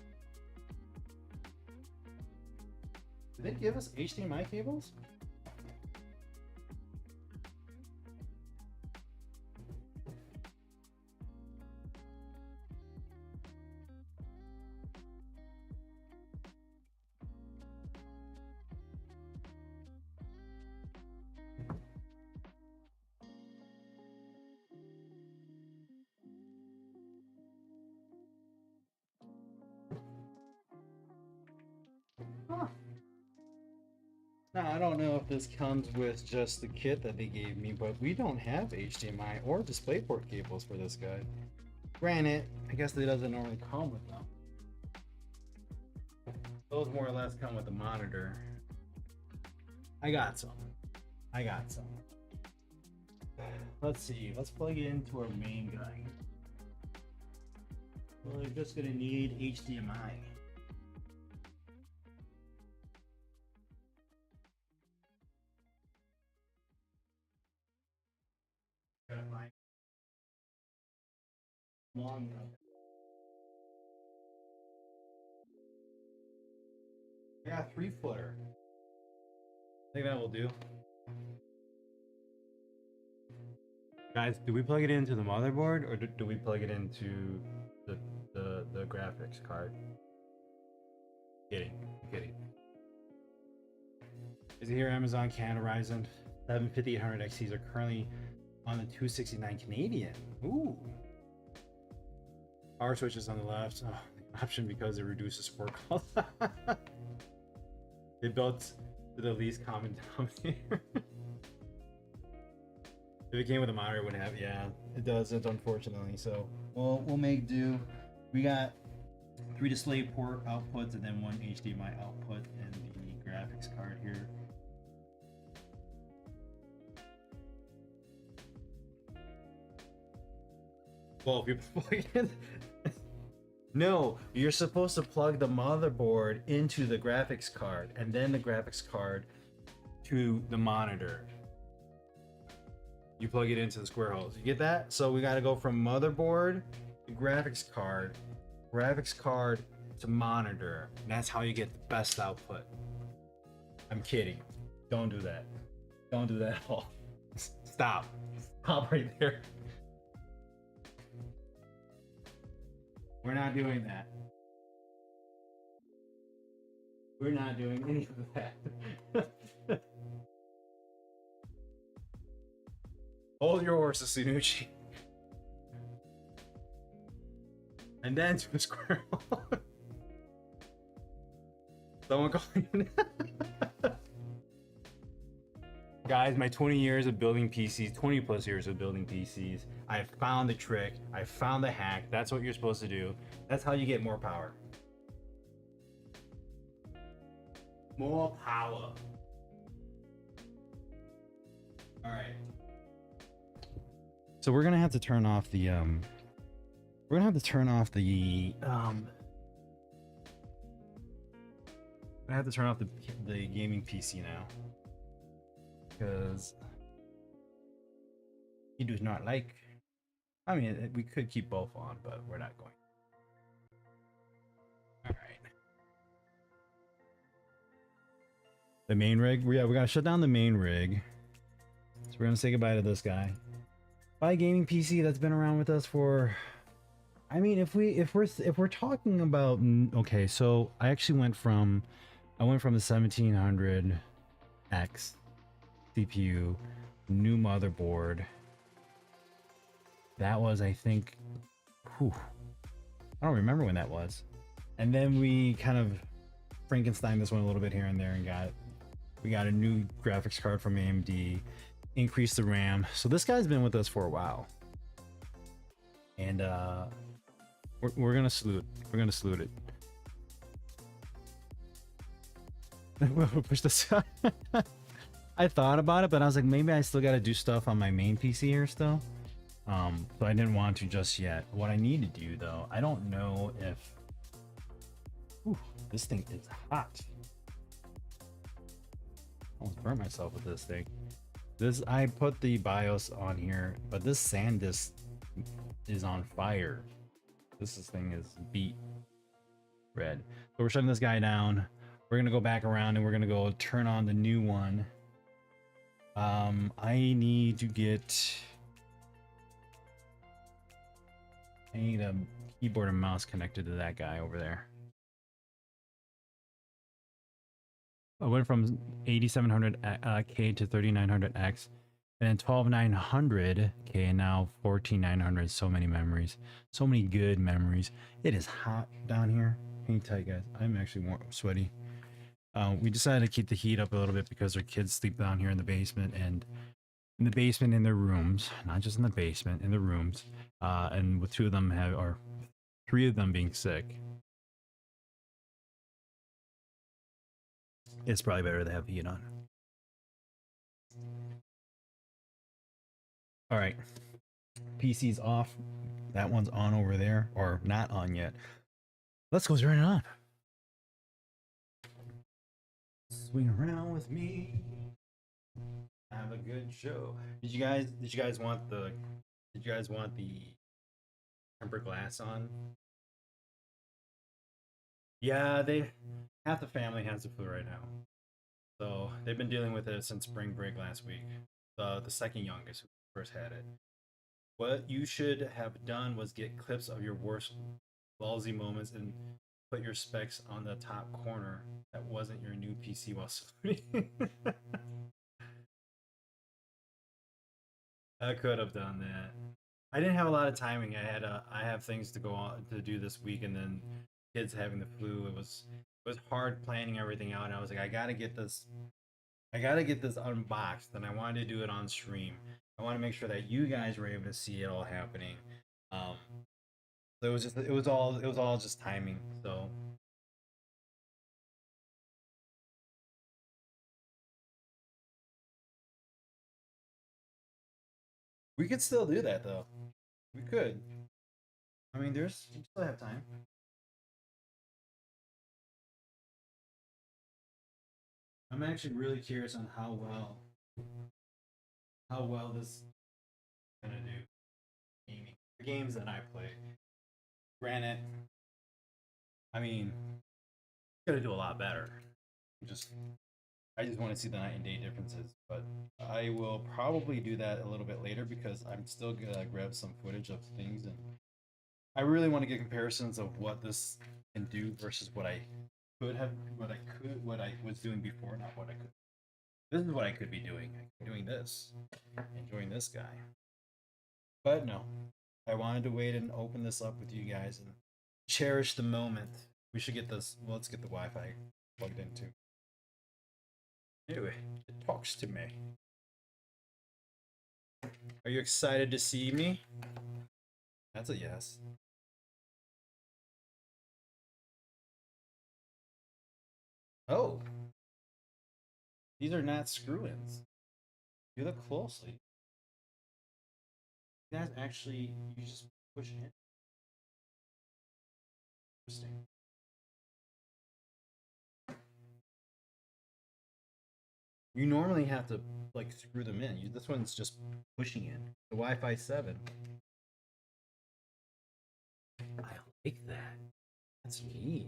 Did they give us HDMI cables? Huh. Now, I don't know if this comes with just the kit that they gave me, but we don't have HDMI or DisplayPort cables for this guy. Granted, I guess it doesn't normally come with them. Those more or less come with the monitor. I got some. Let's see, let's plug it into our main guy. We're just gonna need HDMI. Long enough. Yeah, 3-footer. I think that will do. Guys, do we plug it into the motherboard or do we plug it into the graphics card? Kidding. Is it here? Amazon Canada Ryzen 7 5800 XTs are currently on the 269 Canadian. Ooh. Power switches on the left. Oh, option because it reduces support costs. It built to the least common denominator. If it came with a monitor, it wouldn't have. Yeah, it doesn't, unfortunately. So we'll make do. We got 3 DisplayPort outputs and then 1 HDMI output and the graphics card here. Well, if you plug in, no, you're supposed to plug the motherboard into the graphics card and then the graphics card to the monitor. You plug it into the square holes. You get that? So we got to go from motherboard to graphics card to monitor. And that's how you get the best output. I'm kidding. Don't do that. Don't do that at all. Stop. Stop right there. We're not doing that. We're not doing any of that. Hold your horses, Sunuchi. And then to a squirrel. Someone call you. Guys, my 20 years of building PCs, 20 plus years of building PCs, I found the trick. I found the hack. That's what you're supposed to do. That's how you get more power. More power. All right. So we're gonna have to turn off the we're gonna have to turn off the I have to turn off the gaming PC now because he does not like. I mean, we could keep both on, but we're not going. All right. The main rig. Yeah, we gotta shut down the main rig. So we're gonna say goodbye to this guy. Buy a gaming PC that's been around with us for. I mean, if we're talking about, okay, so I actually went from the 1700X CPU, new motherboard. That was, I think, whew, I don't remember when that was. And then we kind of Frankenstein this one a little bit here and there and we got a new graphics card from AMD, increased the RAM. So this guy's been with us for a while. And we're gonna salute. We're gonna salute it. We'll push this. I thought about it, but I was like, maybe I still got to do stuff on my main PC here still. So I didn't want to just yet. What I need to do though, I don't know if. Whew, this thing is hot. I almost burnt myself with this thing. I put the BIOS on here, but this SanDisk is on fire. This thing is beat red. So we're shutting this guy down. We're gonna go back around and we're gonna go turn on the new one. I need a keyboard and mouse connected to that guy over there. I went from 8700K to 3900X, and then 12900K, and now 14900. So many memories, so many good memories. It is hot down here. Hang tight, guys. I'm actually more sweaty. We decided to keep the heat up a little bit because our kids sleep down here in the basement, and in their rooms, not just in the basement, in the rooms. And with 2 of them or 3 of them being sick, it's probably better to have the heat on. All right, PC's off. That one's on over there, or not on yet. Let's go turn it on. Swing around with me. Have a good show. Did you guys want the tempered glass on? Yeah, half the family has the flu right now. So they've been dealing with it since spring break last week. The second youngest who first had it. What you should have done was get clips of your worst ballsy moments and put your specs on the top corner. That wasn't your new PC while saluting. I could have done that. I didn't have a lot of timing. I have things to go on to do this week, and then kids having the flu. It was hard planning everything out. And I was like, I gotta get this unboxed, and I wanted to do it on stream. I want to make sure that you guys were able to see it all happening. So it was all just timing. So we could still do that though. We could. I mean, we still have time. I'm actually really curious on how this is gonna do. Gaming. The games that I play. Granted, I mean, it's gonna do a lot better. I just want to see the night and day differences, but I will probably do that a little bit later because I'm still gonna grab some footage of things, and I really want to get comparisons of what this can do versus what I was doing before, not what I could. This is what I could be doing. I could be doing this, enjoying this guy. But no, I wanted to wait and open this up with you guys and cherish the moment. We should get this. Well, let's get the Wi-Fi plugged into. Anyway, it talks to me. Are you excited to see me? That's a yes. Oh, these are not screw-ins. You look closely. That's actually, you just push it. Interesting. You normally have to like screw them in. This one's just pushing in. The Wi-Fi 7. I like that. That's neat.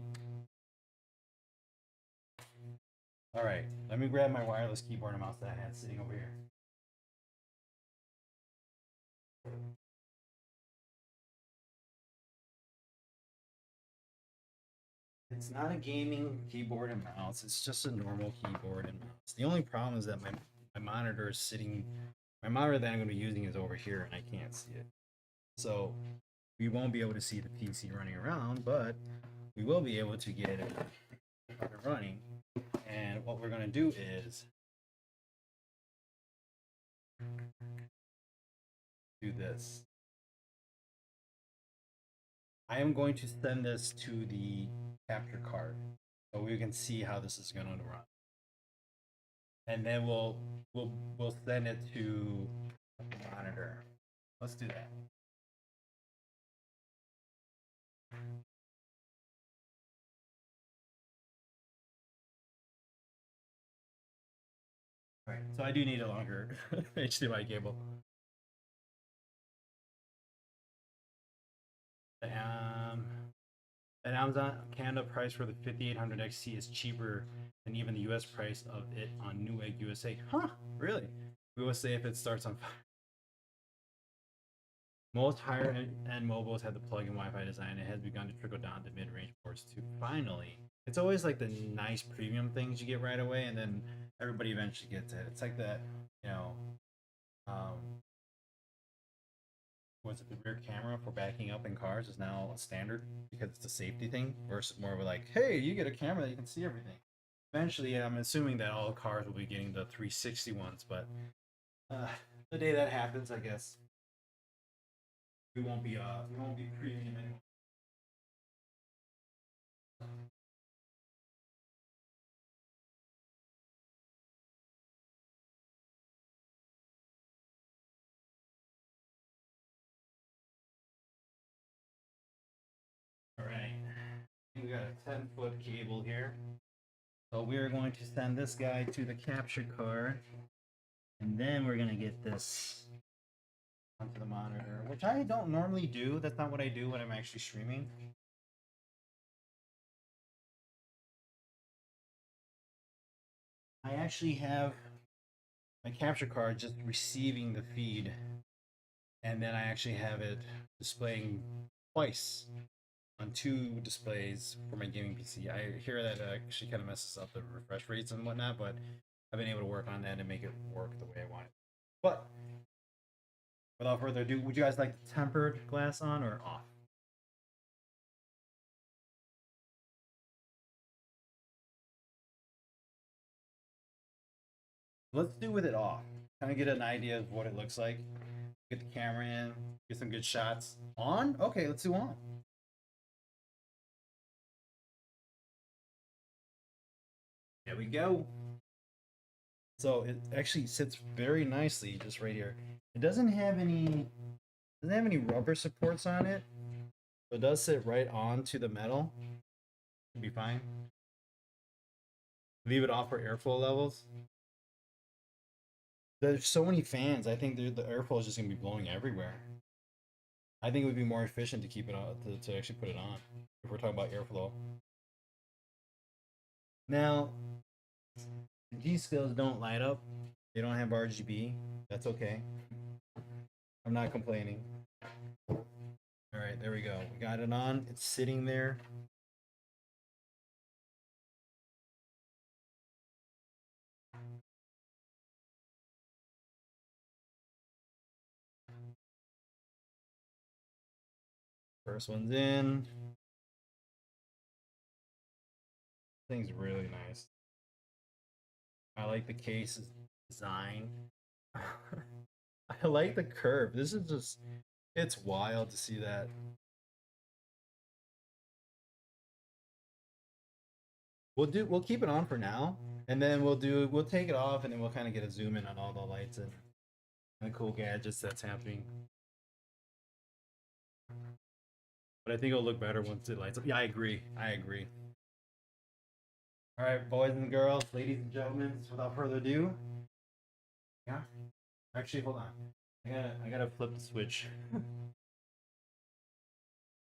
All right, let me grab my wireless keyboard and mouse that I had sitting over here. It's not a gaming keyboard and mouse. It's just a normal keyboard and mouse. The only problem is that my monitor is sitting. My monitor that I'm going to be using is over here, and I can't see it. So we won't be able to see the PC running around, but we will be able to get it up and running. And what we're going to do is do this. I am going to send this to the capture card so we can see how this is going to run. And then we'll send it to the monitor. Let's do that. All right, so I do need a longer HDMI cable. An Amazon Canada price for the 5800 XT is cheaper than even the US price of it on Newegg USA. Huh? Really? We will say if it starts on fire. Most higher end mobiles have the plug-in Wi-Fi design. It has begun to trickle down to mid-range ports too. Finally, it's always like the nice premium things you get right away, and then everybody eventually gets it. It's like that, you know, um, was it the rear camera for backing up in cars is now a standard because it's a safety thing versus more of a like, hey, you get a camera that you can see everything. Eventually, I'm assuming that all cars will be getting the 360 ones, but the day that happens, I guess we won't be premium anymore. All right, we got a 10-foot cable here. So we're going to send this guy to the capture card, and then we're gonna get this onto the monitor, which I don't normally do. That's not what I do when I'm actually streaming. I actually have my capture card just receiving the feed, and then I actually have it displaying twice on two displays for my gaming PC. I hear that actually kind of messes up the refresh rates and whatnot, but I've been able to work on that and make it work the way I want it. But without further ado, would you guys like the tempered glass on or off? Let's do with it off. Kind of get an idea of what it looks like. Get the camera in, get some good shots. On? Okay, let's do on. There we go. So it actually sits very nicely just right here. It doesn't have any rubber supports on it, but it does sit right onto the metal. Should be fine. Leave it off for airflow levels. There's so many fans. I think the airflow is just gonna be blowing everywhere. I think it would be more efficient to keep it on to actually put it on if we're talking about airflow. Now, the G skills don't light up. They don't have RGB. That's okay. I'm not complaining. All right, there we go. We got it on. It's sitting there. First one's in. Thing's really nice. I like the case design. I like the curve. This is just, it's wild to see that. We'll keep it on for now, and then we'll take it off, and then we'll kind of get a zoom in on all the lights and the cool gadgets that's happening. But I think it'll look better once it lights up. Yeah, I agree. I agree. All right, boys and girls, ladies and gentlemen, without further ado. Yeah. Actually, hold on. I gotta flip the switch.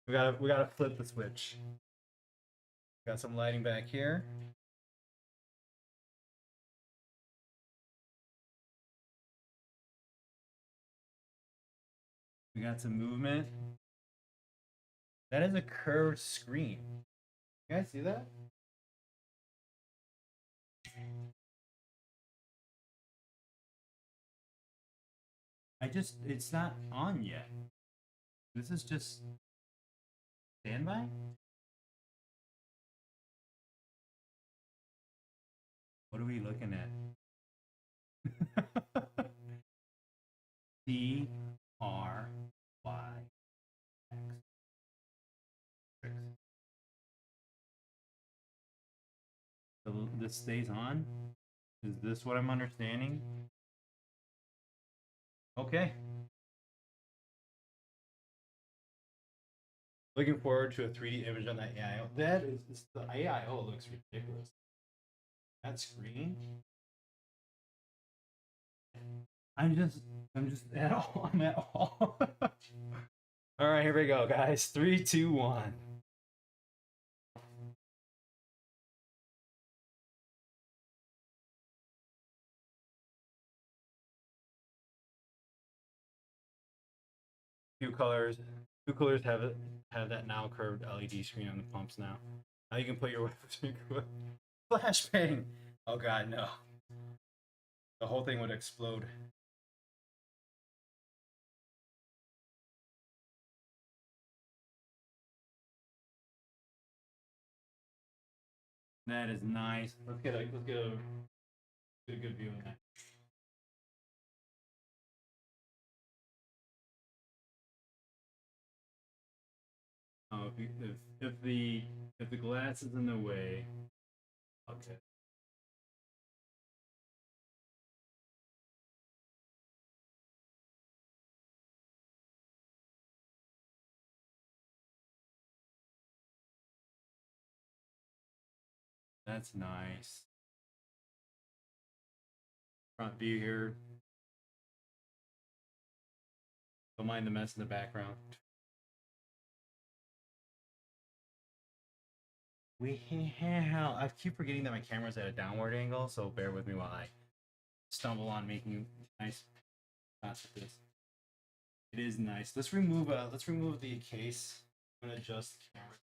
We gotta flip the switch. Got some lighting back here. We got some movement. That is a curved screen. You guys see that? It's not on yet. This is just standby? What are we looking at? CRYX. This stays on? Is this what I'm understanding? Okay. Looking forward to a 3D image on that AIO. That is the AIO looks ridiculous. That screen. I'm just at all. I'm at all. All right, here we go, guys. 3, 2, 1. Two colors. Two colors have that now curved LED screen on the pumps now. Now you can put your flashbang. Oh god, no. The whole thing would explode. That is nice. Let's get a good view of that. Oh, if the glass is in the way, okay. That's nice. Front view here. Don't mind the mess in the background. I keep forgetting that my camera's at a downward angle, so bear with me while I stumble on making nice shots of this. It is nice. Let's remove the case. I'm gonna adjust the camera.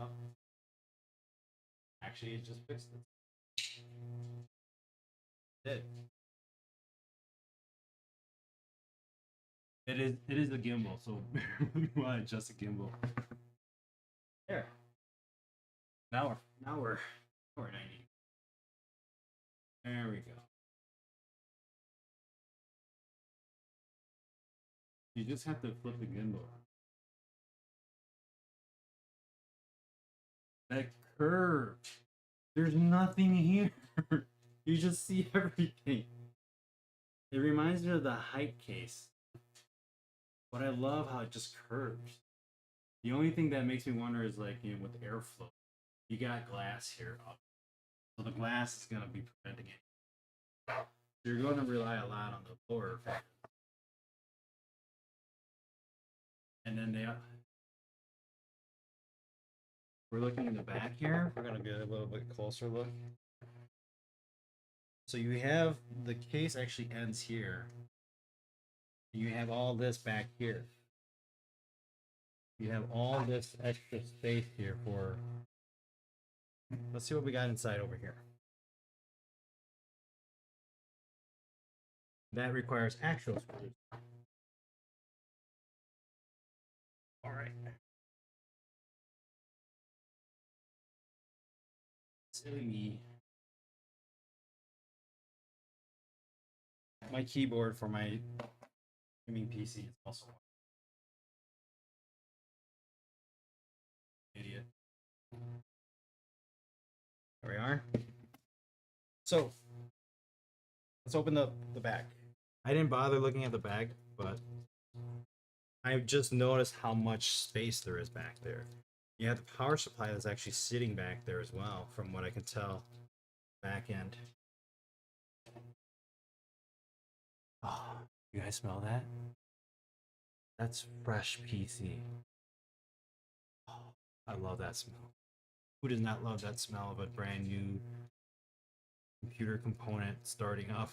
Oh. Actually, it just fixed it. It is a gimbal, so we want to adjust the gimbal. There. Now we're 90. There we go. You just have to flip the gimbal. That curve. There's nothing here. You just see everything. It reminds me of the height case. But I love how it just curves. The only thing that makes me wonder is like, with airflow, you got glass here up. So the glass is gonna be preventing it. So you're going to rely a lot on the lower fan. And then we're looking in the back here. We're gonna get a little bit closer look. So you have the case actually ends here. You have all this back here. You have all this extra space here for. Let's see what we got inside over here. That requires actual screws. Silly me. My keyboard for my gaming PC is also an idiot. There we are. So let's open the bag. I didn't bother looking at the bag, but I've just noticed how much space there is back there. You have the power supply that's actually sitting back there as well, from what I can tell. Back end. Oh, you guys smell that? That's fresh PC. Oh, I love that smell. Who does not love that smell of a brand new computer component starting up?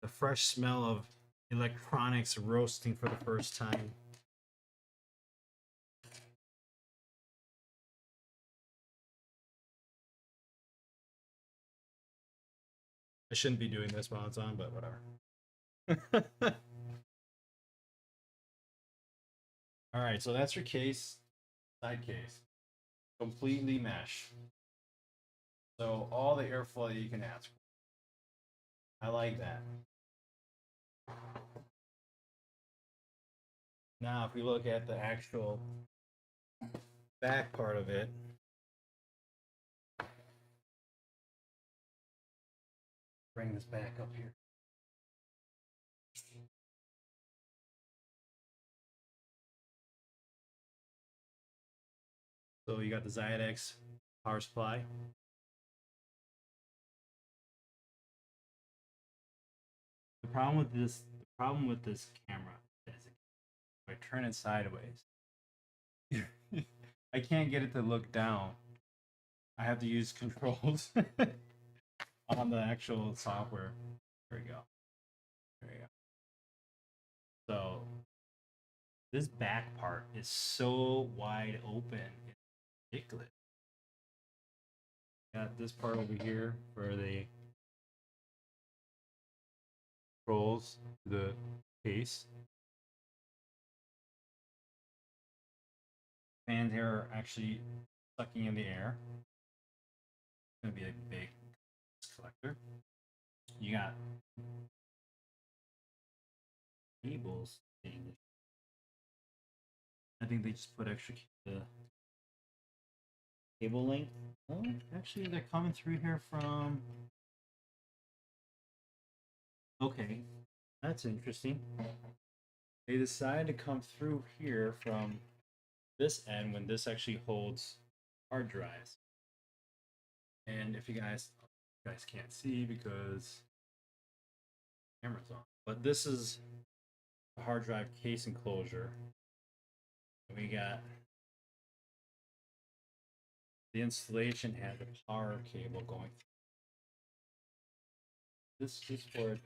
The fresh smell of electronics roasting for the first time. I shouldn't be doing this while it's on, but whatever. All right, so that's your case, side case, completely mesh. So all the airflow you can ask for. I like that. Now, if we look at the actual back part of it, bring this back up here. So you got the Xidax power supply. The problem with this camera is if I turn it sideways, I can't get it to look down. I have to use controls on the actual software. There we go. There we go. So this back part is so wide open, it's ridiculous. Got this part over here for the controls, the case. Fans here are actually sucking in the air. It's gonna be a big collector. You got cables. I think they just put extra cable length. Oh, actually, they're coming through here from. Okay, that's interesting. They decided to come through here from this end when this actually holds hard drives. And if you guys can't see because the camera's on, but this is a hard drive case enclosure. We got the installation had the power cable going. This is for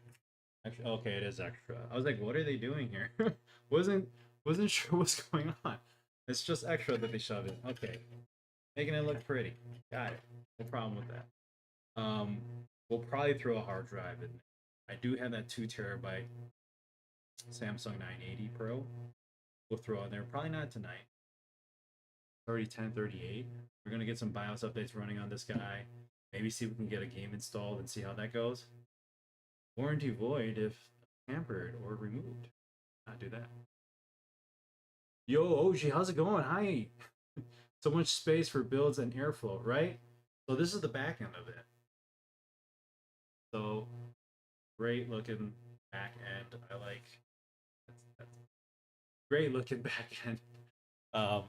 actually okay. It is extra. I was like, what are they doing here? wasn't sure what's going on. It's just extra that they shove in. Okay, making it look pretty. Got it. No problem with that. We'll probably throw a hard drive in. I do have that 2 terabyte Samsung 980 Pro. We'll throw in there. Probably not tonight. 1038. We're gonna get some BIOS updates running on this guy. Maybe see if we can get a game installed and see how that goes. Warranty void if tampered or removed. Not do that. Yo, OG, how's it going? Hi. So much space for builds and airflow, right? So this is the back end of it. So great looking back end. I like that's great looking back end. Um,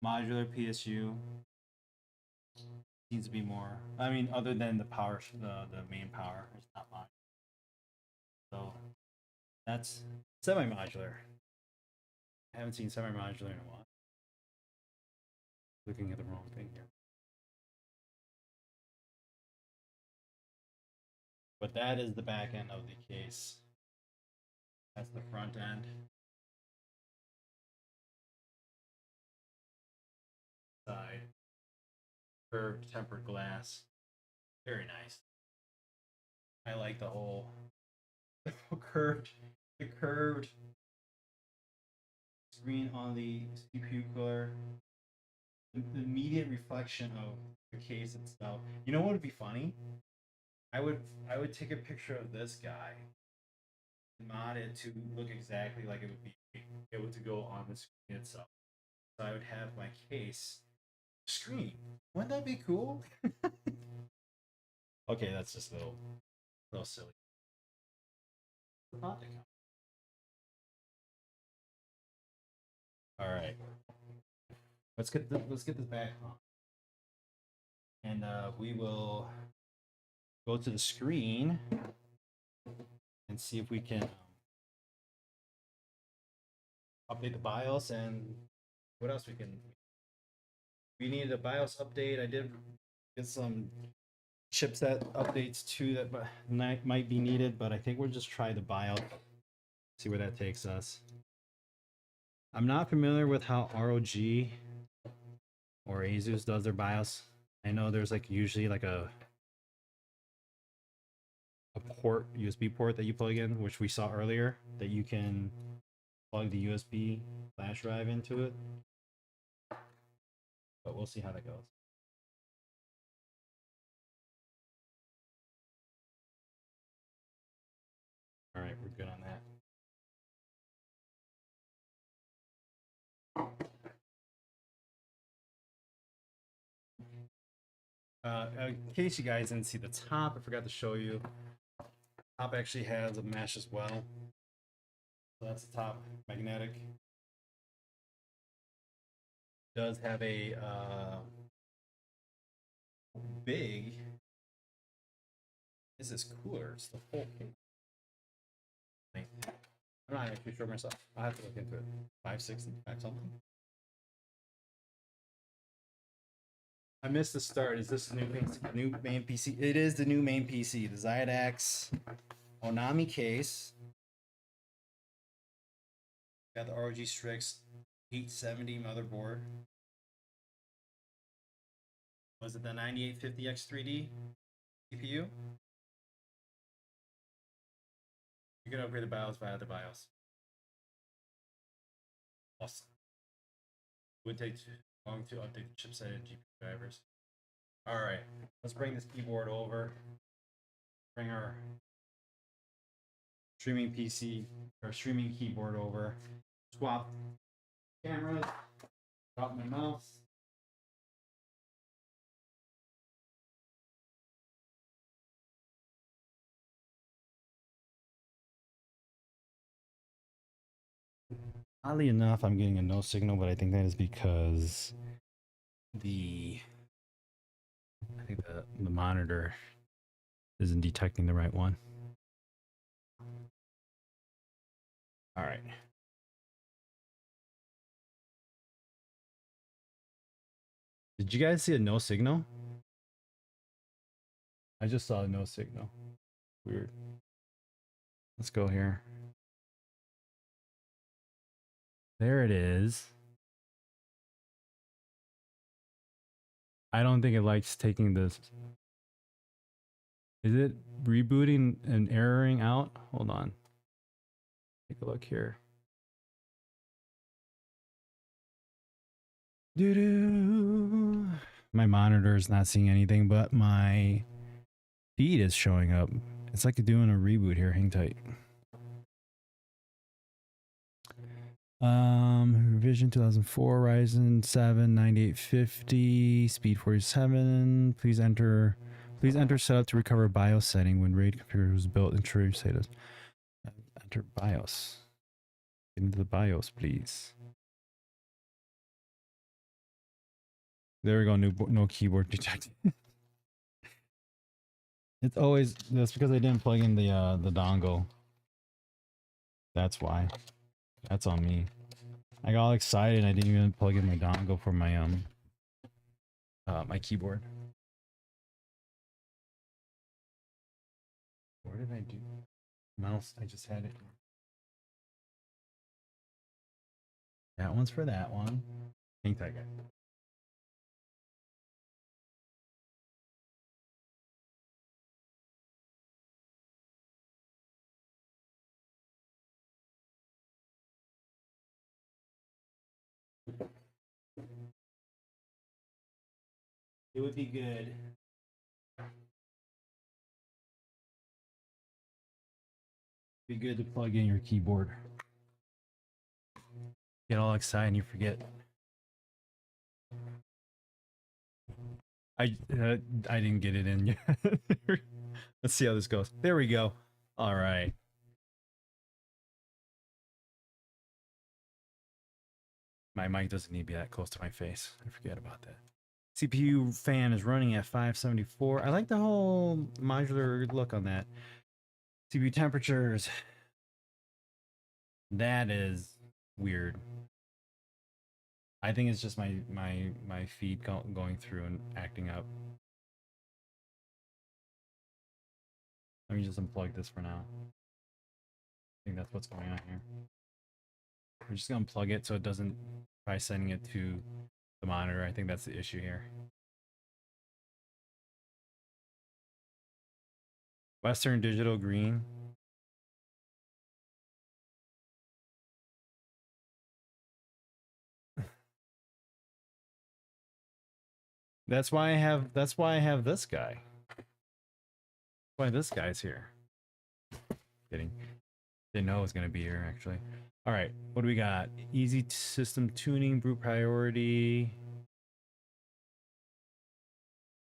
Modular PSU needs to be more. I mean, other than the power, the main power, it's not modular. So that's semi-modular. I haven't seen semi-modular in a while. Looking at the wrong thing here. But that is the back end of the case. That's the front end. Side. Curved tempered glass. Very nice. I like the whole the curved screen on the CPU cooler. the immediate reflection of the case itself. You know what would be funny? I would I would take a picture of this guy, mod it to look exactly like it would be able to go on the screen itself. So I would have my case screen. Wouldn't that be cool? Okay, that's just little silly. All right, let's get this back on, and we will go to the screen and see if we can update the BIOS and what else we can. We needed a BIOS update. I did get some chipset updates too that might be needed, but I think we'll just try the BIOS, see where that takes us. I'm not familiar with how ROG or Asus does their BIOS. I know there's like usually like a port, USB port that you plug in, which we saw earlier, that you can plug the USB flash drive into it. But we'll see how that goes. All right, we're good on that. In case you guys didn't see the top, I forgot to show you. Top actually has a mesh as well. So that's the top magnetic. Does have a big. Is this cooler? It's the whole case. I'm not actually sure myself. I'll have to look into it. 560, 5 something. I missed the start. Is this the new main PC? It is the new main PC, the Xidax Onami case. Got the ROG Strix 870 motherboard. Was it the 9850X3D CPU? You can upgrade the BIOS via the BIOS. Awesome. It would take too long to update the chipset and GPU drivers. All right, let's bring this keyboard over. Bring our streaming PC or streaming keyboard over. Swap cameras. Drop my mouse. Oddly enough, I'm getting a no signal, but I think that is because I think the monitor isn't detecting the right one. All right. Did you guys see a no signal? I just saw a no signal. Weird. Let's go here. There it is. I don't think it likes taking this. Is it rebooting and erroring out? Hold on. Take a look here. Doo-doo. My monitor is not seeing anything, but my feed is showing up. It's like doing a reboot here. Hang tight. Revision 2004 Ryzen 7 9850 speed 47. Please enter setup to recover BIOS setting when RAID computer was built in true status. Enter BIOS. Get into the BIOS, please. There we go. No keyboard detected. It's always that's because I didn't plug in the dongle. That's why. That's on me. I got all excited and I didn't even plug in my dongle for my my keyboard. Where did I do? Mouse, I just had it. That one's for that one. Hang tight, guys. It would be good. Be good to plug in your keyboard. Get all excited and you forget. I didn't get it in yet. Let's see how this goes. There we go. All right. My mic doesn't need to be that close to my face. I forget about that. CPU fan is running at 574. I like the whole modular look on that. CPU temperatures. That is weird. I think it's just my feed going through and acting up. Let me just unplug this for now. I think that's what's going on here. We're just gonna unplug it so it doesn't try sending it to the monitor. I think that's the issue here. Western Digital green. That's why I have this guy. Why this guy's here. Kidding. Didn't know it was gonna be here actually. All right, what do we got? Easy system tuning, brute priority,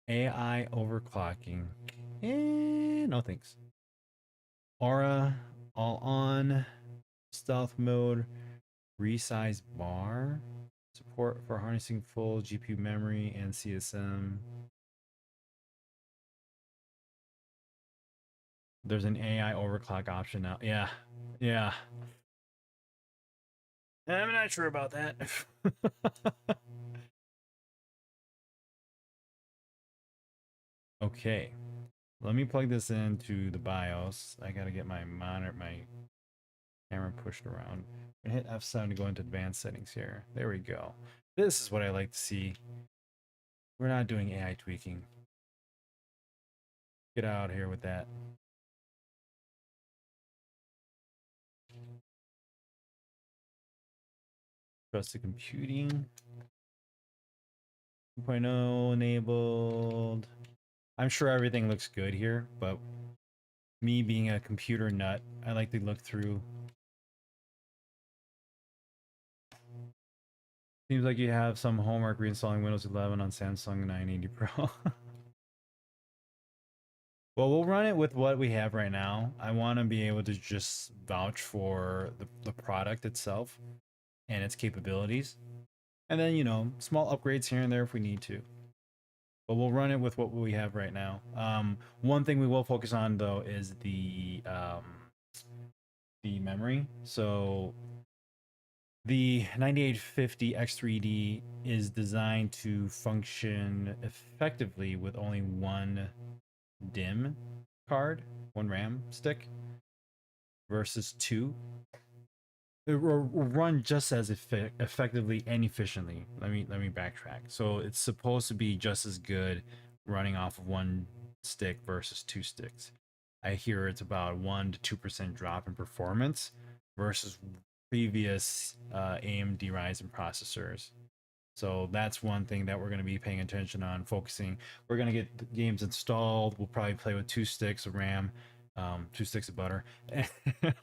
AI overclocking. No thanks. Aura, all on, stealth mode, resize bar, support for harnessing full GPU memory and CSM. There's an AI overclock option now. Yeah, yeah. I'm not sure about that. Okay, let me plug this into the BIOS. I gotta get my monitor, my camera pushed around. I'm gonna hit F7 to go into advanced settings here. There we go. This is what I like to see. We're not doing AI tweaking. Get out of here with that. Trusted computing. 2.0 enabled. I'm sure everything looks good here, but me being a computer nut, I like to look through. Seems like you have some homework reinstalling Windows 11 on Samsung 980 Pro. Well, we'll run it with what we have right now. I want to be able to just vouch for the product itself and its capabilities. And then, you know, small upgrades here and there if we need to. But we'll run it with what we have right now. One thing we will focus on, though, is the memory. So the 9850 X3D is designed to function effectively with only one DIMM card, one RAM stick, versus two. It will run just as effectively and efficiently. Let me backtrack. So it's supposed to be just as good running off of one stick versus two sticks. I hear it's about 1 to 2% drop in performance versus previous AMD Ryzen processors. So that's one thing that we're going to be paying attention on, focusing. We're going to get the games installed. We'll probably play with 2 sticks of RAM, 2 sticks of butter.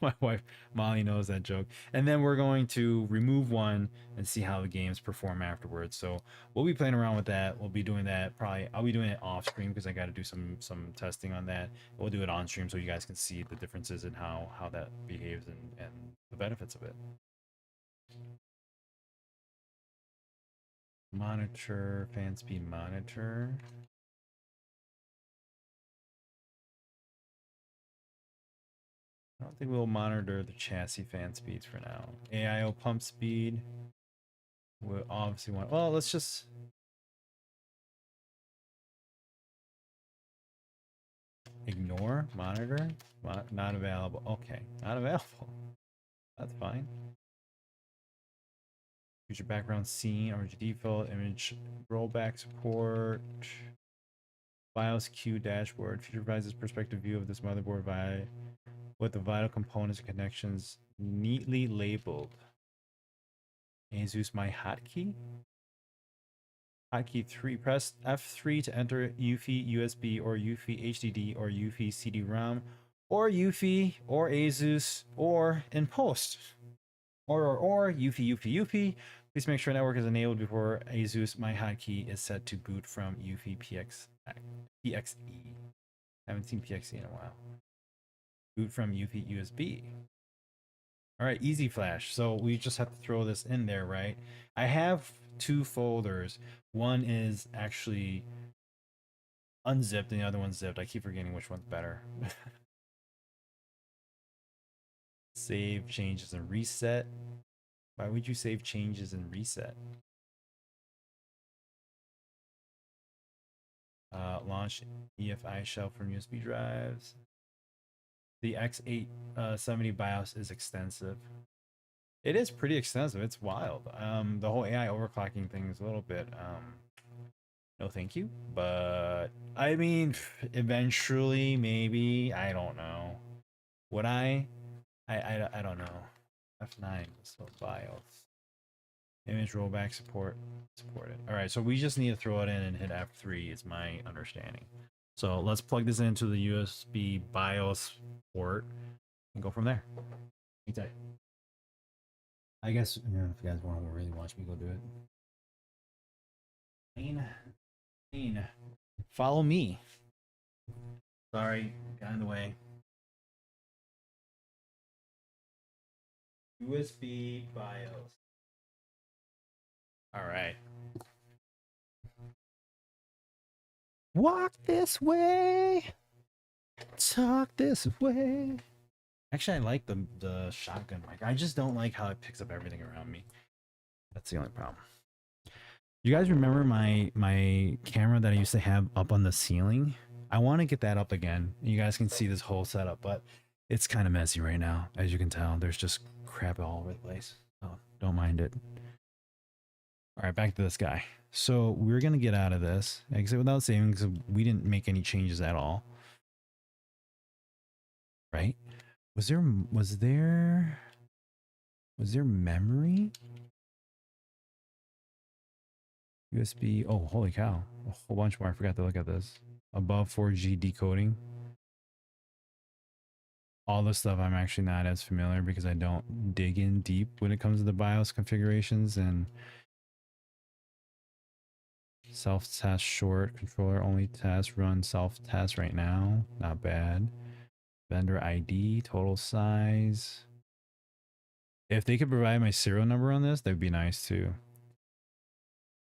My wife Molly knows that joke. And then we're going to remove one and see how the games perform afterwards. So we'll be playing around with that. We'll be doing that probably. I'll be doing it off stream because I got to do some testing on that. We'll do it on stream so you guys can see the differences in how that behaves and the benefits of it. Monitor, fan speed monitor. I don't think we'll monitor the chassis fan speeds for now. AIO pump speed. We'll obviously want, well, let's just ignore monitor. Not available. Okay, not available. That's fine. Future background scene, orange default, image rollback support. BIOS Q dashboard. Future provides perspective view of this motherboard via with the vital components and connections neatly labeled. ASUS my hotkey. Hotkey 3. Press F3 to enter UFI USB or UFI HDD or UFI CD-ROM or UFI or ASUS or in post. Or UFI. Please make sure network is enabled before ASUS. My hotkey is set to boot from UFI PXE. Haven't seen PXE in a while. Boot from UFI USB. All right, easy flash. So we just have to throw this in there, right? I have two folders. One is actually unzipped and the other one's zipped. I keep forgetting which one's better. Save changes and reset. Why would you save changes and reset? Launch EFI shell from USB drives. The X870 BIOS is extensive. It is pretty extensive. It's wild. The whole AI overclocking thing is a little bit no thank you. But I mean, eventually, maybe. I don't know. Would I? I don't know. F9 so BIOS. Image rollback supported. All right, so we just need to throw it in and hit F3 is my understanding. So let's plug this into the USB BIOS port and go from there. Okay. I guess if you guys want to really watch me go do it. Follow me. Sorry, got in the way. USB BIOS. All right. Walk this way. Talk this way. Actually, I like the shotgun mic. I just don't like how it picks up everything around me. That's the only problem. You guys remember my camera that I used to have up on the ceiling? I want to get that up again. You guys can see this whole setup, but it's kind of messy right now. As you can tell, there's just crap all over the place. Oh, don't mind it. All right, back to this guy. So we're going to get out of this, exit without saving, because we didn't make any changes at all. Right? Was there memory? USB. Oh, holy cow. A whole bunch more. I forgot to look at this. Above 4G decoding. All this stuff I'm actually not as familiar because I don't dig in deep when it comes to the BIOS configurations and self-test short, controller only test, run self-test right now. Not bad. Vendor ID, total size. If they could provide my serial number on this, that'd be nice too.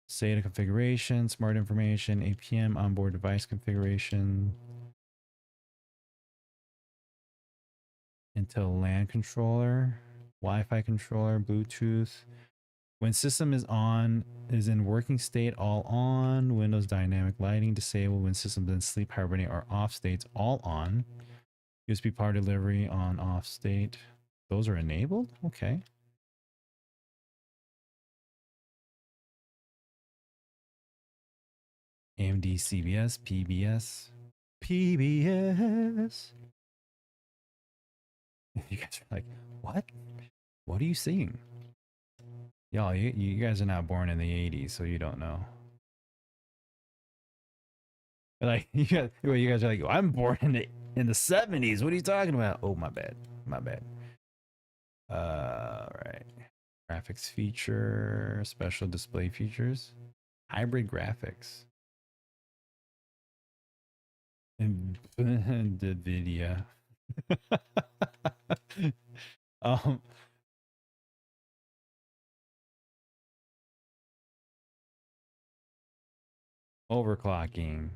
SATA configuration, smart information, APM, onboard device configuration. Intel LAN controller, Wi-Fi controller, Bluetooth. When system is in working state, all on. Windows dynamic lighting disabled. When systems in sleep, hibernate, or off states, all on. USB power delivery on off state. Those are enabled? Okay. AMD CBS, PBS. PBS. You guys are like, what? What are you seeing? Y'all, you guys are not born in the 80s, so you don't know. Like, you guys are like, I'm born in the 70s. What are you talking about? Oh, my bad. My bad. Right. Graphics feature, special display features, hybrid graphics. NVIDIA. Overclocking.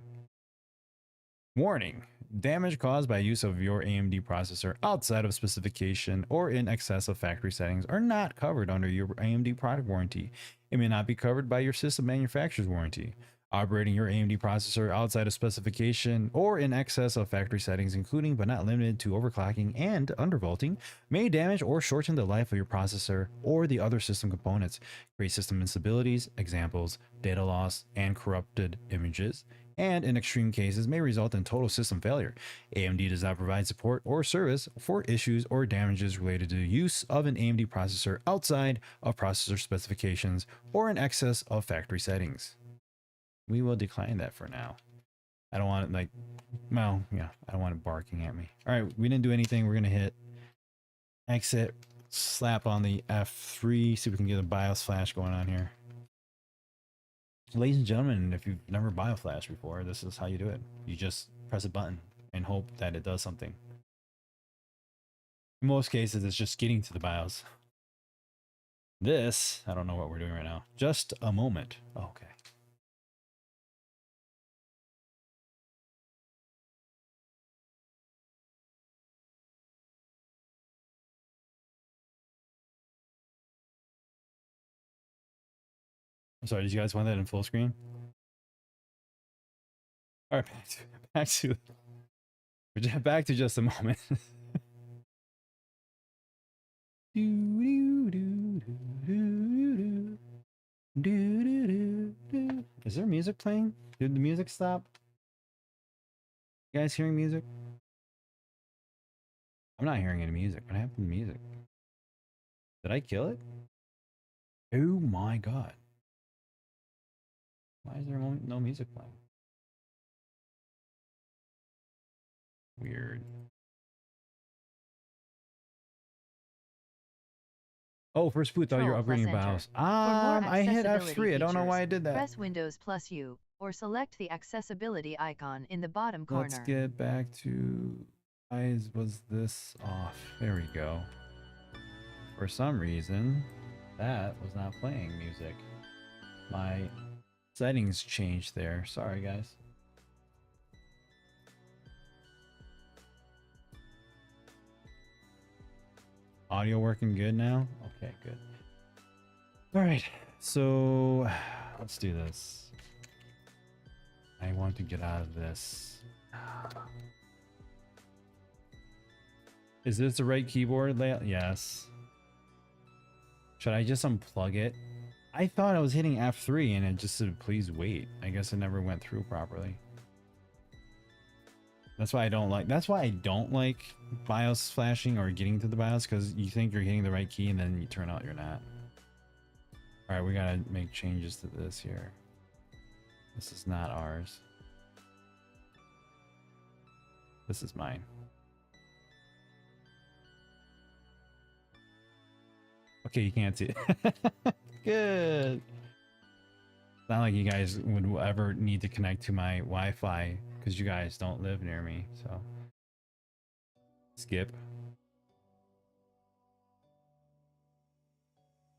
Warning. Damage caused by use of your AMD processor outside of specification or in excess of factory settings are not covered under your AMD product warranty. It may not be covered by your system manufacturer's warranty. Operating your AMD processor outside of specification or in excess of factory settings, including but not limited to overclocking and undervolting, may damage or shorten the life of your processor or the other system components, create system instabilities, examples, data loss, and corrupted images, and in extreme cases may result in total system failure. AMD does not provide support or service for issues or damages related to the use of an AMD processor outside of processor specifications or in excess of factory settings. We will decline that for now. I don't want it like, well, yeah, I don't want it barking at me. All right, we didn't do anything. We're gonna hit exit, slap on the F3, see if we can get a BIOS flash going on here. Ladies and gentlemen, if you've never bioflashed before, this is how you do it. You just press a button and hope that it does something. In most cases, it's just getting to the BIOS. This, I don't know what we're doing right now. Just a moment. Oh, okay. I'm sorry, did you guys want that in full screen? All right, back to just a moment. Is there music playing? Did the music stop? You guys hearing music? I'm not hearing any music. What happened to music? Did I kill it? Oh my god. Why is there no music playing? Weird. Oh, first boot though, you're upgrading your BIOS. I hit F3. I don't know why I did that. Press Windows plus U or select the accessibility icon in the bottom corner. Let's get back to why was this off? There we go. For some reason, that was not playing music. My settings changed there. Sorry, guys. Audio working good now? Okay, good. All right, so let's do this. I want to get out of this. Is this the right keyboard layout? Yes. Should I just unplug it? I thought I was hitting F3 and it just said, please wait. I guess it never went through properly. That's why I don't like BIOS flashing or getting to the BIOS, because you think you're hitting the right key and then you turn out you're not. All right, we gotta make changes to this here. This is not ours. This is mine. Okay, you can't see it. Good. It's not like you guys would ever need to connect to my Wi-Fi because you guys don't live near me, so skip.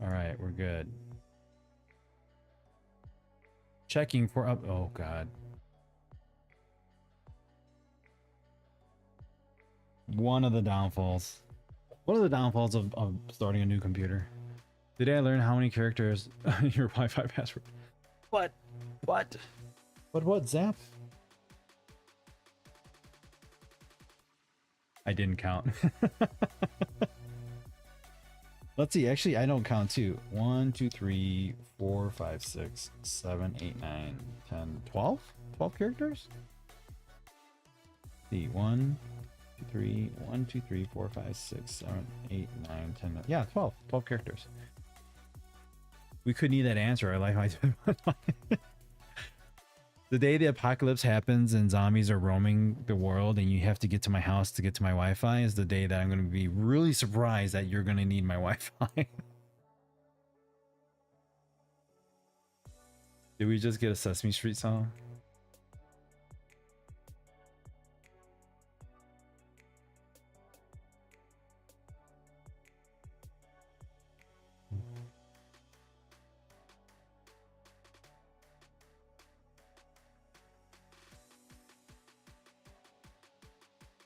All right, we're good. Checking for up. Oh god. One of the downfalls of starting a new computer. Today I learned how many characters your Wi-Fi password. What? What, Zap? I didn't count. Let's see, actually I don't count too. 1, 2, 3, 4, 5, 6, 7, 8, 9, 10, 12? 12 characters? See, 1, 2, 3, 1, 2, 3, 4, 5, 6, 7, 8, 9, 10. Yeah, 12. 12 characters. We could need that answer. I like how the day the apocalypse happens and zombies are roaming the world and you have to get to my house to get to my Wi-Fi is the day that I'm going to be really surprised that you're going to need my Wi-Fi. Did we just get a Sesame Street song?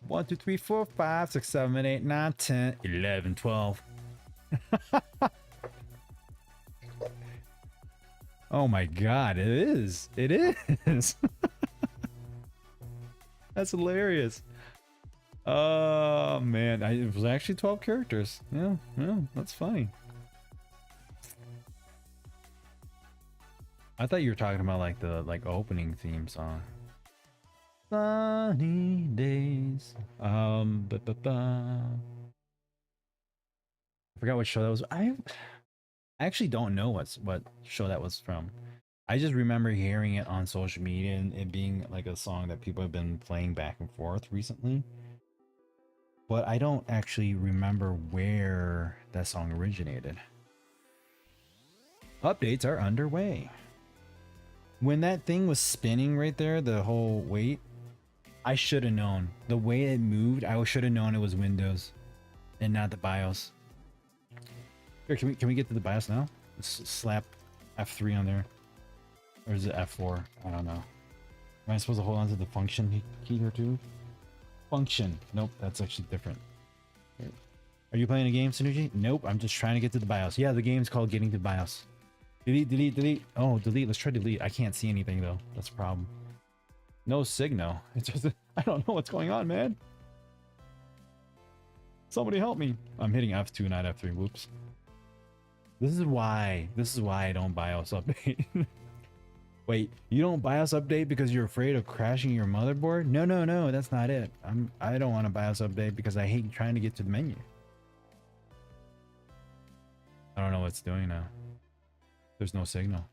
One, 2, 3, 4, 5, 6, 7, 8, 9, 10, 11, 12. Oh my god, it is. It is. That's hilarious. Oh man, it was actually 12 characters. Yeah, that's funny. I thought you were talking about like the opening theme song. Sunny days. I forgot what show that was. I actually don't know what show that was from. I just remember hearing it on social media and it being like a song that people have been playing back and forth recently. But I don't actually remember where that song originated. Updates are underway. When that thing was spinning right there, the whole weight, I should have known. The way it moved, I should have known it was Windows and not the BIOS. Here, can we get to the BIOS now? Slap F3 on there. Or is it F4? I don't know. Am I supposed to hold on to the function key here too? Function. Nope, that's actually different. Are you playing a game, Sanuji? Nope, I'm just trying to get to the BIOS. Yeah, the game's called Getting to BIOS. Delete, delete, delete. Oh, delete. Let's try delete. I can't see anything though. That's a problem. No signal. It's just, I don't know what's going on, man. Somebody help me. I'm hitting F2, not F3. Whoops. This is why I don't BIOS update. Wait, you don't BIOS update because you're afraid of crashing your motherboard? No, that's not it. I don't want to BIOS update because I hate trying to get to the menu. I don't know what it's doing now. There's no signal.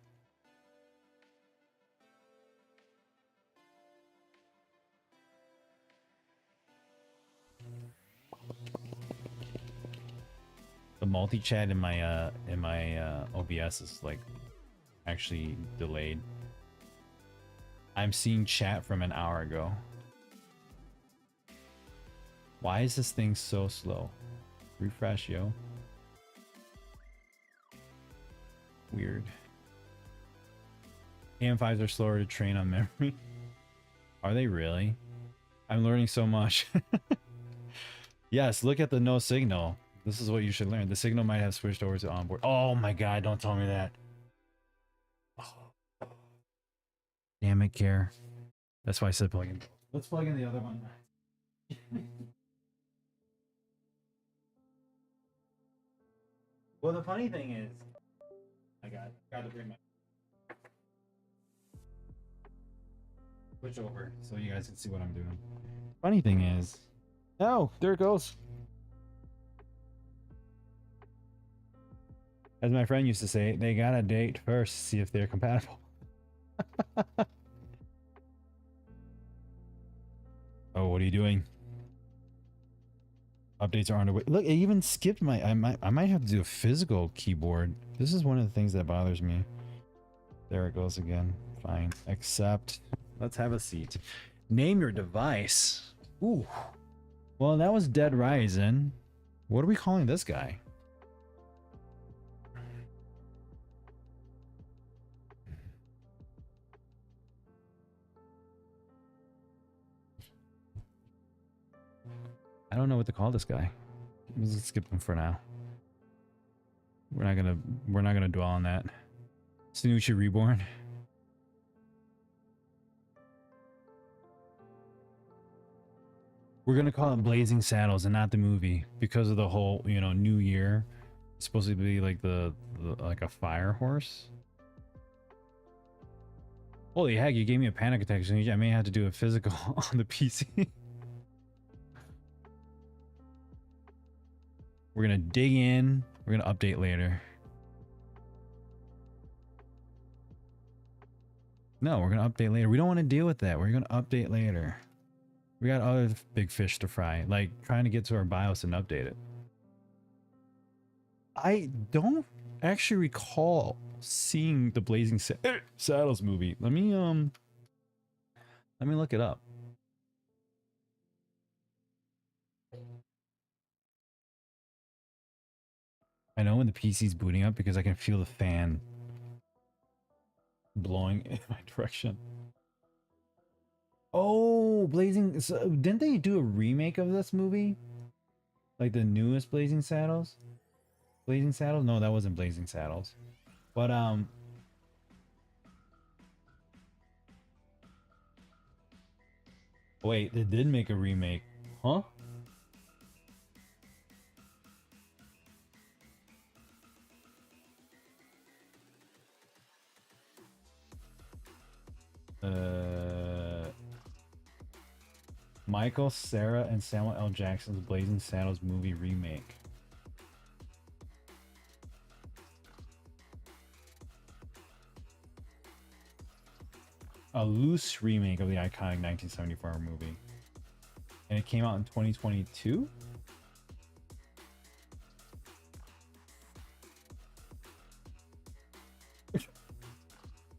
The multi-chat in my OBS is like actually delayed. I'm seeing chat from an hour ago. Why is this thing so slow? Refresh, yo. Weird. AM5s are slower to train on memory. Are they really? I'm learning so much. Yes, look at the no signal. This is what you should learn. The signal might have switched over to onboard. Oh my god, don't tell me that. Oh. Damn it, Care. That's why I said plug in. Let's plug in the other one. Well, the funny thing is, I got to bring my switch over so you guys can see what I'm doing. Funny thing is, oh, there it goes. As my friend used to say, they gotta date first, see if they're compatible. Oh, what are you doing? Updates are underway. Look, it even skipped my. I might have to do a physical keyboard. This is one of the things that bothers me. There it goes again. Fine. Accept. Let's have a seat. Name your device. Ooh. Well, that was Dead Rising. What are we calling this guy? I don't know what to call this guy. Let's skip him for now. We're not gonna dwell on that. Sanucci Reborn. We're gonna call it Blazing Saddles and not the movie because of the whole, you know, New Year. It's supposed to be like the like a fire horse. Holy heck! You gave me a panic attack. Sanucci. I may have to do a physical on the PC. We're gonna dig in. We're gonna update later. No, we're gonna update later. We don't want to deal with that. We're gonna update later. We got other big fish to fry, like trying to get to our BIOS and update it. I don't actually recall seeing the Blazing Saddles movie. Let me look it up. I know when the PC's booting up because I can feel the fan blowing in my direction. Oh, Blazing... So, didn't they do a remake of this movie? Like the newest Blazing Saddles? Blazing Saddles? No, that wasn't Blazing Saddles. But, wait, they did make a remake. Huh? Michael, Sarah, and Samuel L. Jackson's Blazing Saddles movie remake. a loose remake of the iconic 1974 movie, and it came out in 2022.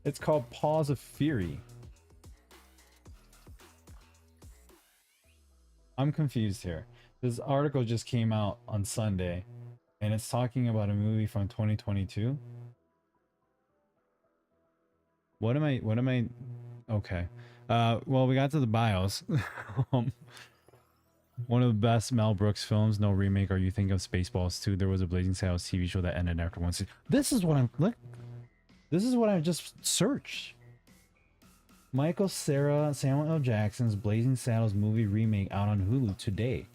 It's called Paws of Fury. I'm confused here. This article just came out on Sunday, and it's talking about a movie from 2022. What am I? Okay. Well, we got to the bios. um, One of the best Mel Brooks films, no remake. Or you think of Spaceballs 2? There was a Blazing Saddles TV show that ended after one season. This is what I'm look. This is what I just searched. Michael Cera, Samuel L. Jackson's Blazing Saddles movie remake out on Hulu today.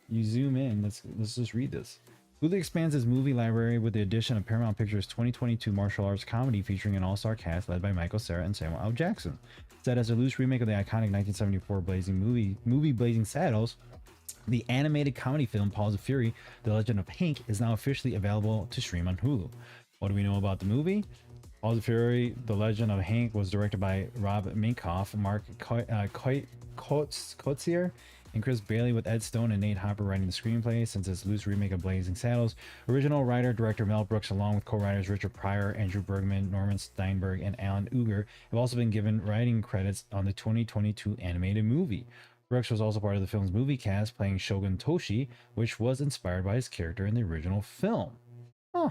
You zoom in. Let's just read this. Hulu expands its movie library with the addition of Paramount Pictures' 2022 martial arts comedy featuring an all-star cast led by Michael Cera and Samuel L. Jackson. Set as a loose remake of the iconic 1974 movie Blazing Saddles, the animated comedy film Paws of Fury: The Legend of Hank is now officially available to stream on Hulu. What do we know about the movie? Paws of Fury: The Legend of Hank was directed by Rob Minkoff, Mark Kotzier, and Chris Bailey, with Ed Stone and Nate Hopper writing the screenplay. Since its loose remake of Blazing Saddles, original writer-director Mel Brooks, along with co-writers Richard Pryor, Andrew Bergman, Norman Steinberg, and Alan Uger, have also been given writing credits on the 2022 animated movie. Brooks was also part of the film's movie cast, playing Shogun Toshi, which was inspired by his character in the original film. Huh.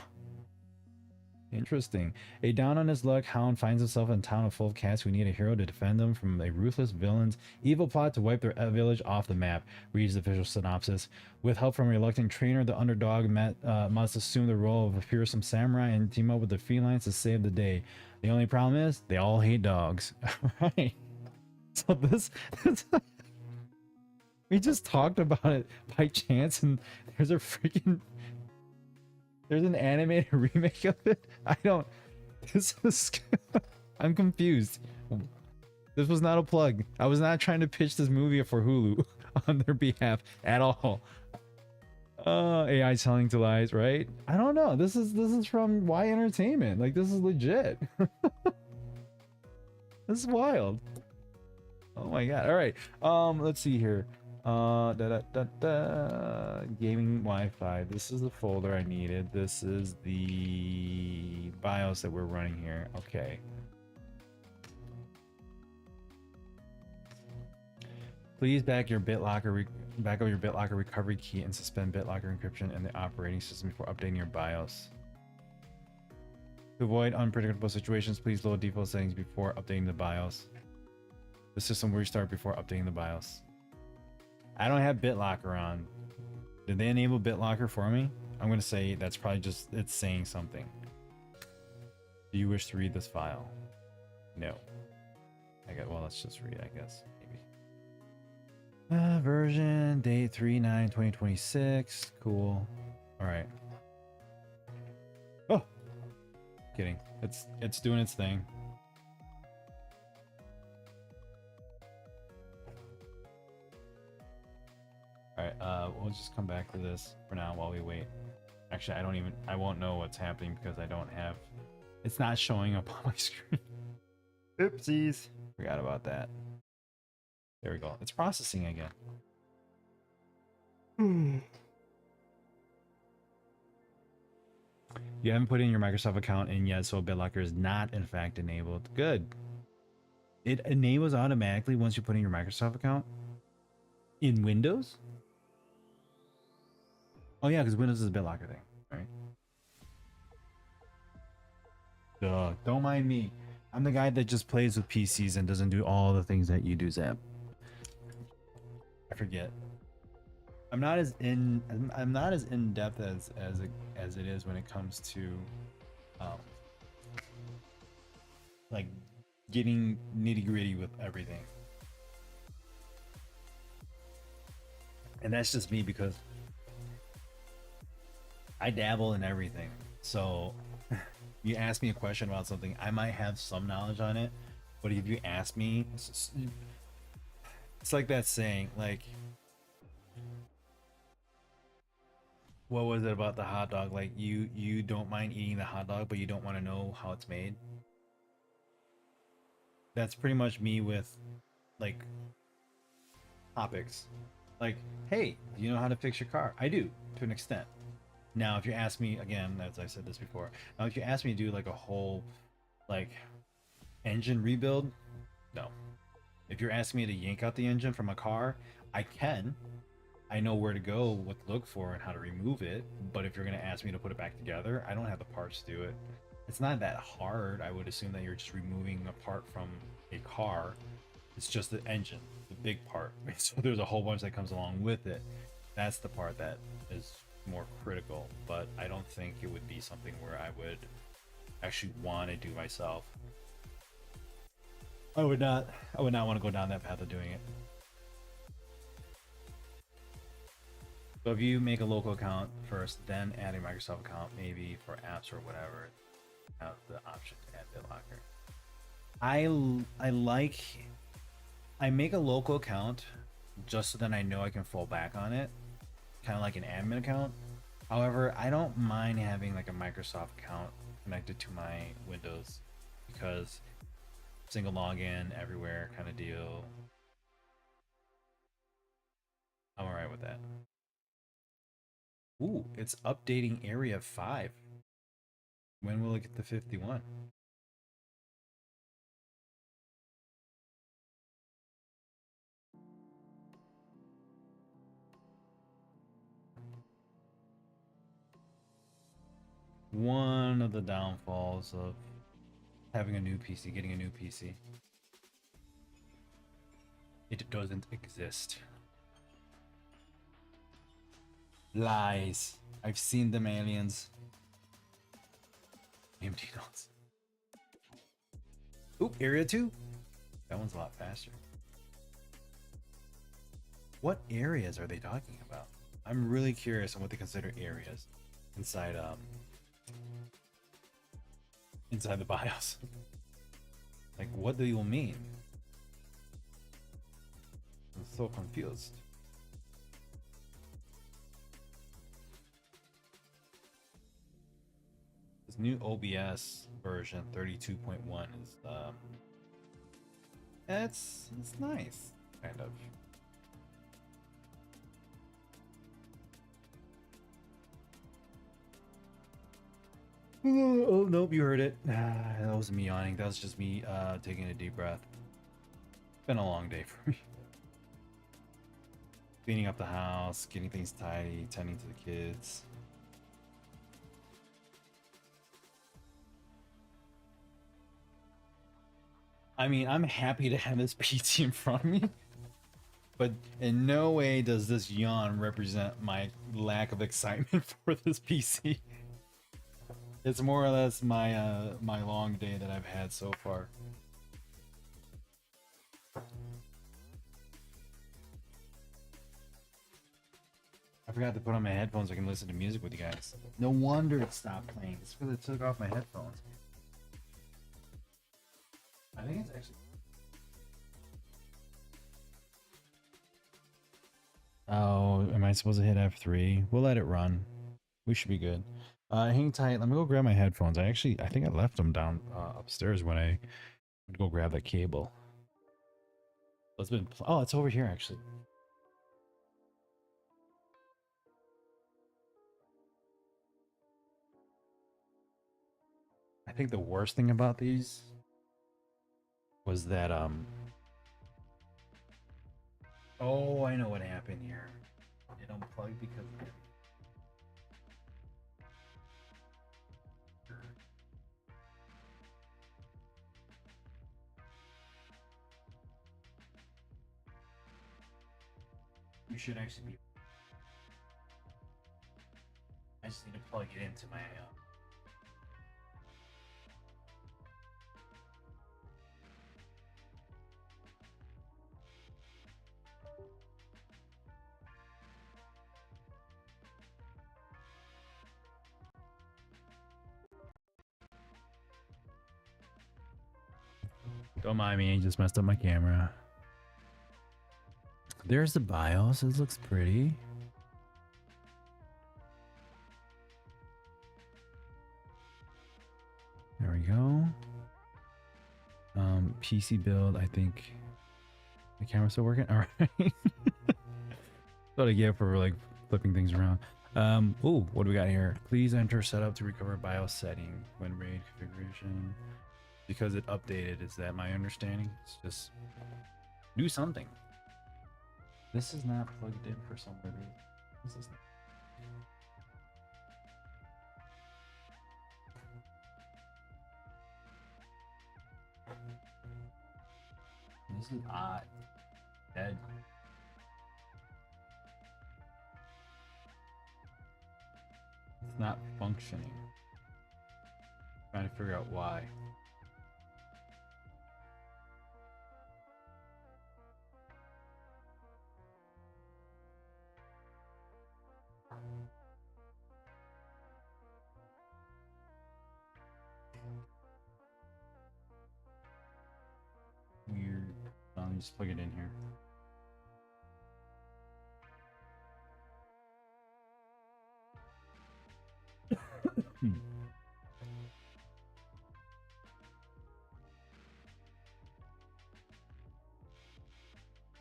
Interesting. A down on his luck, Hound finds himself in a town full of cats who need a hero to defend them from a ruthless villain's evil plot to wipe their village off the map, reads the official synopsis. With help from a reluctant trainer, the underdog must assume the role of a fearsome samurai and team up with the felines to save the day. The only problem is, they all hate dogs. Right. So this we just talked about it by chance, and there's an animated remake of it. This is I'm confused. This was not a plug. I was not trying to pitch this movie for Hulu on their behalf at all. AI telling to lies, right? I don't know. This is from Y Entertainment. Like, this is legit. This is wild. Oh my god. All right. Let's see here. Gaming Wi-Fi. This is the folder I needed. This is the BIOS that we're running here. Okay. Please back up your BitLocker recovery key and suspend BitLocker encryption in the operating system before updating your BIOS. To avoid unpredictable situations, please load default settings before updating the BIOS. The system will restart before updating the BIOS. I don't have BitLocker on. Did they enable BitLocker for me? I'm going to say that's probably just it's saying something. Do you wish to read this file? No. Well, let's just read, I guess. Maybe. Version, date 3/9/2026. Cool. All right. Oh, kidding. It's doing its thing. Alright, we'll just come back to this for now while we wait. Actually, I won't know what's happening because it's not showing up on my screen. Oopsies. Forgot about that. There we go. It's processing again. You haven't put in your Microsoft account in yet, so BitLocker is not in fact enabled. Good. It enables automatically once you put in your Microsoft account in Windows? Oh yeah, because Windows is a BitLocker thing, right? Duh, don't mind me. I'm the guy that just plays with PCs and doesn't do all the things that you do, Zap. I forget. I'm not as in depth as it is when it comes to like getting nitty-gritty with everything. And that's just me because I dabble in everything. So you ask me a question about something, I might have some knowledge on it, but if you ask me, it's like that saying, like, what was it about the hot dog? Like, you don't mind eating the hot dog, but you don't want to know how it's made. That's pretty much me with like topics. Like, hey, do you know how to fix your car? I do, to an extent. Now, if you ask me again, as I said this before, now if you ask me to do like a whole like engine rebuild, no. If you're asking me to yank out the engine from a car, I can. I know where to go, what to look for, and how to remove it. But if you're gonna ask me to put it back together, I don't have the parts to do it. It's not that hard. I would assume that you're just removing a part from a car. It's just the engine, the big part. So there's a whole bunch that comes along with it. That's the part that is more critical. But I don't think it would be something where I would actually want to do myself. I would not. I would not want to go down that path of doing it. So if you make a local account first, then add a Microsoft account, maybe for apps or whatever, have the option to add BitLocker. I make a local account just so then I know I can fall back on it, kind of like an admin account. However, I don't mind having like a Microsoft account connected to my Windows because single login everywhere kind of deal. I'm alright with that. Ooh, it's updating Area 5. When will it get to 51? One of the downfalls of having a new PC, getting a new PC. It doesn't exist. Lies. I've seen them, aliens. Empty notes. Oop, Area 2. That one's a lot faster. What areas are they talking about? I'm really curious on what they consider areas inside inside the BIOS. Like, what do you mean? I'm so confused. This new OBS version 32.1 is it's nice, kind of. Oh nope, you heard it. That wasn't me yawning. That was just me taking a deep breath. It's been a long day for me. Cleaning up the house, getting things tidy, tending to the kids. I mean, I'm happy to have this PC in front of me, but in no way does this yawn represent my lack of excitement for this PC. It's more or less my my long day that I've had so far. I forgot to put on my headphones so I can listen to music with you guys. No wonder it stopped playing. It's because it took off my headphones. I think it's actually... Oh, am I supposed to hit F3? We'll let it run. We should be good. Hang tight. Let me go grab my headphones. I think I left them down upstairs when I went to go grab that cable. Oh, it's over here actually. I think the worst thing about these was that oh, I know what happened here. It unplugged because of it. You should actually be... I just need to plug it into my Don't mind me, I just messed up my camera. There's the BIOS. It looks pretty. There we go. PC build, I think the camera's still working. All right. What I get for like flipping things around. Oh, what do we got here? Please enter setup to recover BIOS setting when RAID configuration. Because it updated, is that my understanding? It's just do something. This is not plugged in for some reason. This is not. This is odd. Dead. It's not functioning. Trying to figure out why. Weird. Let me just plug it in here.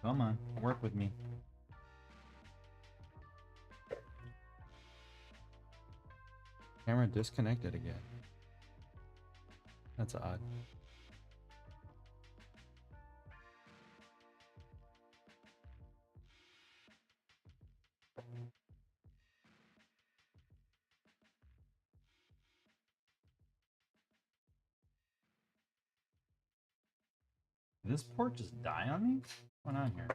Come on, work with me. Camera disconnected again. That's odd. Did this port just die on me? What's going on here?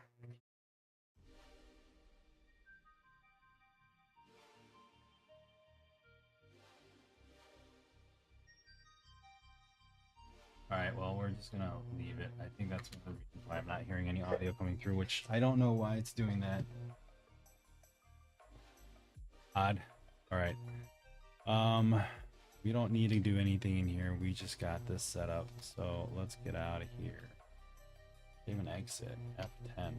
Alright, well, we're just gonna leave it. I think that's one of the reasons why I'm not hearing any audio coming through, which I don't know why it's doing that. Odd. Alright. We don't need to do anything in here. We just got this set up. So let's get out of here. Even exit. F10.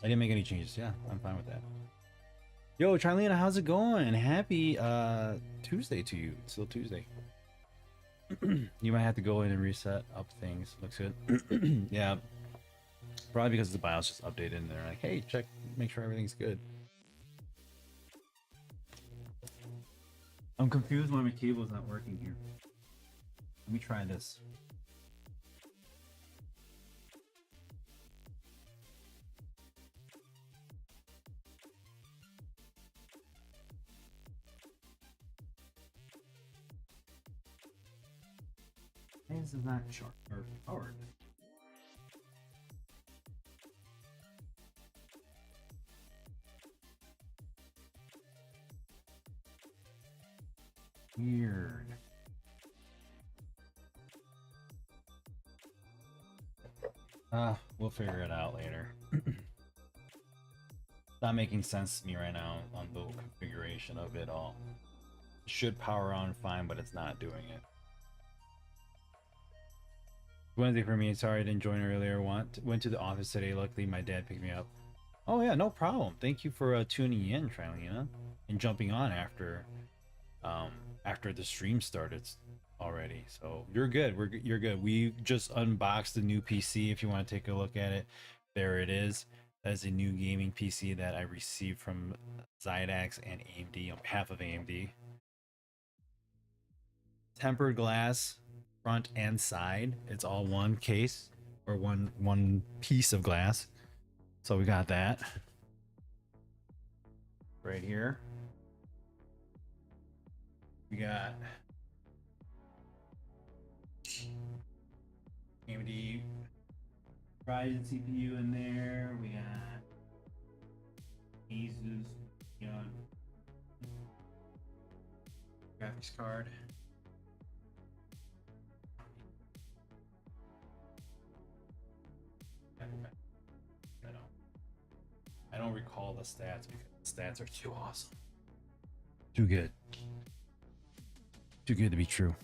I didn't make any changes. Yeah, I'm fine with that. Yo, Charlene, how's it going? Happy Tuesday to you. It's still Tuesday. You might have to go in and reset up things. Looks good. Yeah. Probably because the BIOS just updated and they're like, hey, check, make sure everything's good. I'm confused why my cable is not working here. Let me try this. This is not sharp or powered. Weird. We'll figure it out later. Not making sense to me right now on the configuration of it all. It should power on fine, but it's not doing it. Wednesday for me. Sorry I didn't join earlier. Went to the office today. Luckily, my dad picked me up. Oh yeah, no problem. Thank you for tuning in, Trilena, and jumping on after the stream started already. So you're good. You're good. We just unboxed the new PC. If you want to take a look at it, there it is. That's a new gaming PC that I received from Xidax and AMD on behalf of AMD. Tempered glass, front and side. It's all one case or one piece of glass. So we got that right here. We got AMD Ryzen CPU in there. We got Asus graphics card. I don't recall the stats because the stats are too awesome. Too good. Too good to be true.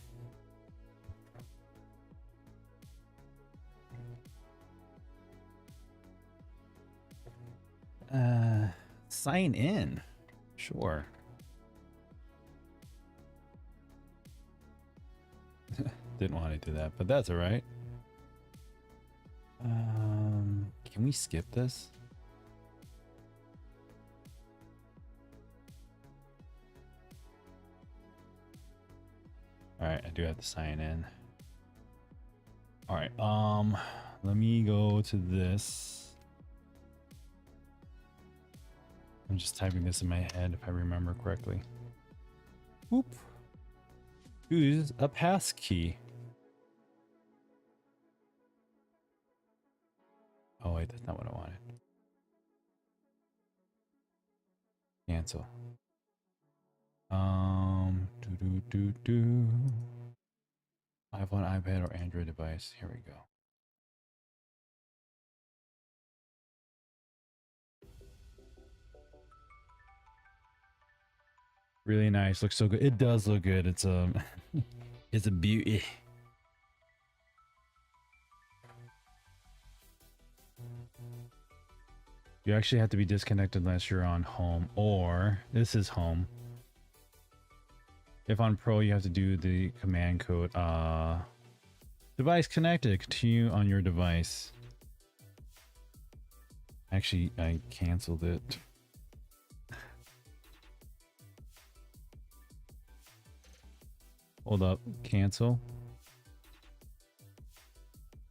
Sign in. Sure. Didn't want to do that, but that's all right. Can we skip this? All right, I do have to sign in. All right, let me go to this. I'm just typing this in my head if I remember correctly. Whoop. Use a pass key. Oh wait, that's not what I wanted. Cancel. iPhone, iPad, or Android device. Here we go. Really nice. Looks so good. It does look good. It's it's a beauty. You actually have to be disconnected unless you're on home, or this is home. If on Pro, you have to do the command code. Device connected. Continue on your device. Actually, I canceled it. Hold up. Cancel.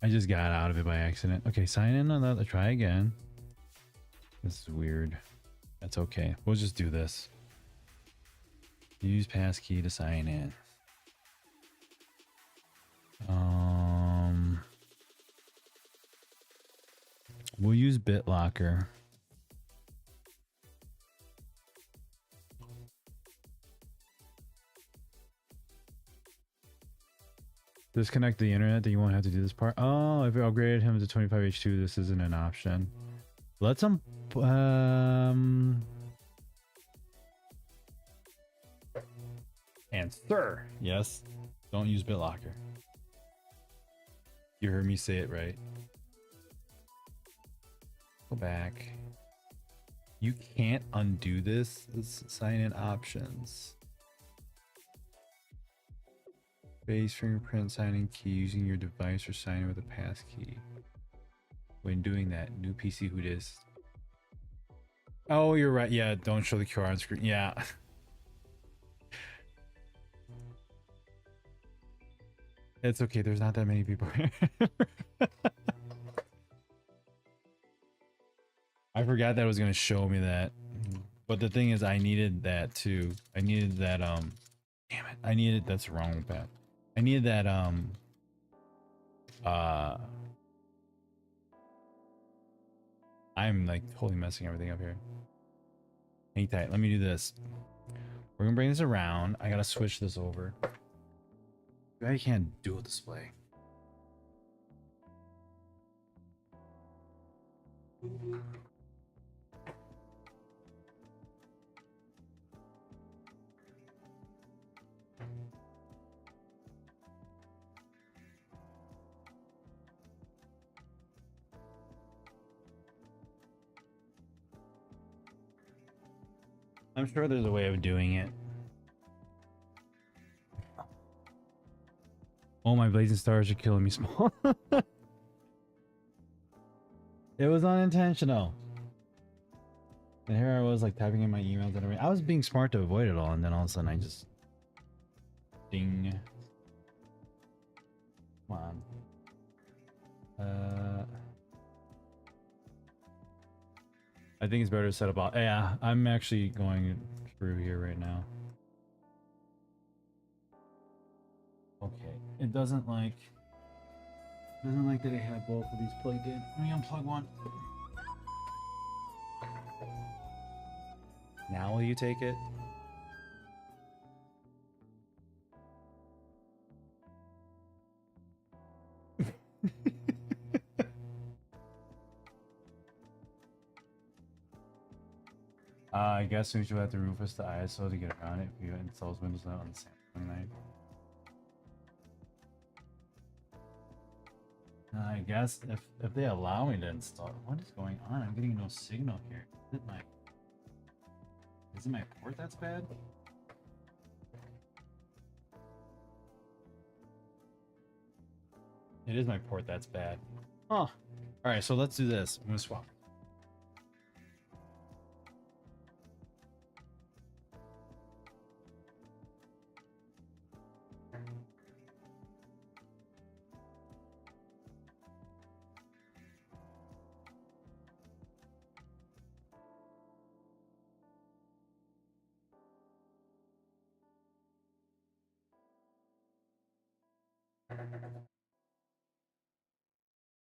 I just got out of it by accident. Okay, sign in on that. Try again. This is weird. That's okay. We'll just do this. Use passkey to sign in. We'll use BitLocker. Disconnect the internet, then you won't have to do this part. Oh, if you upgraded him to 25H2, this isn't an option. Let's answer. Yes. Don't use BitLocker. You heard me say it right. Go back. You can't undo this. Let's sign in options. Face fingerprint signing key using your device or sign in with a pass key. When doing that, new PC who dis. Oh, you're right. Yeah, don't show the QR on screen. Yeah. It's okay. There's not that many people here. I forgot that it was going to show me that. But the thing is, I needed that too. I needed that, damn it. I needed, that's the wrong path. I needed that, I'm like totally messing everything up here. Hang tight. Let me do this. We're gonna bring this around. I gotta switch this over. I can't dual display. I'm sure there's a way of doing it. Oh, my blazing stars are killing me small. It was unintentional. And here I was like typing in my emails and everything. I was being smart to avoid it all, and then all of a sudden I just ding. Come on. I think it's better to set up all. Yeah, I'm actually going through here right now. Okay, it doesn't like that I have both of these plugged in. Let me unplug one. Now will you take it? I guess we should have to Rufus the ISO to get around it if you installs Windows 9 on the Samsung night. I guess if they allow me to install, what is going on? I'm getting no signal here. Is it my port that's bad? It is my port that's bad. Huh. All right, so let's do this. I'm gonna swap.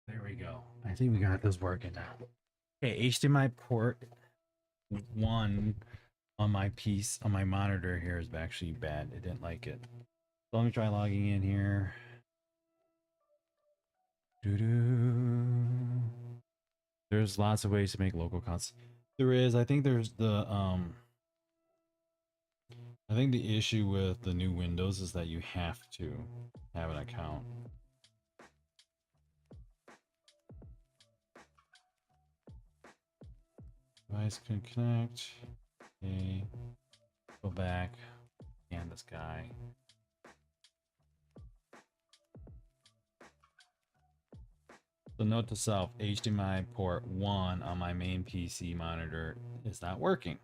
There we go. I think we got this working now. Okay, HDMI port 1 on my piece on my monitor here is actually bad. It didn't like it. So let me try logging in here. Doo-doo. There's lots of ways to make local accounts. There is. I think there's the I think the issue with the new Windows is that you have to have an account. Device can connect. Okay. Go back. And this guy. So note to self, HDMI port 1 on my main PC monitor is not working.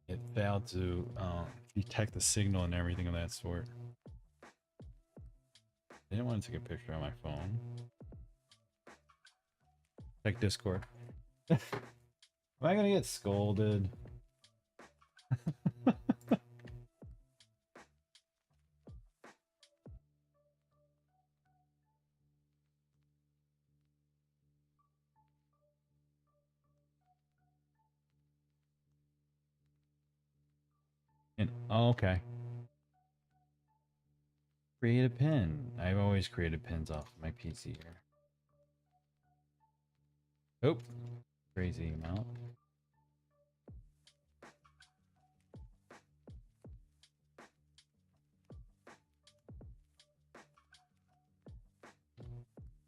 It failed to detect the signal and everything of that sort. I didn't want to take a picture on my phone. Check Discord. Am I gonna get scolded? And oh, okay. Create a pin. I've always created pins off my PC here. Oh, crazy amount.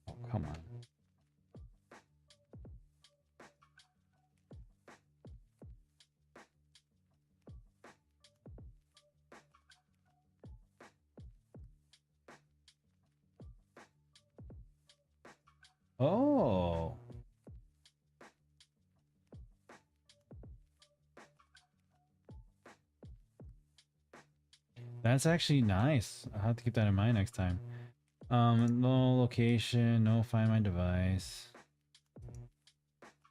Oh, come on. Oh. That's actually nice. I'll have to keep that in mind next time. No location, no find my device.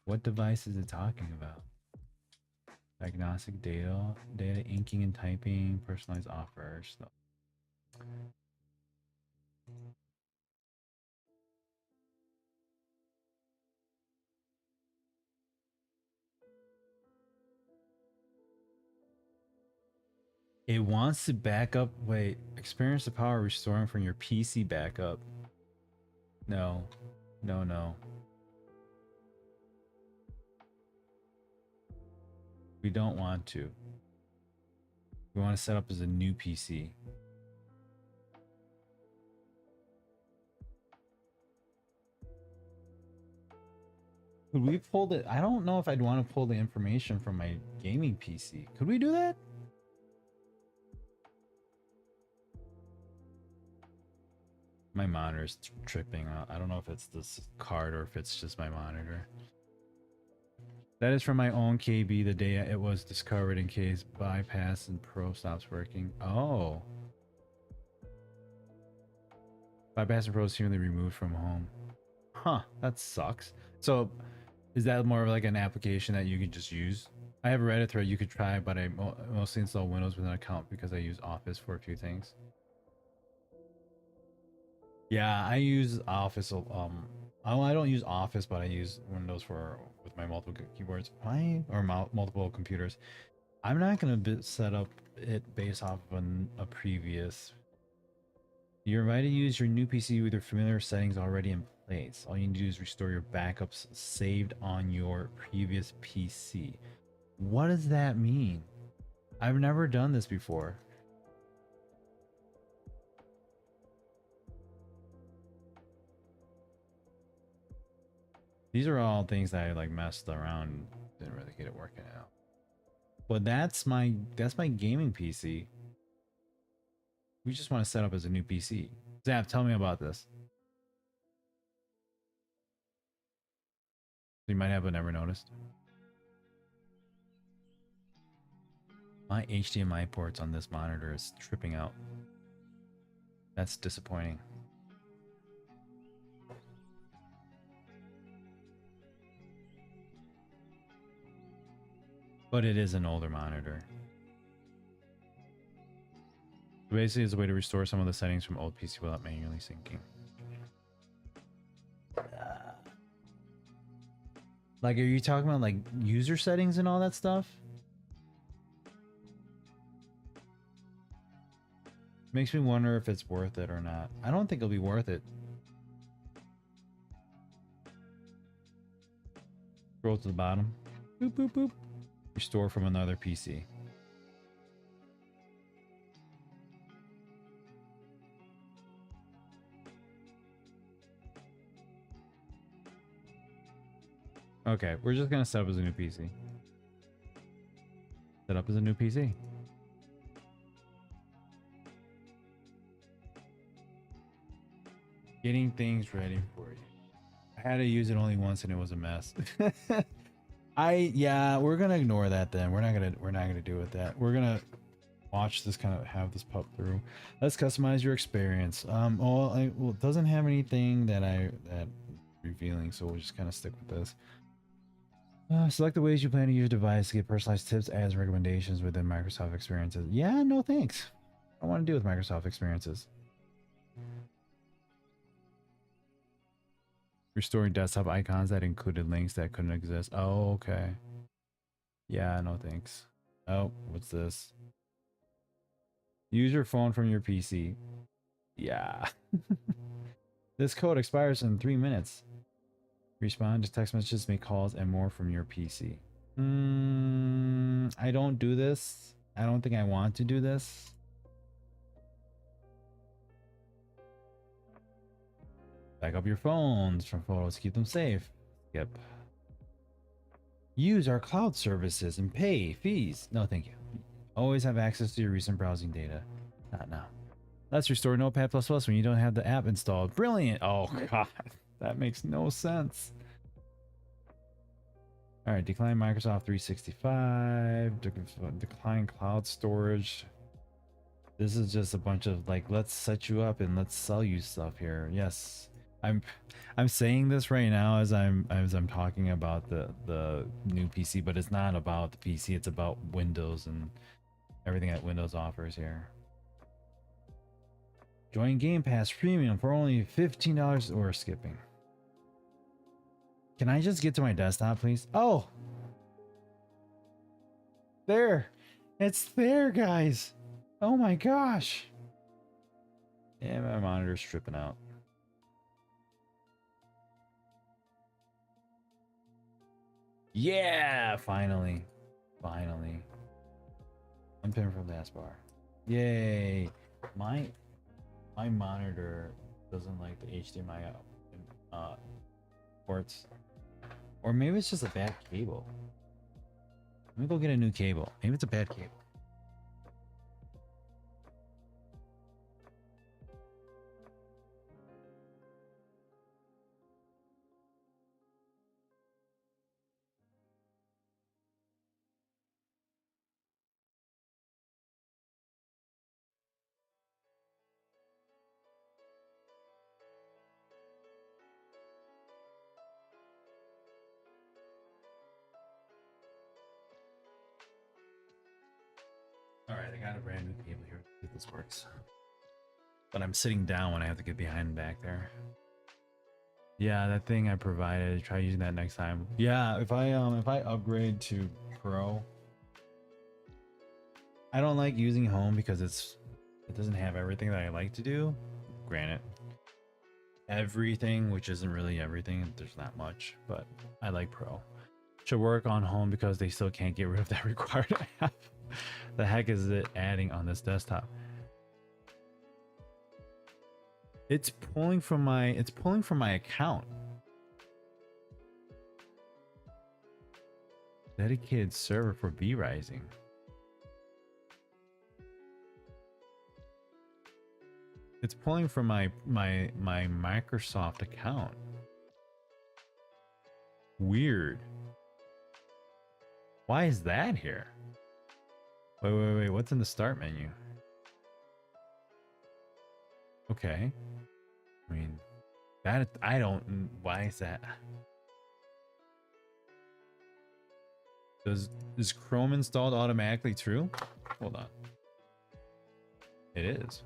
What device is it talking about? Diagnostic data inking and typing, personalized offers. So. It wants to back up. Wait, experience the power restoring from your PC backup. No, no, no. We don't want to. We want to set up as a new PC. Could we pull the? I don't know if I'd want to pull the information from my gaming PC. Could we do that? My monitor's tripping out. I don't know if it's this card or if it's just my monitor. That is from my own KB the day it was discovered in case bypass and pro stops working. Oh. Bypass and pro is seemingly removed from home. Huh, that sucks. So is that more of like an application that you can just use? I have a Reddit thread you could try, but I mostly install Windows with an account because I use Office for a few things. Yeah, I use Office. I don't use Office, but I use Windows for with my multiple keyboards. Why or multiple computers? I'm not gonna set up it based off of a previous. You're invited to use your new PC with your familiar settings already in place. All you need to do is restore your backups saved on your previous PC. What does that mean? I've never done this before. These are all things that I like messed around and didn't really get it working out. But that's my gaming PC. We just want to set up as a new PC. Zap, tell me about this. You might have but never noticed. My HDMI ports on this monitor is tripping out. That's disappointing. But it is an older monitor. Basically, it's a way to restore some of the settings from old PC without manually syncing. Like, are you talking about like user settings and all that stuff? Makes me wonder if it's worth it or not. I don't think it'll be worth it. Scroll to the bottom. Boop, boop, boop. Restore from another PC. Okay, we're just gonna set up as a new PC. Set up as a new PC. Getting things ready for you. I had to use it only once and it was a mess. Yeah, we're gonna ignore that then. We're not gonna do with that. We're gonna watch this kind of have this pup through. Let's customize your experience. Well, it doesn't have anything that revealing, so we'll just kind of stick with this. Select the ways you plan to use your device to get personalized tips, ads, recommendations within Microsoft Experiences. Yeah, no thanks. I want to deal with Microsoft Experiences. Restoring desktop icons that included links that couldn't exist. Oh, okay. Yeah, no thanks. Oh, what's this? Use your phone from your PC. Yeah. This code expires in 3 minutes. Respond to text messages, make calls, and more from your PC. I don't do this. I don't think I want to do this. Back up your phones from photos, keep them safe. Skip. Use our cloud services and pay fees. No, thank you. Always have access to your recent browsing data. Not now. Let's restore Notepad++ when you don't have the app installed. Brilliant. Oh, God. That makes no sense. All right, decline Microsoft 365. Decline cloud storage. This is just a bunch of like, let's set you up and let's sell you stuff here. Yes. I'm saying this right now as I'm talking about the new PC, but it's not about the PC, it's about Windows and everything that Windows offers here. Join Game Pass Premium for only $15 or skipping. Can I just get to my desktop, please? Oh! There! It's there, guys! Oh my gosh! Yeah, my monitor's tripping out. Yeah! Finally. Finally. Unpin from the taskbar. Yay! My monitor doesn't like the HDMI ports. Or maybe it's just a bad cable. Let me go get a new cable. Maybe it's a bad cable. Alright, I got a brand new cable here. Let's see if this works. But I'm sitting down when I have to get behind and back there. Yeah, that thing I provided. Try using that next time. Yeah, if I upgrade to Pro, I don't like using Home because it doesn't have everything that I like to do. Granted, everything, which isn't really everything. There's not much, but I like Pro. Should work on Home because they still can't get rid of that required app. The heck is it adding on this desktop? It's pulling from my account. Dedicated server for V-Rising. It's pulling from my Microsoft account. Weird. Why is that here? Wait. What's in the start menu? Okay. I mean, that I don't. Why is that? Is Chrome installed automatically too? Hold on. It is.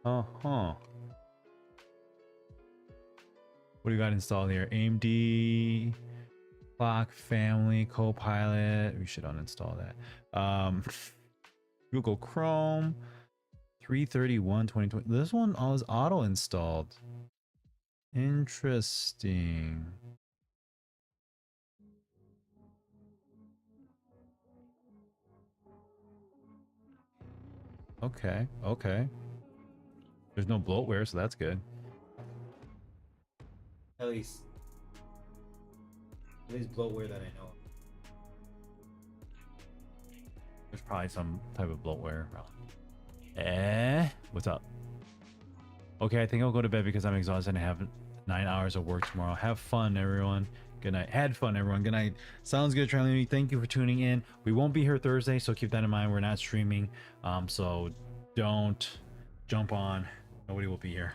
Uh-huh. What do you got installed here? AMD Clock Family Copilot. We should uninstall that. Google Chrome 331 2020. This one was auto installed. Interesting. Okay. There's no bloatware, so that's good. At least bloatware that I know of. There's probably some type of bloatware. What's up? Okay, I think I'll go to bed because I'm exhausted and have 9 hours of work tomorrow. Have fun, everyone. Good night. Had fun, everyone. Good night. Sounds good, Trilini. Thank you for tuning in. We won't be here Thursday, so keep that in mind. We're not streaming, so don't jump on. Nobody will be here.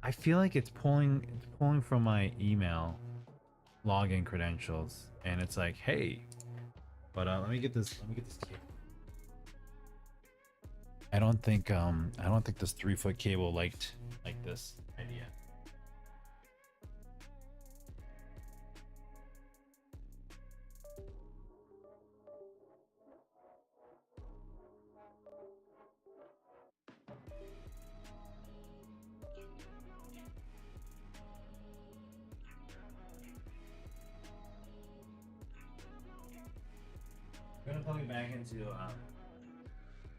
I feel like it's pulling from my email login credentials, and it's like, hey. But let me get this cable. I don't think this 3-foot cable liked this idea.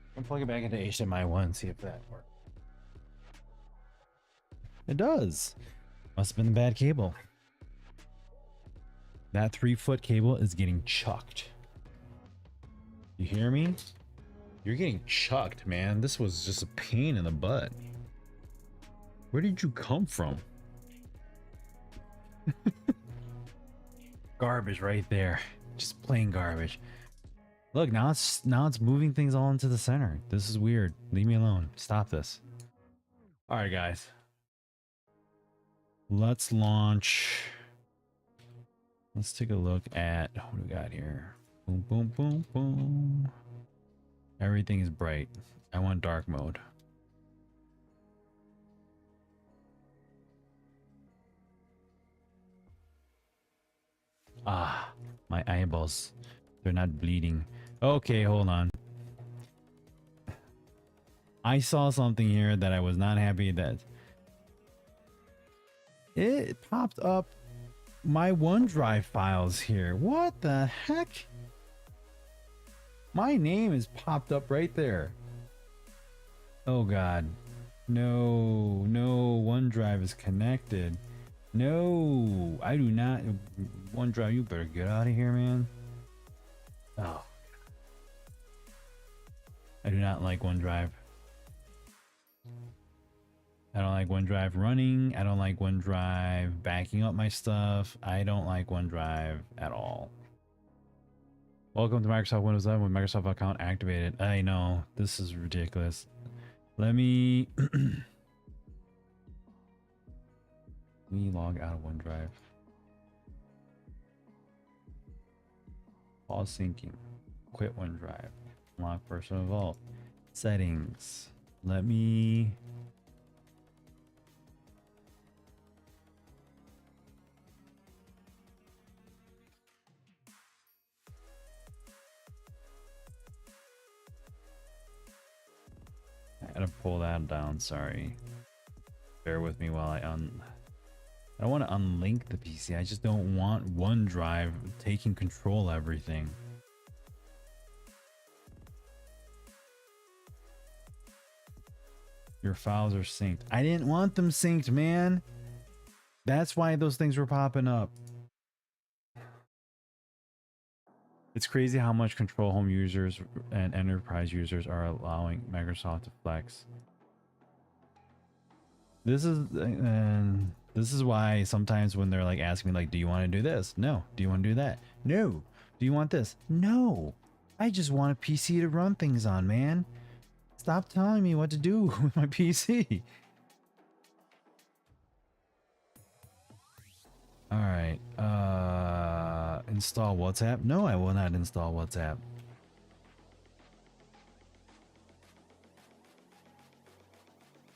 I'm gonna plug it back into HDMI 1 and see if that works. It does. Must have been the bad cable. That 3-foot cable is getting chucked. You hear me? You're getting chucked, man. This was just a pain in the butt. Where did you come from? Garbage right there. Just plain garbage. Look, now it's moving things all into the center. This is weird. Leave me alone. Stop this. All right, guys. Let's launch. Let's take a look at what do we got here. Boom, boom, boom, boom. Everything is bright. I want dark mode. Ah, my eyeballs. They're not bleeding. Okay, hold on. I saw something here that I was not happy that it popped up my OneDrive files here. What the heck? My name is popped up right there. Oh God. No, OneDrive is connected. No, I do not. OneDrive, you better get out of here, man. Oh. I do not like OneDrive. I don't like OneDrive running. I don't like OneDrive backing up my stuff. I don't like OneDrive at all. Welcome to Microsoft Windows 11 with Microsoft account activated. I know, this is ridiculous. Let me log out of OneDrive. Pause syncing. Quit OneDrive. Unlock personal vault. Settings. Let me I gotta pull that down, sorry. Bear with me while I don't want to unlink the PC. I just don't want OneDrive taking control of everything. Your files are synced. I didn't want them synced, man. That's why those things were popping up. It's crazy how much control home users and enterprise users are allowing Microsoft to flex. This is why sometimes when they're like asking me like, do you want to do this? No. Do you want to do that? No. Do you want this? No. I just want a PC to run things on, man. Stop telling me what to do with my PC. All right. Install WhatsApp? No, I will not install WhatsApp.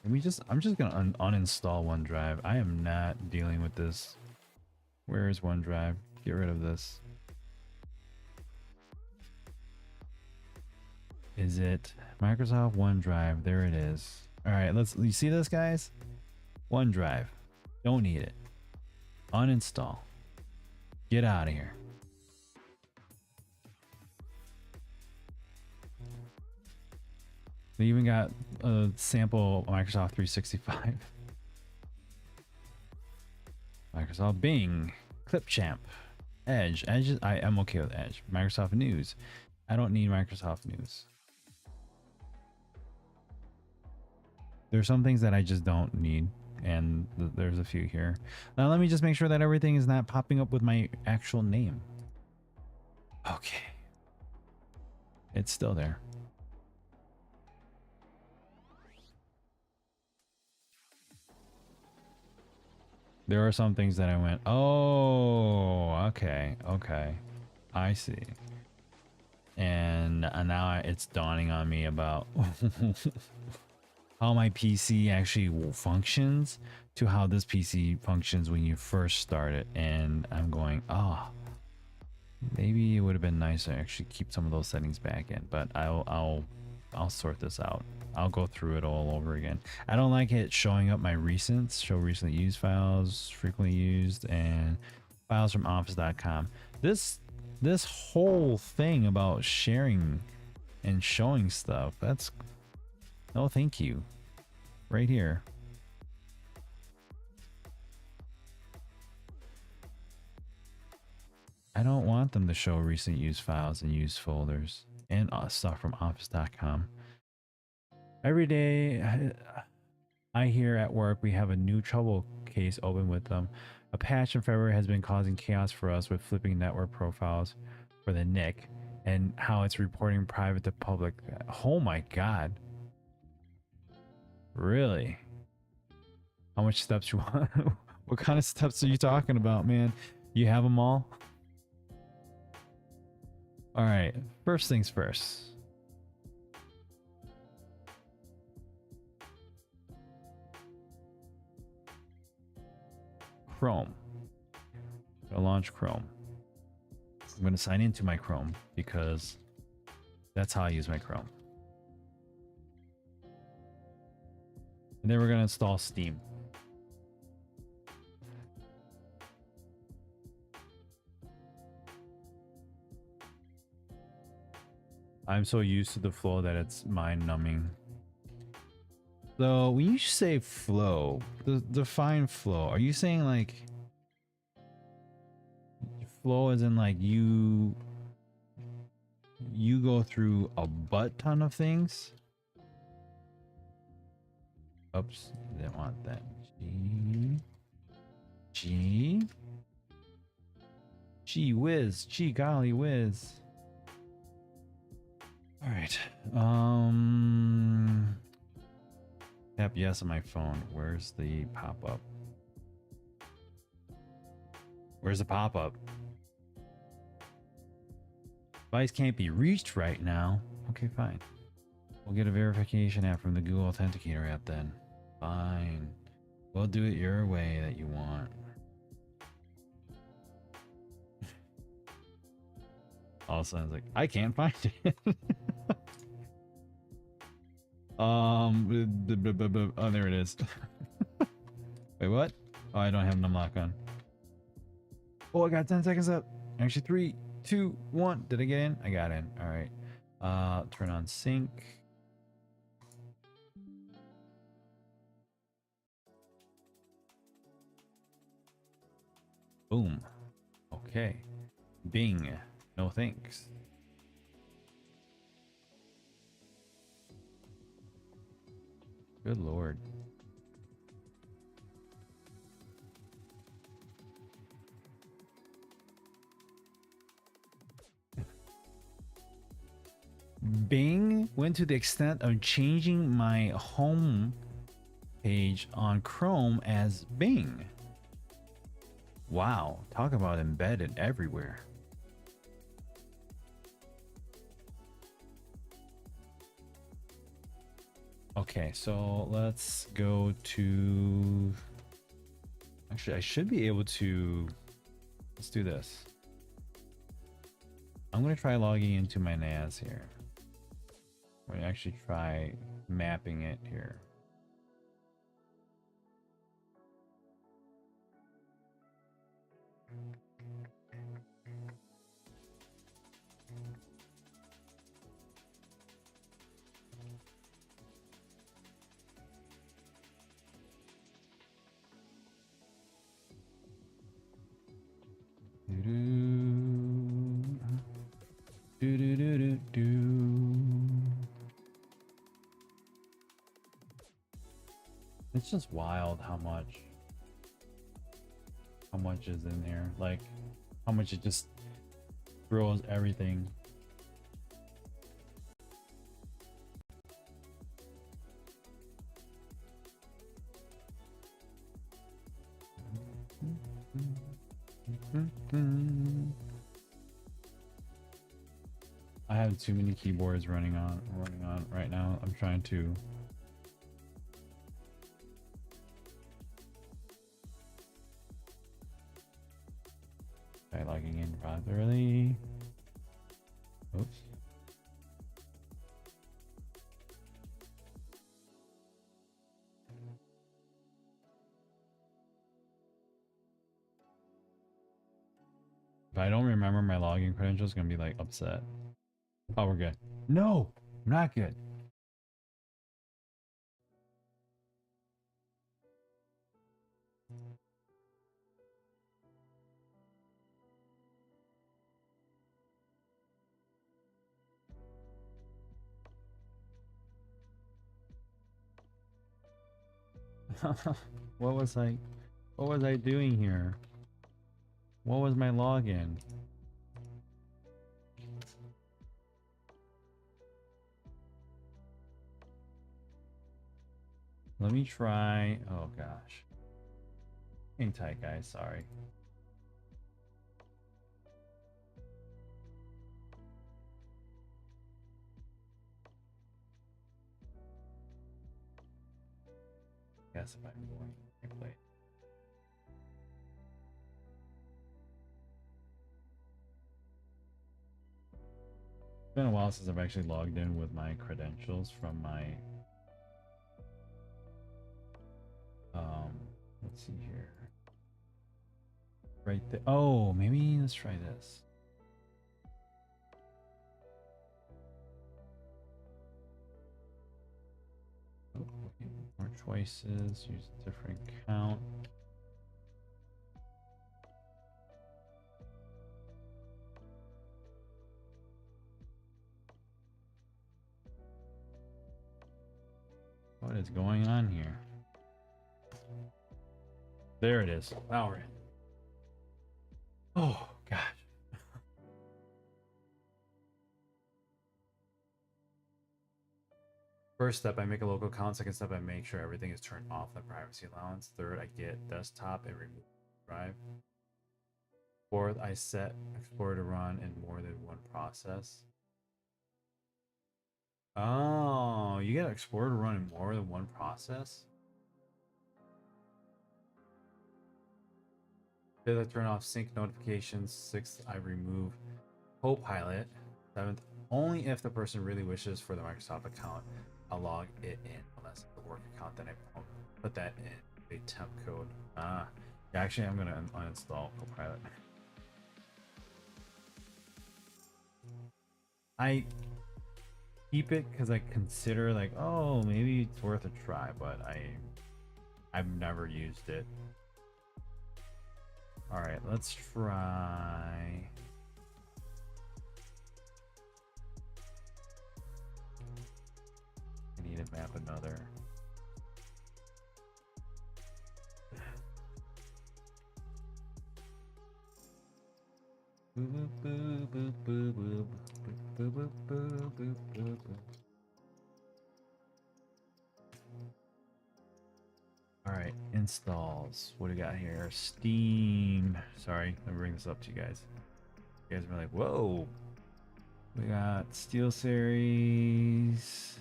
I'm just gonna uninstall OneDrive. I am not dealing with this. Where is OneDrive? Get rid of this. Is it Microsoft OneDrive? There it is. All right, you see this, guys? OneDrive. Don't need it. Uninstall. Get out of here. They even got a sample Microsoft 365. Microsoft Bing, Clipchamp, Edge. I am okay with Edge. Microsoft News. I don't need Microsoft News. There's some things that I just don't need, and there's a few here. Now let me just make sure that everything is not popping up with my actual name. Okay. It's still there. There are some things that I went, oh, okay, I see. And now it's dawning on me about how my PC actually functions to how this PC functions when you first start it. And I'm going, oh, maybe it would have been nice to actually keep some of those settings back in, but I'll sort this out. I'll go through it all over again. I don't like it showing up my recents, show recently used files, frequently used, and files from office.com. This whole thing about sharing and showing stuff, that's no thank you. Right here. I don't want them to show recent used files and used folders and stuff from office.com. Every day I hear at work we have a new trouble case open with them. A patch in February has been causing chaos for us with flipping network profiles for the NIC and how it's reporting private to public. Oh my god. Really? How much steps you want? What kind of steps are you talking about, man? You have them all? All right, first things first. Chrome. I'm gonna launch Chrome. I'm gonna sign into my Chrome because that's how I use my Chrome. And then we're gonna install Steam. I'm so used to the flow that it's mind-numbing. So when you say flow, define flow. Are you saying like flow as in like you go through a butt ton of things? Oops, didn't want that. Gee whiz, gee golly whiz. All right. Tap yes on my phone. Where's the pop-up? Where's the pop-up? Device can't be reached right now. Okay, fine. We'll get a verification app from the Google Authenticator app then. Fine. We'll do it your way that you want. All of a sudden, it's like, I can't find it. Oh, there it is. Wait, what? Oh, I don't have an unlock on. Oh, I got 10 seconds up. Actually, 3, 2, 1. Did I get in? I got in. All right. Turn on sync. Boom. Okay. Bing. No thanks. Good lord. Bing went to the extent of changing my home page on Chrome as Bing. Wow, talk about embedded everywhere. Okay, so let's go to... Actually, I should be able to... Let's do this. I'm going to try logging into my NAS here. I'm going to actually try mapping it here. It's just wild how much is in there, like how much it just throws everything. I have too many keyboards running on right now. I'm trying to try logging in properly. Oops. If I don't remember my login credentials, gonna be like upset. Oh, we're good. No, not good. What was I doing here? What was my login? Let me try. Oh gosh. Hang tight, guys. Sorry. Guess if I'm going to play. It's been a while since I've actually logged in with my credentials from my let's see here. Right there. Oh, maybe let's try this. Oh, okay. More choices, use a different count. What is going on here? There it is. Now we're in. Oh, gosh. First step, I make a local account. Second step, I make sure everything is turned off, the privacy allowance. Third, I get desktop and remove drive. Fourth, I set Explorer to run in more than one process. Oh, you get Explorer to run in more than one process? Fifth, I turn off sync notifications. Sixth, I remove Copilot. Seventh, only if the person really wishes for the Microsoft account, I'll log it in. Unless it's the work account, then I put that in a temp code. Yeah, actually, I'm gonna uninstall Copilot. I keep it because I consider like, oh, maybe it's worth a try, but I've never used it. All right, let's try. to map another. Boop, boop, boop, boop, boop, boop, boop, boop, boop, boop, boop. All right, installs. What do we got here? Steam. Sorry, let me bring this up to you guys. You guys were like, whoa. We got SteelSeries.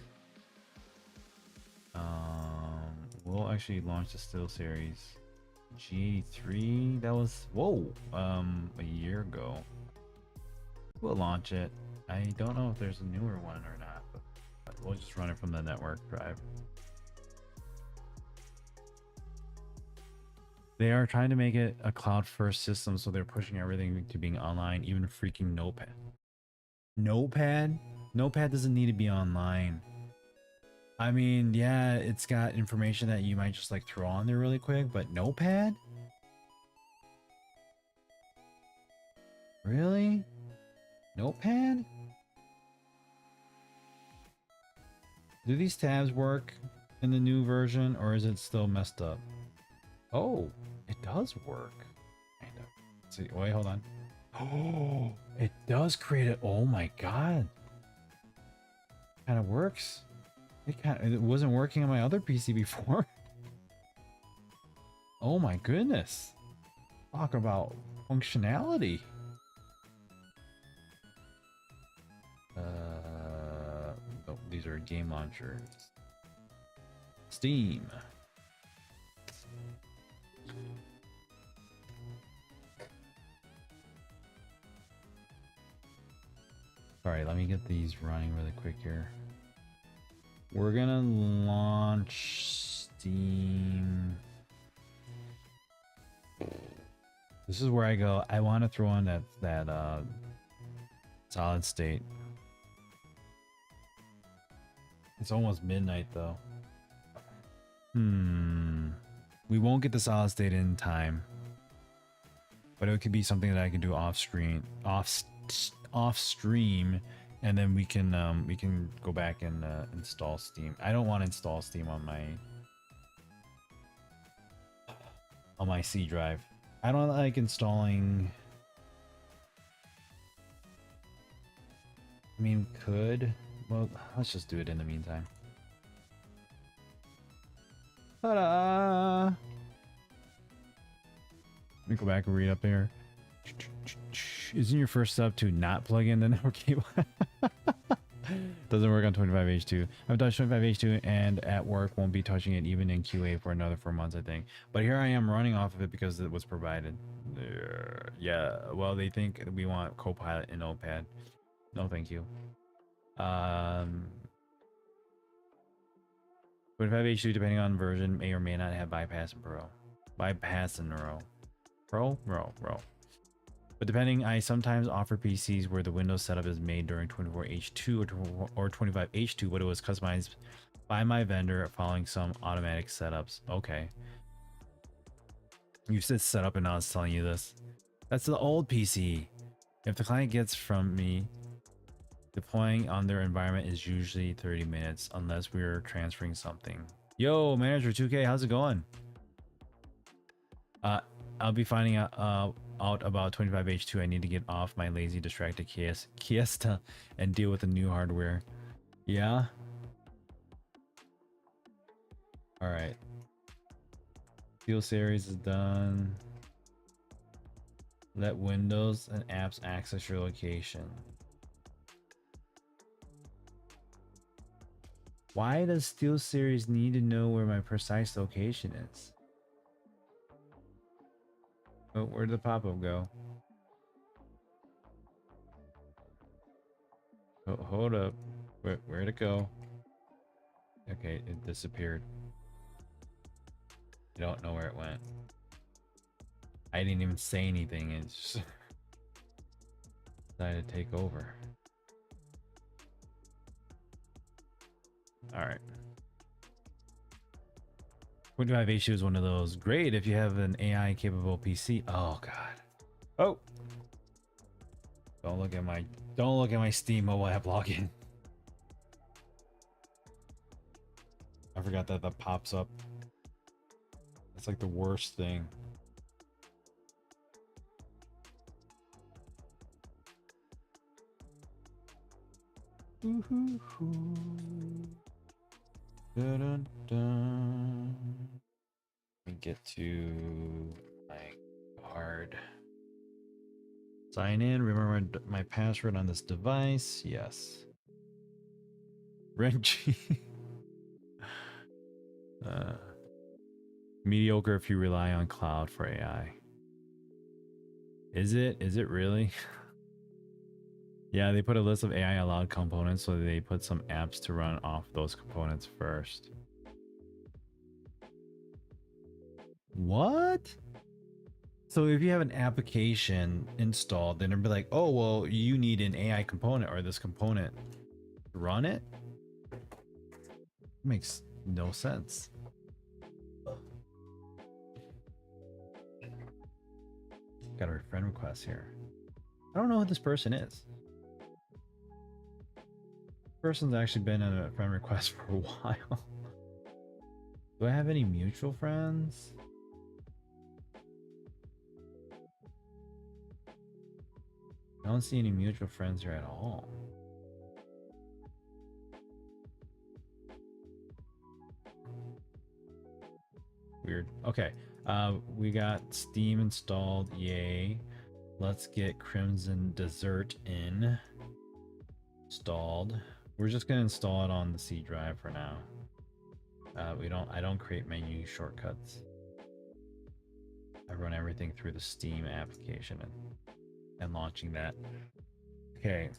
We'll actually launch the SteelSeries G83. That was, whoa, a year ago. We'll launch it. I don't know if there's a newer one or not, but we'll just run it from the network drive. They are trying to make it a cloud first system, so they're pushing everything to being online, even freaking Notepad. Notepad doesn't need to be online. I mean, yeah, it's got information that you might just like throw on there really quick, but Notepad? Really? Notepad? Do these tabs work in the new version, or is it still messed up? Oh, it does work. Kind of. Let's see, wait, hold on. Oh, it does create it. Oh my god. Kind of works. It wasn't working on my other PC before. Oh my goodness. Talk about functionality. Oh, these are game launchers. Steam. Alright, let me get these running really quick here. We're gonna launch Steam. This is where I go. I want to throw in that solid state. It's almost midnight though. We won't get the solid state in time, but it could be something that I can do off stream, off stream, and then we can go back and install Steam. I don't want to install Steam on my C drive. I don't like installing. I mean, could. Well, let's just do it in the meantime. Ta-da! Let me go back and read up there. Isn't your first step to not plug in the network cable? Doesn't work on 25H2. I've touched 25H2 and at work won't be touching it even in QA for another 4 months, I think. But here I am running off of it because it was provided. Yeah, well, they think we want Copilot in Notepad. No, thank you. 25H2, depending on version, may or may not have bypass and pro. Bypass and row. But depending, I sometimes offer PCs where the Windows setup is made during 24H2 or 25H2, but it was customized by my vendor following some automatic setups. Okay. You said setup and I was telling you this. That's the old PC. If the client gets from me, deploying on their environment is usually 30 minutes unless we're transferring something. Yo, Manager 2K, how's it going? I'll be finding out about 25H2. I need to get off my lazy distracted Kiesta and deal with the new hardware. Yeah. All right. SteelSeries is done. Let Windows and apps access your location. Why does SteelSeries need to know where my precise location is? Oh, where did the pop-up go? Oh, hold up. Where'd it go? Okay, it disappeared. I don't know where it went. I didn't even say anything. It just decided to take over. All right. 25H2 is one of those. Great if you have an AI capable PC. Oh god. Oh. Don't look at my Steam mobile app login. forgot that that pops up. That's like the worst thing. Dun, dun. Let me get to my card. Sign in. Remember my password on this device. Yes. Renji. Mediocre if you rely on cloud for AI. Is it? Is it really? Yeah, they put a list of AI allowed components, so they put some apps to run off those components first. What? So if you have an application installed, then it'll be like, oh, well, you need an AI component or this component to run it? Makes no sense. Got a friend request here. I don't know who this person is. Person's actually been in a friend request for a while. Do I have any mutual friends? I don't see any mutual friends here at all. Weird. Okay. We got Steam installed. Yay. Let's get Crimson Desert installed. We're just gonna install it on the C drive for now. I don't create menu shortcuts. I run everything through the Steam application and launching that. Okay.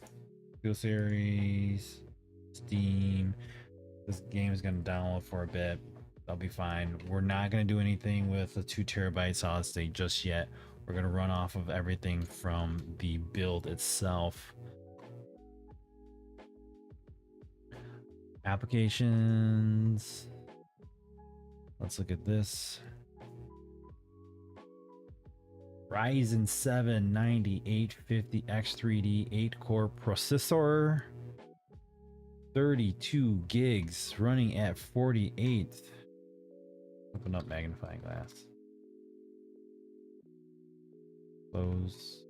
Steel Series, Steam. This game is gonna download for a bit. That'll be fine. We're not gonna do anything with the 2 terabyte solid state just yet. We're gonna run off of everything from the build itself. Applications. Let's look at this. Ryzen 7 9850X3D 8-core processor. 32 gigs running at 48. Open up magnifying glass. Close.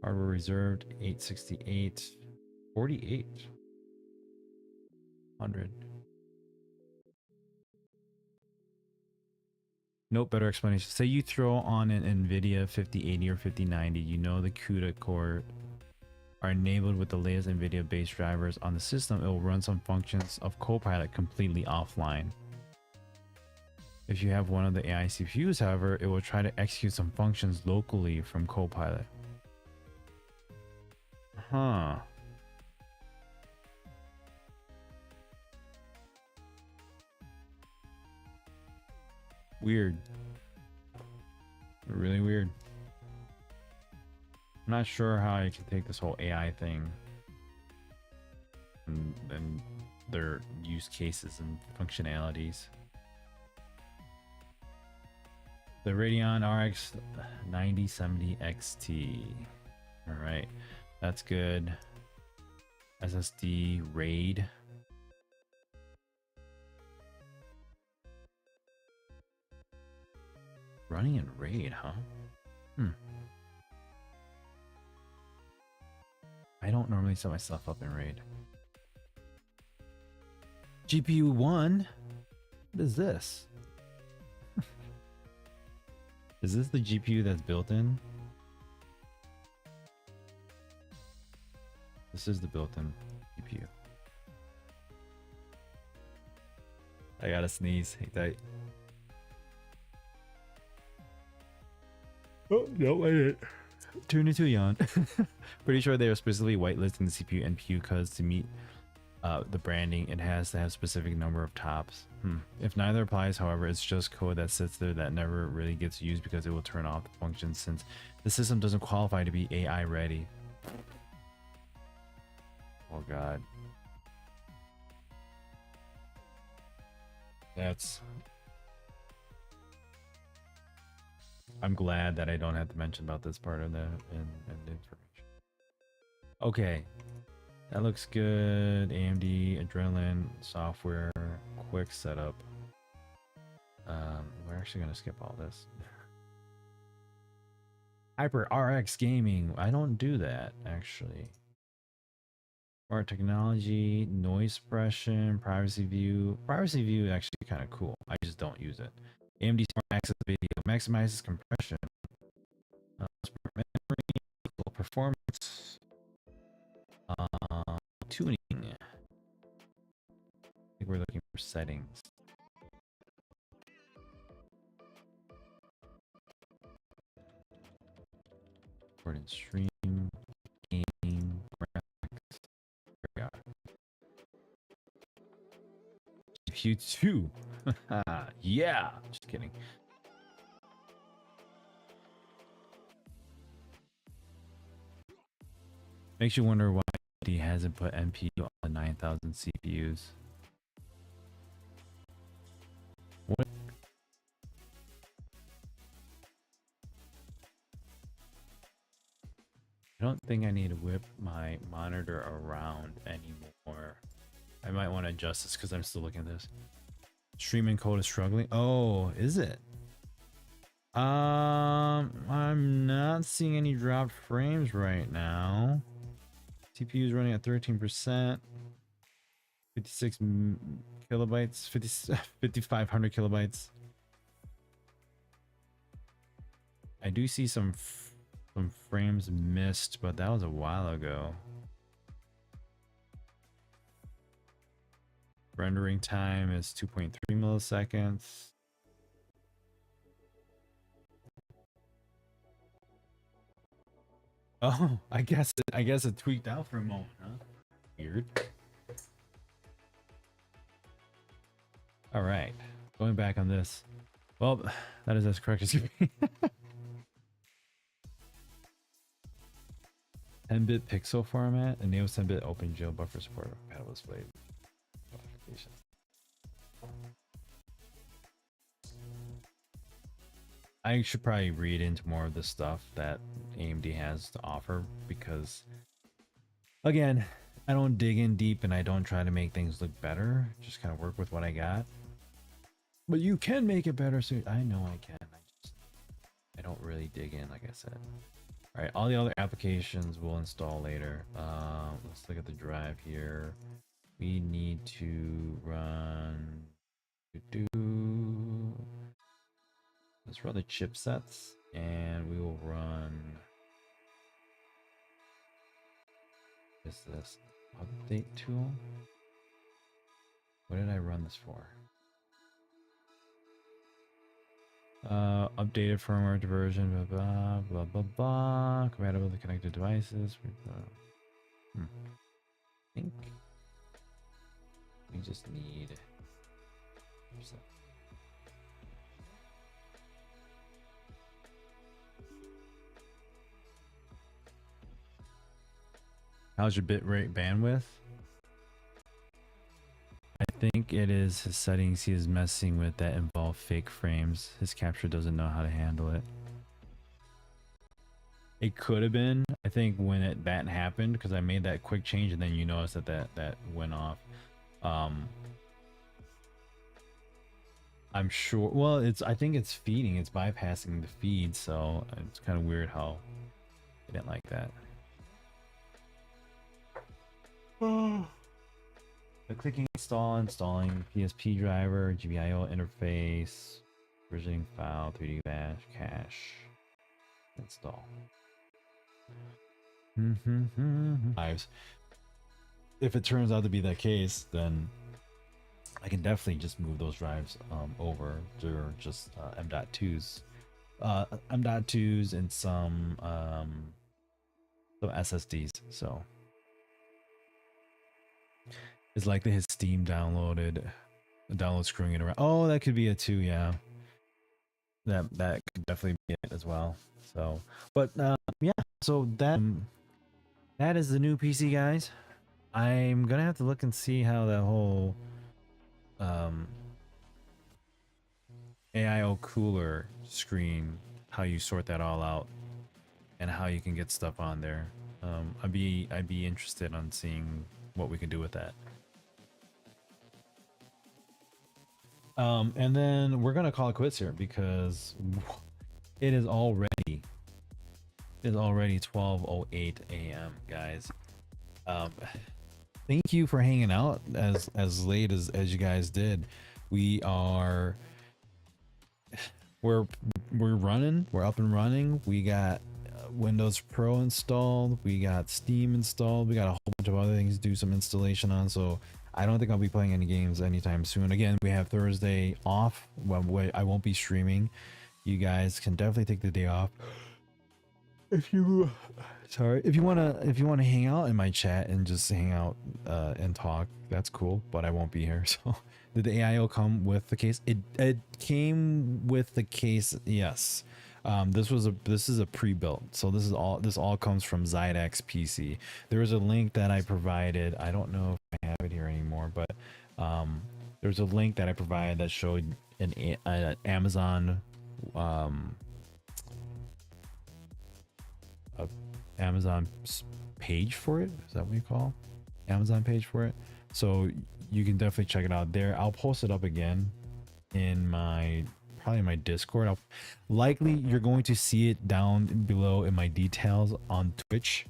Hardware reserved 868. 4800. Nope, better explanation. Say you throw on an NVIDIA 5080 or 5090, you know the CUDA core are enabled with the latest NVIDIA based drivers on the system. It will run some functions of Copilot completely offline. If you have one of the AI CPUs, however, it will try to execute some functions locally from Copilot. Huh. Weird. Really weird. I'm not sure how I can take this whole AI thing and their use cases and functionalities. The Radeon RX 9070 XT. All right, that's good. SSD RAID. Running in RAID, huh? I don't normally set my stuff up in RAID. GPU 1? What is this? Is this the GPU that's built in? This is the built-in GPU. I gotta sneeze. Hate that. Oh, no, I didn't. Turn into a yawn. Pretty sure they are specifically whitelisting the CPU and NPU because to meet the branding, it has to have specific number of tops. If neither applies, however, it's just code that sits there that never really gets used because it will turn off the function since the system doesn't qualify to be AI ready. Oh god. I'm glad that I don't have to mention about this part of the information. Okay. That looks good. AMD Adrenaline software, quick setup. We're actually gonna skip all this. Hyper RX Gaming. I don't do that actually. Smart technology, noise suppression, privacy view. Privacy view is actually kind of cool. I just don't use it. AMD Smart Access Video maximizes compression, smart memory, equal performance, tuning. I think we're looking for settings. Record and stream, game, graphics. There we are. GPU 2. Yeah, just kidding. Makes you wonder why he hasn't put NPU on the 9,000 CPUs. What? I don't think I need to whip my monitor around anymore. I might want to adjust this because I'm still looking at this. Streaming code is struggling. Oh, is it? I'm not seeing any dropped frames right now. CPU is running at 13%. 56 kilobytes, 5,500 kilobytes. I do see some frames missed, but that was a while ago. Rendering time is 2.3 milliseconds. Oh, I guess it tweaked out for a moment, huh? Weird. All right, going back on this. Well, that is as correct as can be. 10-bit pixel format enables 10-bit open geo buffer support of compatible display modifications. I should probably read into more of the stuff that AMD has to offer because, again, I don't dig in deep and I don't try to make things look better. Just kind of work with what I got. But you can make it better, so I know I can. I don't really dig in, like I said. All right, all the other applications we'll install later. Let's look at the drive here. We need to run. Let's run the chipsets, and we will run. Is this update tool? What did I run this for? Updated firmware version, blah blah blah blah blah. Compatible to connected devices. I think we just need. How's your bitrate bandwidth? I think it is his settings he is messing with that involve fake frames. His capture doesn't know how to handle it. It could have been, I think, when that happened, because I made that quick change and then you notice that went off. I'm sure, well, I think it's feeding, it's bypassing the feed, so it's kind of weird how I didn't like that. The clicking installing PSP driver, GPIO interface, versioning file, 3D cache, install. If it turns out to be that case, then I can definitely just move those drives over to just M.2s, M.2s and some SSDs. So it's likely his Steam download screwing it around. Oh, that could be it too. Yeah, that could definitely be it as well. So, but yeah. So that is the new PC, guys. I'm gonna have to look and see how that whole AIO cooler screen, how you sort that all out, and how you can get stuff on there. I'd be interested on seeing what we can do with that. And then we're gonna call it quits here because it is already 12:08 a.m. guys. Thank you for hanging out as late as you guys did. We're running, we're up and running. We got Windows Pro installed, we got Steam installed, we got a whole bunch of other things to do some installation on. So I don't think I'll be playing any games anytime soon. Again, we have Thursday off. Well, I won't be streaming. You guys can definitely take the day off. If you want to hang out in my chat and just hang out and talk, that's cool, but I won't be here. So did the AIO come with the case? It came with the case, yes. This is a pre-built, so this all comes from Xidax PC. There was a link that I provided. I don't know if I have it here anymore, but there's a link that I provided that showed an Amazon Amazon page for it. Is that what you call Amazon page for it? So you can definitely check it out there. I'll post it up again in probably my Discord. Likely you're going to see it down below in my details on Twitch.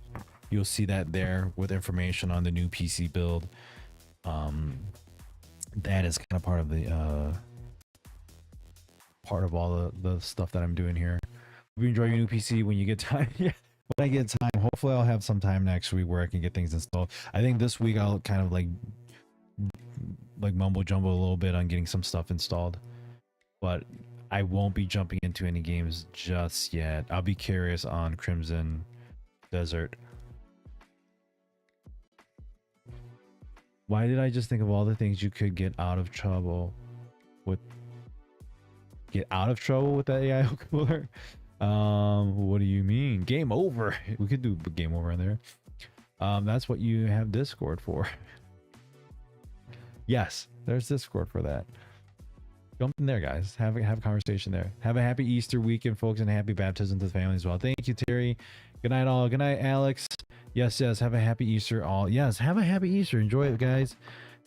You'll see that there with information on the new PC build. That is kind of part of all the stuff that I'm doing here. Hope you enjoy your new PC when you get time. Yeah. When I get time, hopefully I'll have some time next week where I can get things installed. I think this week I'll kind of like mumbo jumbo a little bit on getting some stuff installed, but I won't be jumping into any games just yet. I'll be curious on Crimson Desert. Why did I just think of all the things you could get out of trouble with? Get out of trouble with that AI cooler? What do you mean? Game over. We could do game over in there. That's what you have Discord for. Yes, there's Discord for that. Jump in there, guys. Have a conversation there. Have a happy Easter weekend, folks, and a happy baptism to the family as well. Thank you, Terry. Good night, all. Good night, Alex. Yes. Have a happy Easter, all. Yes, have a happy Easter. Enjoy it, guys.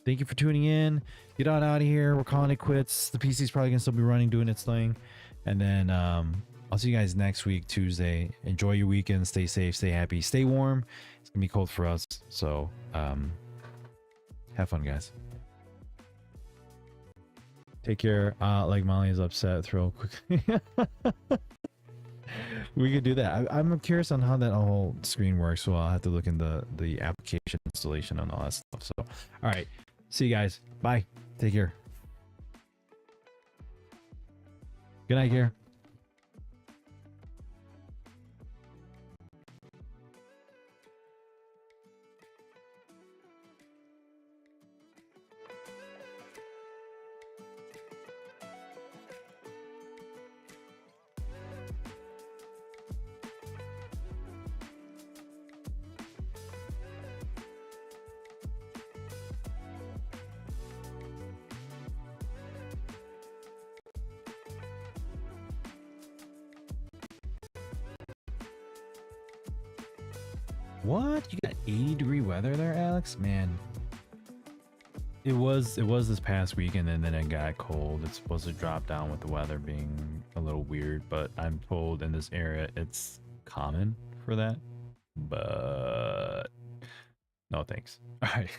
Thank you for tuning in. Get on out of here. We're calling it quits. The PC's probably gonna still be running, doing its thing, and then I'll see you guys next week, Tuesday. Enjoy your weekend. Stay safe. Stay happy. Stay warm. It's gonna be cold for us, so have fun, guys. Take care. Like Molly is upset. Throw quick. We could do that. I'm curious on how that whole screen works, so I'll have to look in the application installation and all that stuff. So, all right. See you guys. Bye. Take care. Good night, Gare. What? You got 80-degree weather there, Alex? Man. It was this past weekend, and then it got cold. It's supposed to drop down with the weather being a little weird, but I'm told in this area it's common for that. But no thanks. All right.